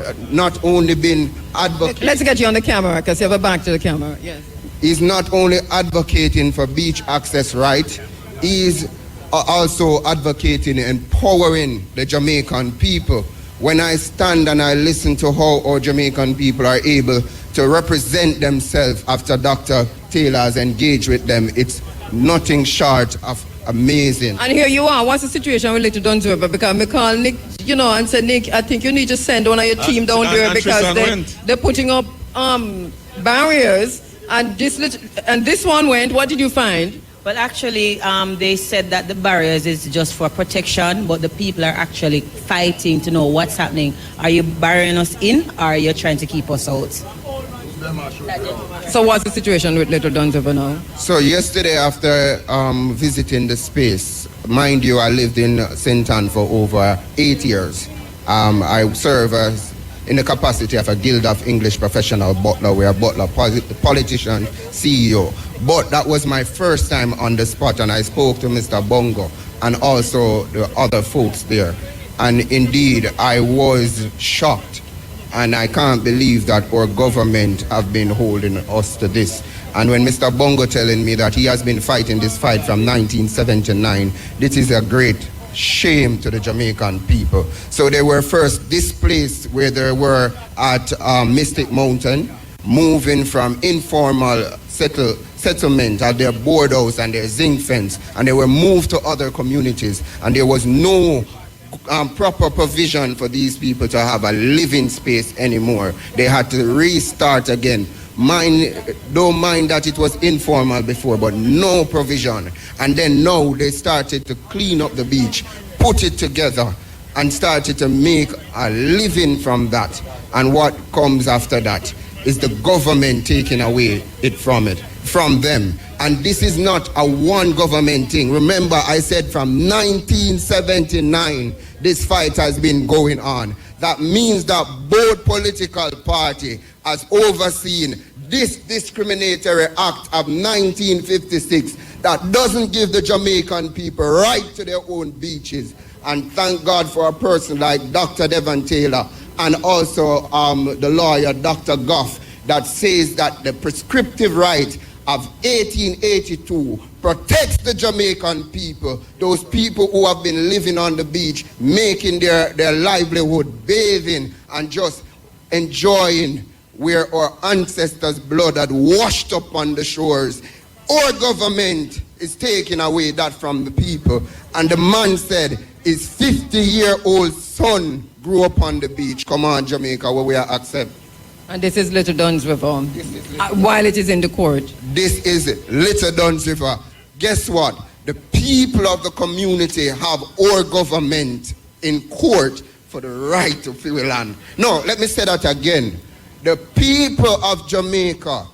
only been advocating. Let's get you on the camera because you have a back to the camera. Yes. He's not only advocating for beach access right, he's also advocating empowering the Jamaican people. When I stand and I listen to how our Jamaican people are able to represent themselves after Dr. Taylor has engaged with them, it's nothing short of amazing. And here you are. What's the situation with Little Duns River? Because I call Nick, and said, Nick, I think you need to send one of your team down there because they're putting up barriers. And this one went. What did you find? Well, actually, they said that the barriers is just for protection, but the people are actually fighting to know what's happening. Are you barring us in, or are you trying to keep us out? So what's the situation with Little Duns River now? So yesterday after visiting the space, mind you, I lived in St. Ann for over 8 years. I serve as in the capacity of a Guild of English Professional Butler, where a butler, politician, CEO. But that was my first time on the spot, and I spoke to Mr. Bongo and also the other folks there. And indeed, I was shocked. And I can't believe that our government have been holding us to this. And when Mr. Bongo telling me that he has been fighting this fight from 1979, this is a great shame to the Jamaican people. So they were first displaced where they were at Mystic Mountain, moving from informal settlement at their board house and their zinc fence, and they were moved to other communities, and there was no proper provision for these people to have a living space anymore. They had to restart again. Don't mind that it was informal before, but no provision. And then now they started to clean up the beach, put it together, and started to make a living from that. And what comes after that is the government taking away it from them. And this is not a one government thing. Remember, I said from 1979, this fight has been going on. That means that both political party has overseen this discriminatory act of 1956 that doesn't give the Jamaican people right to their own beaches. And thank God for a person like Dr. Devon Taylor and also the lawyer Dr. Goff that says that the prescriptive right of 1882 protects the Jamaican people, those people who have been living on the beach, making their livelihood, bathing and just enjoying where our ancestors' blood had washed up on the shores. Our government is taking away that from the people. And the man said his 50-year-old son grew up on the beach. Come on, Jamaica, where we are accept. And this is Little Duns River, while it is in the court. This is Little Duns River. Guess what? The people of the community have our government in court for the right to free land. No, let me say that again. The people of Jamaica,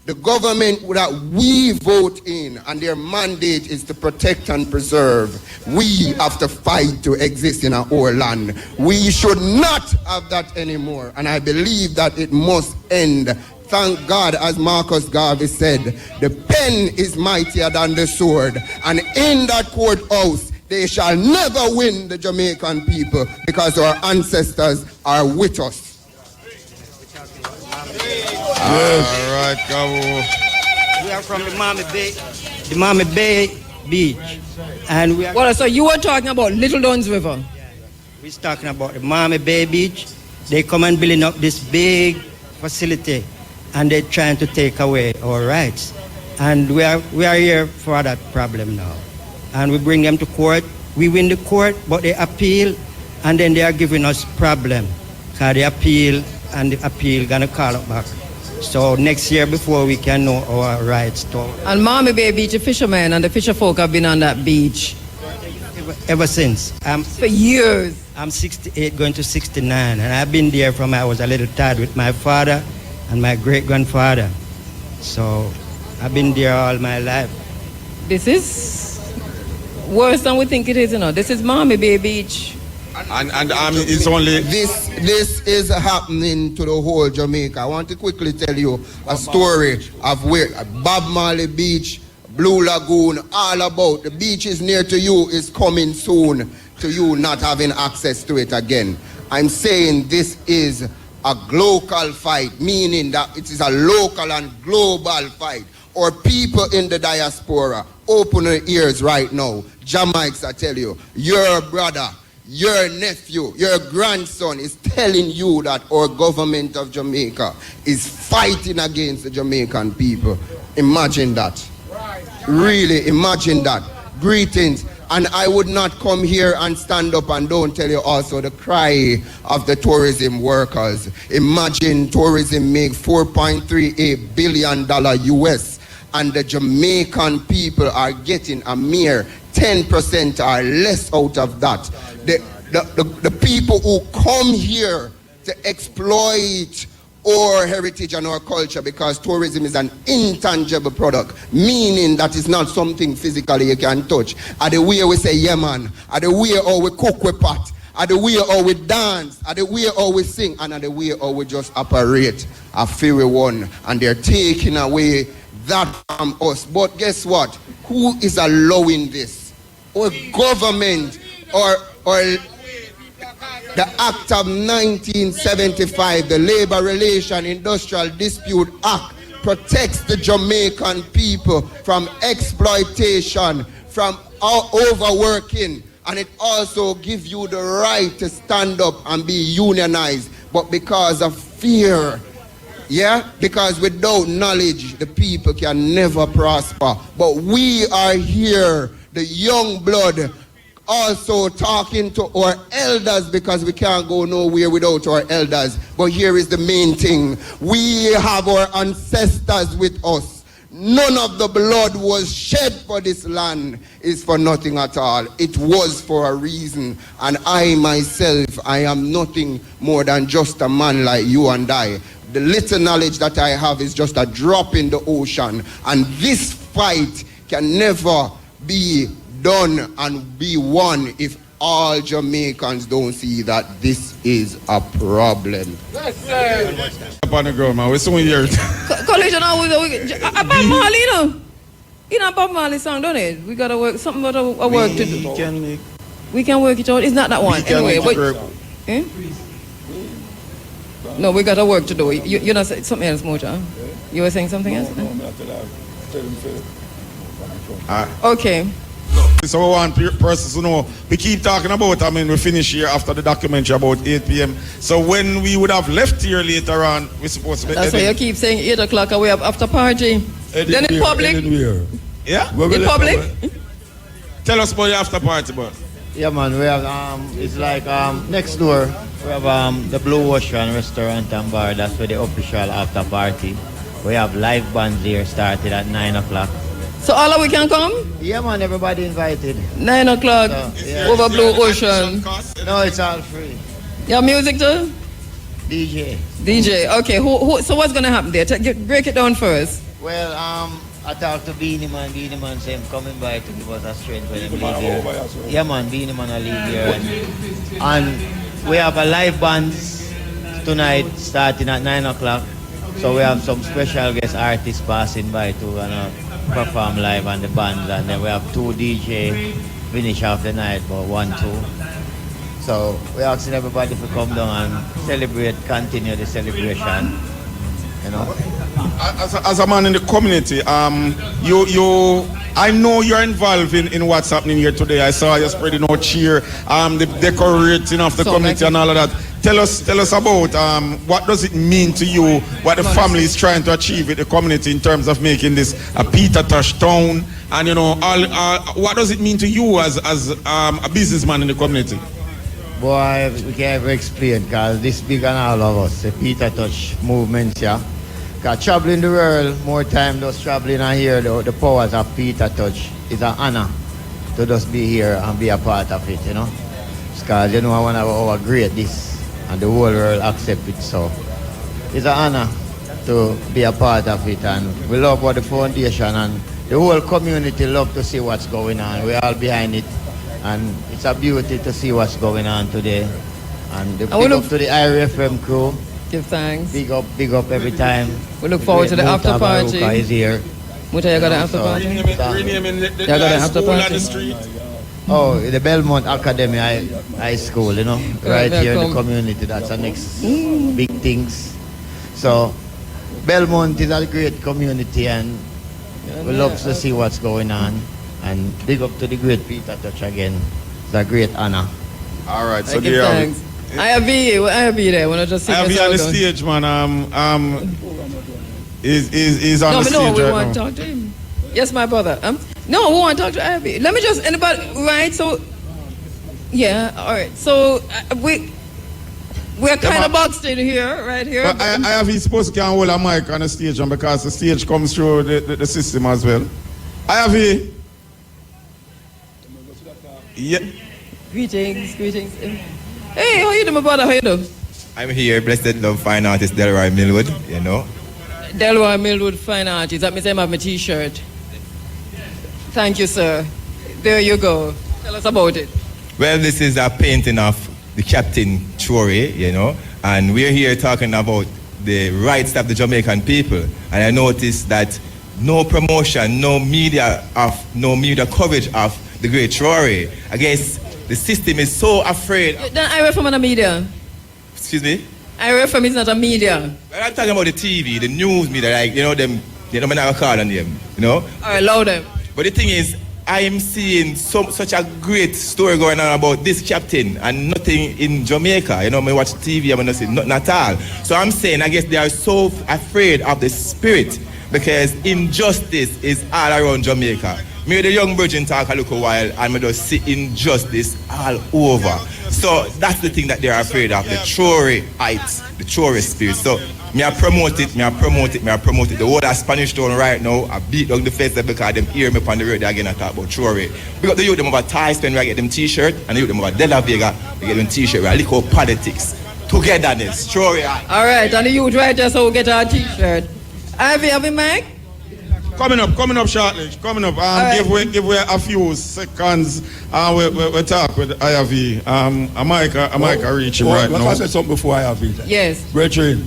the government that we vote in, and their mandate is to protect and preserve. We have to fight to exist in our land. We should not have that anymore. And I believe that it must end. Thank God, as Marcus Garvey said, the pen is mightier than the sword. And in that courthouse, they shall never win the Jamaican people because our ancestors are with us. Yes. All right, Gabo. We are from the Miami Bay Beach. And we are... Well, so you were talking about Little Duns River. We're talking about the Miami Bay Beach. They come and building up this big facility, and they're trying to take away our rights. And we are here for that problem now. And we bring them to court. We win the court, but they appeal, and then they are giving us problem. Because they appeal, and the appeal gonna call it back. So next year before we can know our rights. And Miami Bay Beach, the fishermen and the fisher folk have been on that beach. Ever since. For years. I'm 68 going to 69, and I've been there from I was a little tad with my father and my great-grandfather. So I've been there all my life. This is worse than we think it is, you know. This is Miami Bay Beach. And it's only... This is happening to the whole Jamaica. I want to quickly tell you a story of where Bob Marley Beach, Blue Lagoon, all about. The beach is near to you, is coming soon to you not having access to it again. I'm saying this is a global fight, meaning that it is a local and global fight. Or people in the diaspora, open your ears right now. Jamaics, I tell you, your brother, your nephew, your grandson is telling you that our government of Jamaica is fighting against the Jamaican people. Imagine that. Really, imagine that. Greetings. And I would not come here and stand up and don't tell you also the cry of the tourism workers. Imagine tourism make $4.38 billion US, and the Jamaican people are getting a mere 10% or less out of that. The people who come here to exploit our heritage and our culture, because tourism is an intangible product, meaning that it's not something physically you can touch. And the way we say yeah man, and the way how we cook with pot, and the way how we dance, and the way how we sing, and the way how we just operate a fairy one, and they're taking away that from us. But guess what? Who is allowing this? Our government or the Act of 1975, the Labor Relation Industrial Dispute Act, protects the Jamaican people from exploitation, from overworking, and it also gives you the right to stand up and be unionized. But because of fear, because without knowledge, the people can never prosper. But we are here, the young blood, also talking to our elders, because we can't go nowhere without our elders. But here is the main thing. We have our ancestors with us. None of the blood was shed for this land is for nothing at all. It was for a reason. And I myself, I am nothing more than just a man like you and I. The little knowledge that I have is just a drop in the ocean. And this fight can never be done and be won if all Jamaicans don't see that this is a problem. Yes, sir. Up on the ground, man. We're so here. Collision, Bob Marley, you know. You know Bob Marley song, don't it? We gotta work something about a work to do. We can work it out. It's not that one. Anyway, but no, we got a work to do. You know something else, Moja? You were saying something else? Okay. So we want persons to know, we keep talking about, we finish here after the documentary about 8 p.m. So when we would have left here later on, we're supposed to be... That's why you keep saying 8 o'clock and we have after party. Then in public? Yeah? In public? Tell us about your after party, boss. Yeah, man, we have, it's like next door, we have the Blue Ocean Restaurant and Bar. That's where the official after party. We have live bands here started at 9 o'clock. So all of we can come? Yeah, man, everybody invited. 9 o'clock over Blue Ocean. No, it's all free. Your music too? DJ. Okay. So what's going to happen there? Break it down first. Well, I talked to Beanie Man. Beanie Man said him coming by to give us a strength when he leave here. Yeah, man, Beanie Man will leave here. And we have a live band tonight starting at 9 o'clock. So we have some special guest artists passing by to perform live on the bands, and then we have 2 DJ finish off the night, but 1, 2. So we're asking everybody to come down and celebrate, continue the celebration. You know. As a man in the community, I know you're involved in what's happening here today. I saw you spreading out cheer, the decorating of the community and all of that. Tell us about what does it mean to you, what the family is trying to achieve with the community in terms of making this a Peter Tosh town, and what does it mean to you as a businessman in the community? Boy, we can't ever explain, because this big on all of us, the Peter Tosh movement, yeah. Because traveling the world, more time just traveling and hear the powers of Peter Tosh is an honor to just be here and be a part of it, you know. Because you know one of our great this. And the whole world accept it, so it's an honor to be a part of it, and we love what the foundation and the whole community love to see what's going on. We're all behind it, and it's a beauty to see what's going on today. And big up to the IRFM crew. Give thanks. Big up every time. We look forward to the after party. Is here. Muta, you got an after party? You got an after party? Oh, the Belmont Academy High School, you know, right here in the community. That's the next big things. So, Belmont is a great community, and we love to see what's going on. And big up to the great Peter Touch again. It's a great honor. All right, so there are. I have you there. When I just I have you on the stage, man. Is on the stage no, we right want to now. talk to him. Yes, my brother. No, we want to talk to Ivy. Let me just anybody right. So, yeah, all right. So we're kind of boxed in here, right here. But I have he's supposed to can hold a mic on the stage, and because the stage comes through the system as well. I have he. Yeah. Greetings. Hey, how you doing, my brother? How you doing? I'm here, Blessed Love Fine Artist Delroy Millwood, you know. Delroy Millwood Fine Artist. That means I have my t-shirt. Thank you, sir. There you go. Tell us about it. Well, this is a painting of the Captain Chore, you know, and we're here talking about the rights of the Jamaican people. And I noticed that no promotion, no media coverage of the great Chore. I guess the system is so afraid. I read from the media. Excuse me? I read from it's not a media. Well, I'm talking about the TV, the news media, like, you know, them, you know, I'm not call on them, you know? All right, loud them. But the thing is, I am seeing such a great story going on about this captain and nothing in Jamaica. You know, I watch TV, I'm not seeing nothing at all. So I'm saying, I guess they are so afraid of the spirit because injustice is all around Jamaica. Me the young virgin talk a little while and me just see injustice all over. So that's the thing that they're afraid of, the Chore-ites, the Chore spirit. So me I promote it. The whole of Spanish Town right now, I beat down the festival because them hear me on the radio again and talk about Chore. We got the youth them over Thailand where I get them t-shirt, and the youth them over De La Vega, we get them t-shirt where I look at politics, togetherness, Chore-ites. All right, and the youth right there so we get our t-shirt. Have you Mike? Coming up shortly. Right. Give way a few seconds. We talk with IRV. I might reach him right now. Let me say something before IRV. Yes. Brethren,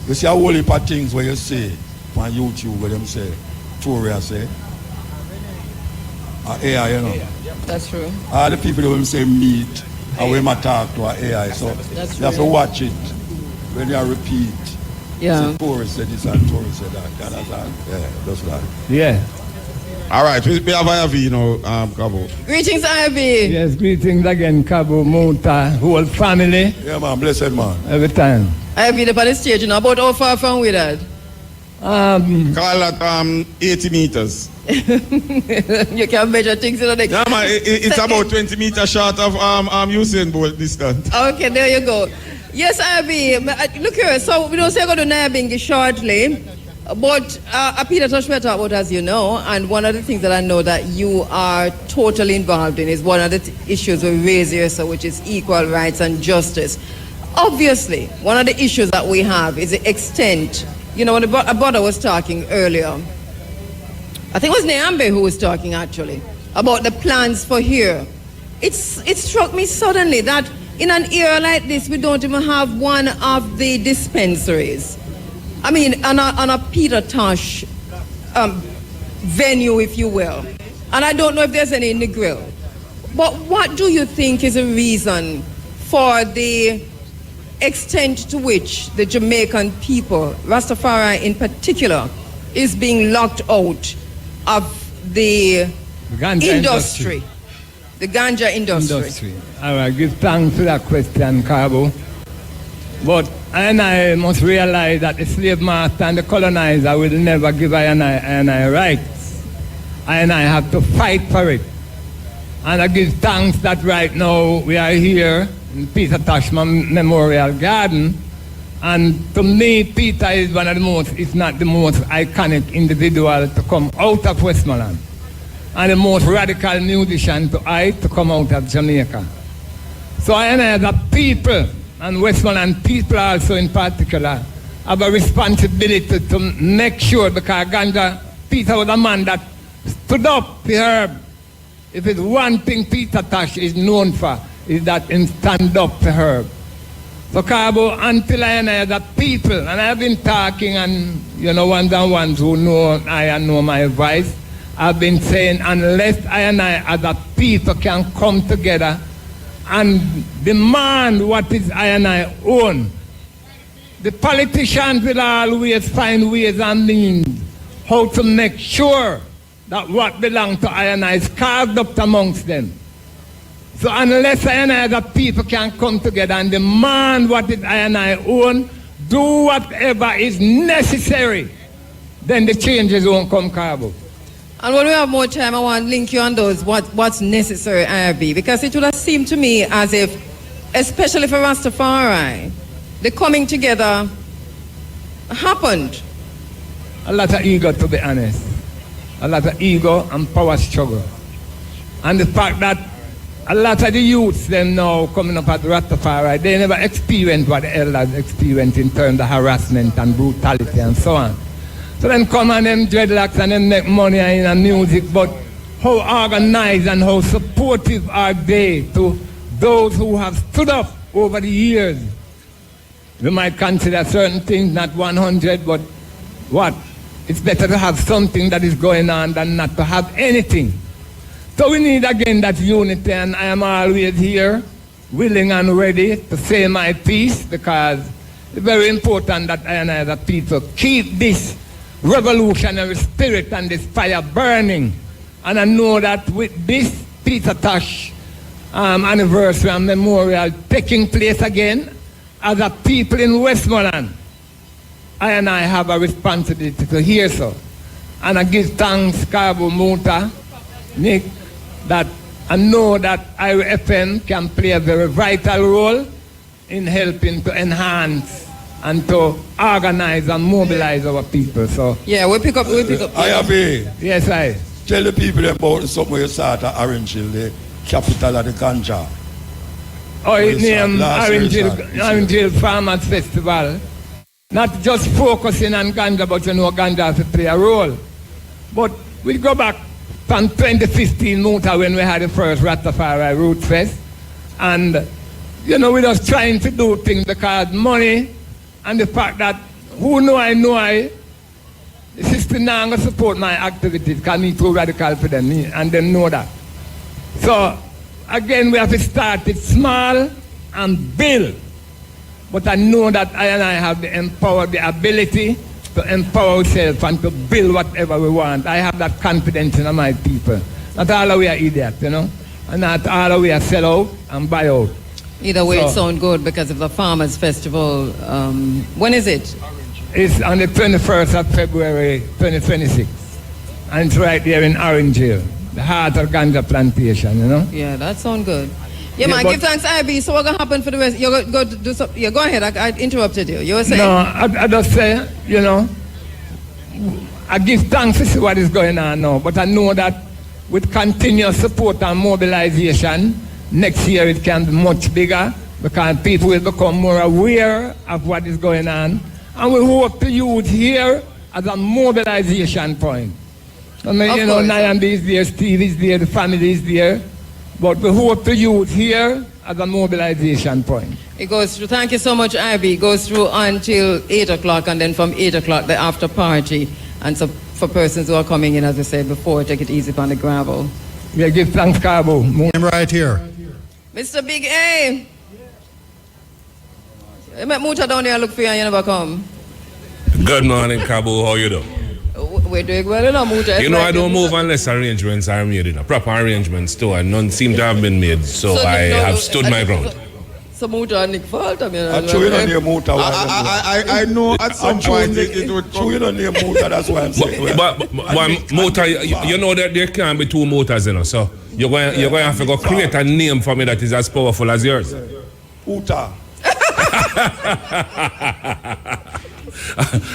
you see a whole heap of things where you say on YouTube where them say, Toria say, AI, you know. That's true. All the people that will say meat, and we might talk to our AI. So that's you have to watch it when you repeat. Yeah. So Tory said this and Tory said that. Yeah, that's that. Yeah. All right, we have IRV, you know, Cabo. Greetings, IRV. Yes, greetings again, Cabo, Mota, whole family. Yeah, man, blessed man. Every time. IRV, up on the stage, you know, about how far from with that? Call that 80 meters. You can measure things in the next. Yeah, man, it's about 20 meters short of Usain Bolt distance. Okay, there you go. Yes, IRV, look here, so we don't say go to Nabingi shortly, but Peter Touch we talk about, as you know, and one of the things that I know that you are totally involved in is one of the issues we raise here, so which is equal rights and justice. Obviously, one of the issues that we have is the extent, you know, when a brother was talking earlier, I think it was Nyambe who was talking actually, about the plans for here. It struck me suddenly that in an era like this, we don't even have one of the dispensaries. I mean, on a Peter Tosh venue, if you will. And I don't know if there's any in the grill. But what do you think is a reason for the extent to which the Jamaican people, Rastafari in particular, is being locked out of the industry? The ganja industry. All right, give thanks to that question, Cabo. But I must realize that the slave master and the colonizer will never give I rights. I have to fight for it. And I give thanks that right now we are here in Peter Tosh Memorial Garden. And to me, Peter is one of the most, if not the most iconic individual to come out of Westmoreland. And the most radical musician to come out of Jamaica. So I know that people, and Westmoreland people also in particular, have a responsibility to make sure, because ganja, Peter was a man that stood up for herb. If it's one thing Peter Tosh is known for, is that he stand up for herb. So Cabo, until I know that people, and I've been talking, and you know, one-on-ones who know I and know my voice, I've been saying, unless I and I as a people can come together and demand what is I and I own, the politicians will always find ways and means how to make sure that what belongs to I and I is carved up amongst them. So unless I and I as a people can come together and demand what is I and I own, do whatever is necessary, then the changes won't come, Cabo. And when we have more time, I want to link you on those, what's necessary, IRB, because it would have seemed to me as if, especially for Rastafari, the coming together happened. A lot of ego, to be honest. A lot of ego and power struggle. And the fact that a lot of the youths them now coming up at Rastafari, they never experienced what the elders experienced in terms of harassment and brutality and so on. So then come on them dreadlocks and then make money in music, but how organized and how supportive are they to those who have stood up over the years? We might consider certain things not 100, but what? It's better to have something that is going on than not to have anything. So we need again that unity, and I am always here, willing and ready to say my piece, because it's very important that I and I as a people keep this revolutionary spirit and this fire burning. And I know that with this Peter Tosh anniversary and memorial taking place again, as a people in Westmoreland, I and I have a responsibility to hear so. And I give thanks, Cabo Muta, Nick, that I know that IRFM can play a very vital role in helping to enhance and to organize and mobilize our people. So yeah, we pick up. IRB. Yes, I. Tell the people about somewhere you start at Orange Hill, the capital of the ganja. Oh, it named Orange Hill Farmers Festival. Not just focusing on ganja, but you know ganja has to play a role. But we go back from 2015 Muta when we had the first Rastafari Root Fest. And, you know, we're just trying to do things because money and the fact that who know I, the system now going to support my activities because me too radical for them, and they know that. So, again, we have to start it small and build. But I know that I and I have the ability to empower ourselves and to build whatever we want. I have that confidence in my people. Not all of we are idiots, you know. And not all of we are sell out and buy out. Either way, it sounds good because of the Farmers Festival. When is it? It's on the 21st of February 2026. And it's right there in Orange Hill, the heart of ganja plantation, you know. Yeah, that sounds good. Yeah, man, give thanks, IB. So what's going to happen for the rest? You're going to do something. Yeah, go ahead. I interrupted you. You were saying? No, I just say, you know, I give thanks to see what is going on now. But I know that with continuous support and mobilization, next year it can be much bigger because people will become more aware of what is going on. And we hope to use here as a mobilization point. I mean, you know, Nyambi is there, Steve is there, the family is there. But we hope to use here as a mobilization point. It goes through, thank you so much, Ivy. It goes through until 8 o'clock, and then from 8 o'clock, the after party. And so for persons who are coming in, as I said before, take it easy on the gravel. Yeah, give thanks, Cabo. I'm right here. Mr. Big A. You met Muta down there look for you and you never come. Good morning, Cabo. How you doing? We're doing well enough, Muta. You know, I don't move unless arrangements are made, you know. Proper arrangements too, and none seem to have been made, so I have stood my ground. So Muta and Nick fault, I mean. I'm sure you don't hear Muta. I know at some point it would come. You don't hear Muta, that's why I'm saying. But Muta, you know that there can't be two Mutas, you know, so you're going to have to go create a name for me that is as powerful as yours. Uta.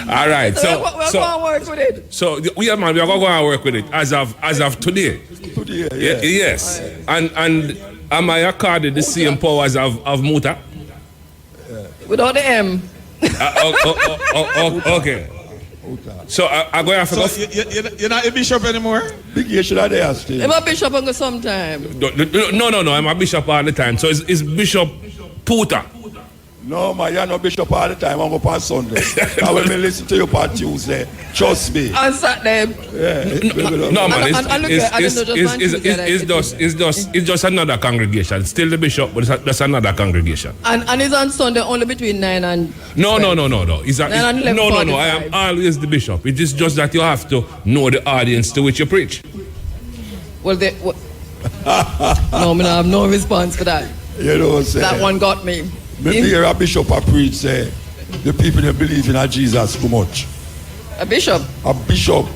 All right, so we're going to work with it. So we are going to work with it as of today. Today, yes. And am I accorded the same powers of Muta? Without the M. Okay. So I'm going to have to go. You're not a bishop anymore? Big you should have there still. I'm a bishop on sometime. No. I'm a bishop all the time. So it's Bishop Puta. No, man, you're not bishop all the time. I'm up on Sunday. I will listen to you on Tuesday. Trust me. On Saturday. Yeah. No, man, it's just another congregation. Still the bishop, but it's just another congregation. And it's on Sunday only between 9 and... No. It's No, I am always the bishop. It is just that you have to know the audience to which you preach. Well, no, I have no response for that. You know what I'm saying? That one got me. Maybe you're a bishop a preach, say, the people that believe in Jesus too much. A bishop? A bishop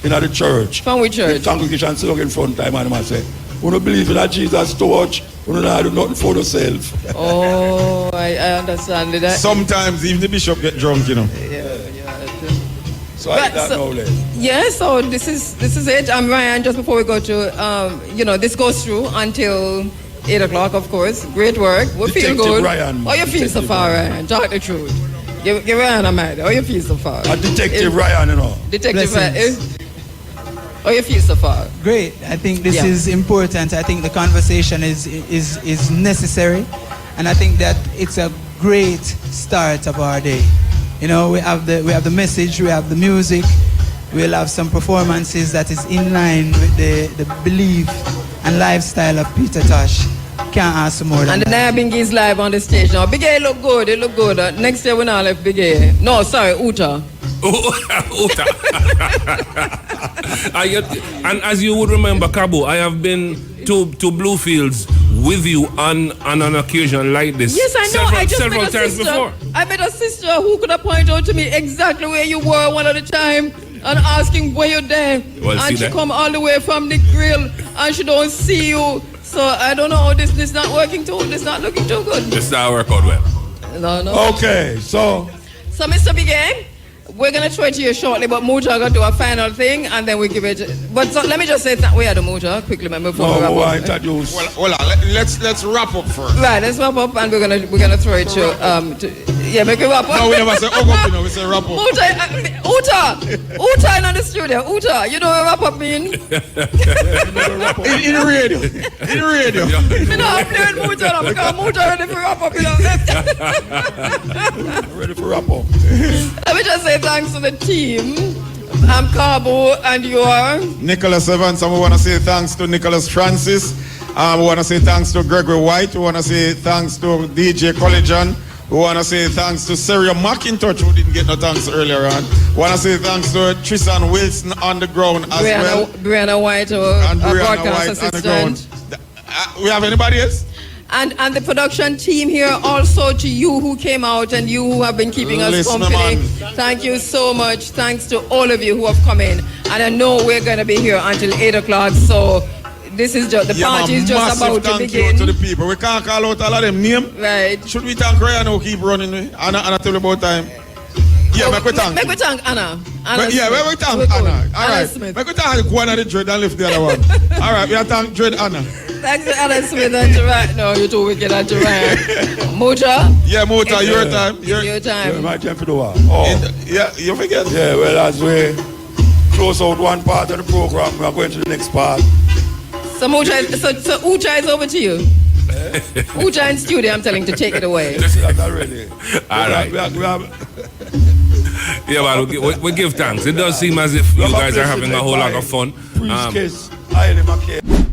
in the church. From which church? The congregation still in front time and I say, we don't believe in Jesus too much, we don't do nothing for yourself. Oh, I understand that. Sometimes even the bishop get drunk, you know. So I don't know that. Yeah, so this is it. I'm Ryan. Just before we go to, this goes through until 8 o'clock, of course. Great work. We feel good. Ryan, oh, you feel so far, Ryan? Talk the truth. Give Ryan a man. Oh, you feel so far? Detective Ryan, you know. Detective Ryan. Oh, you feel so far? Great. I think this is important. I think the conversation is necessary, and I think that it's a great start of our day. You know, we have the message, we have the music, we'll have some performances that is in line with the belief and lifestyle of Peter Tosh. Can't ask for more than and that. And the Naya Bingi is live on the stage now. Big A look good, it look good. Next year we're not left Big A. No, sorry, Uta. Uta. And as you would remember, Cabo, I have been to Bluefields with you on an occasion like this. Yes, I know. Several times before. I met a sister who could have pointed out to me exactly where you were one at a time and asking where you're there. Well, and she come all the way from the grill and she don't see you. So I don't know, this not working too, this not looking too good. This not work out well. No. Okay, so Mr. Big A, we're going to throw it to you shortly, but Muta going to do a final thing and then we give it. But so, let me just say that we are the Muta quickly before we wrap up. Let's wrap up first. Right, let's wrap up and we're gonna throw it to make it wrap up. No, we never say up, we say wrap up. Uta in the studio. Uta, you know what wrap up mean? In the radio. You know, I'm playing Muta now because Muta ready for wrap up, you know. Ready for wrap up. Let me just say thanks to the team. I'm Cabo and you are? Nicholas Evans, and we want to say thanks to Nicholas Francis. We want to say thanks to Gregory White. We want to say thanks to DJ Collegian. We want to say thanks to Sarah McIntosh, who didn't get no thanks earlier on. We want to say thanks to Tristan Wilson on the ground as well. Brianna White, our broadcast assistant. We have anybody else? And the production team here, also to you who came out and you who have been keeping us company. Thank you so much. Thanks to all of you who have come in. And I know we're going to be here until 8 o'clock, so this is just, the party is just about to begin. Thank you to the people. We can't call out all of them names. Right. Should we thank Ryan who keep running? Anna tell you about time. Yeah, make we thank. Make we thank Anna. Yeah, we thank Anna. All right. Make we thank one of the Dread and lift the other one. All right, we thank Dread Anna. Thanks to Anna Smith and Gerard. No, you're too wicked and Gerard. Muta? Yeah, Muta, your time. Your time. Yeah, my time for the war. Yeah, you forget. Yeah, well, as we close out one part of the program, we are going to the next part. So Uta is over to you. Uta in studio, I'm telling to take it away. Not really. All right. We have yeah, well, we give thanks. It does seem as if you guys are having a whole lot of fun. Priest Kiss, I am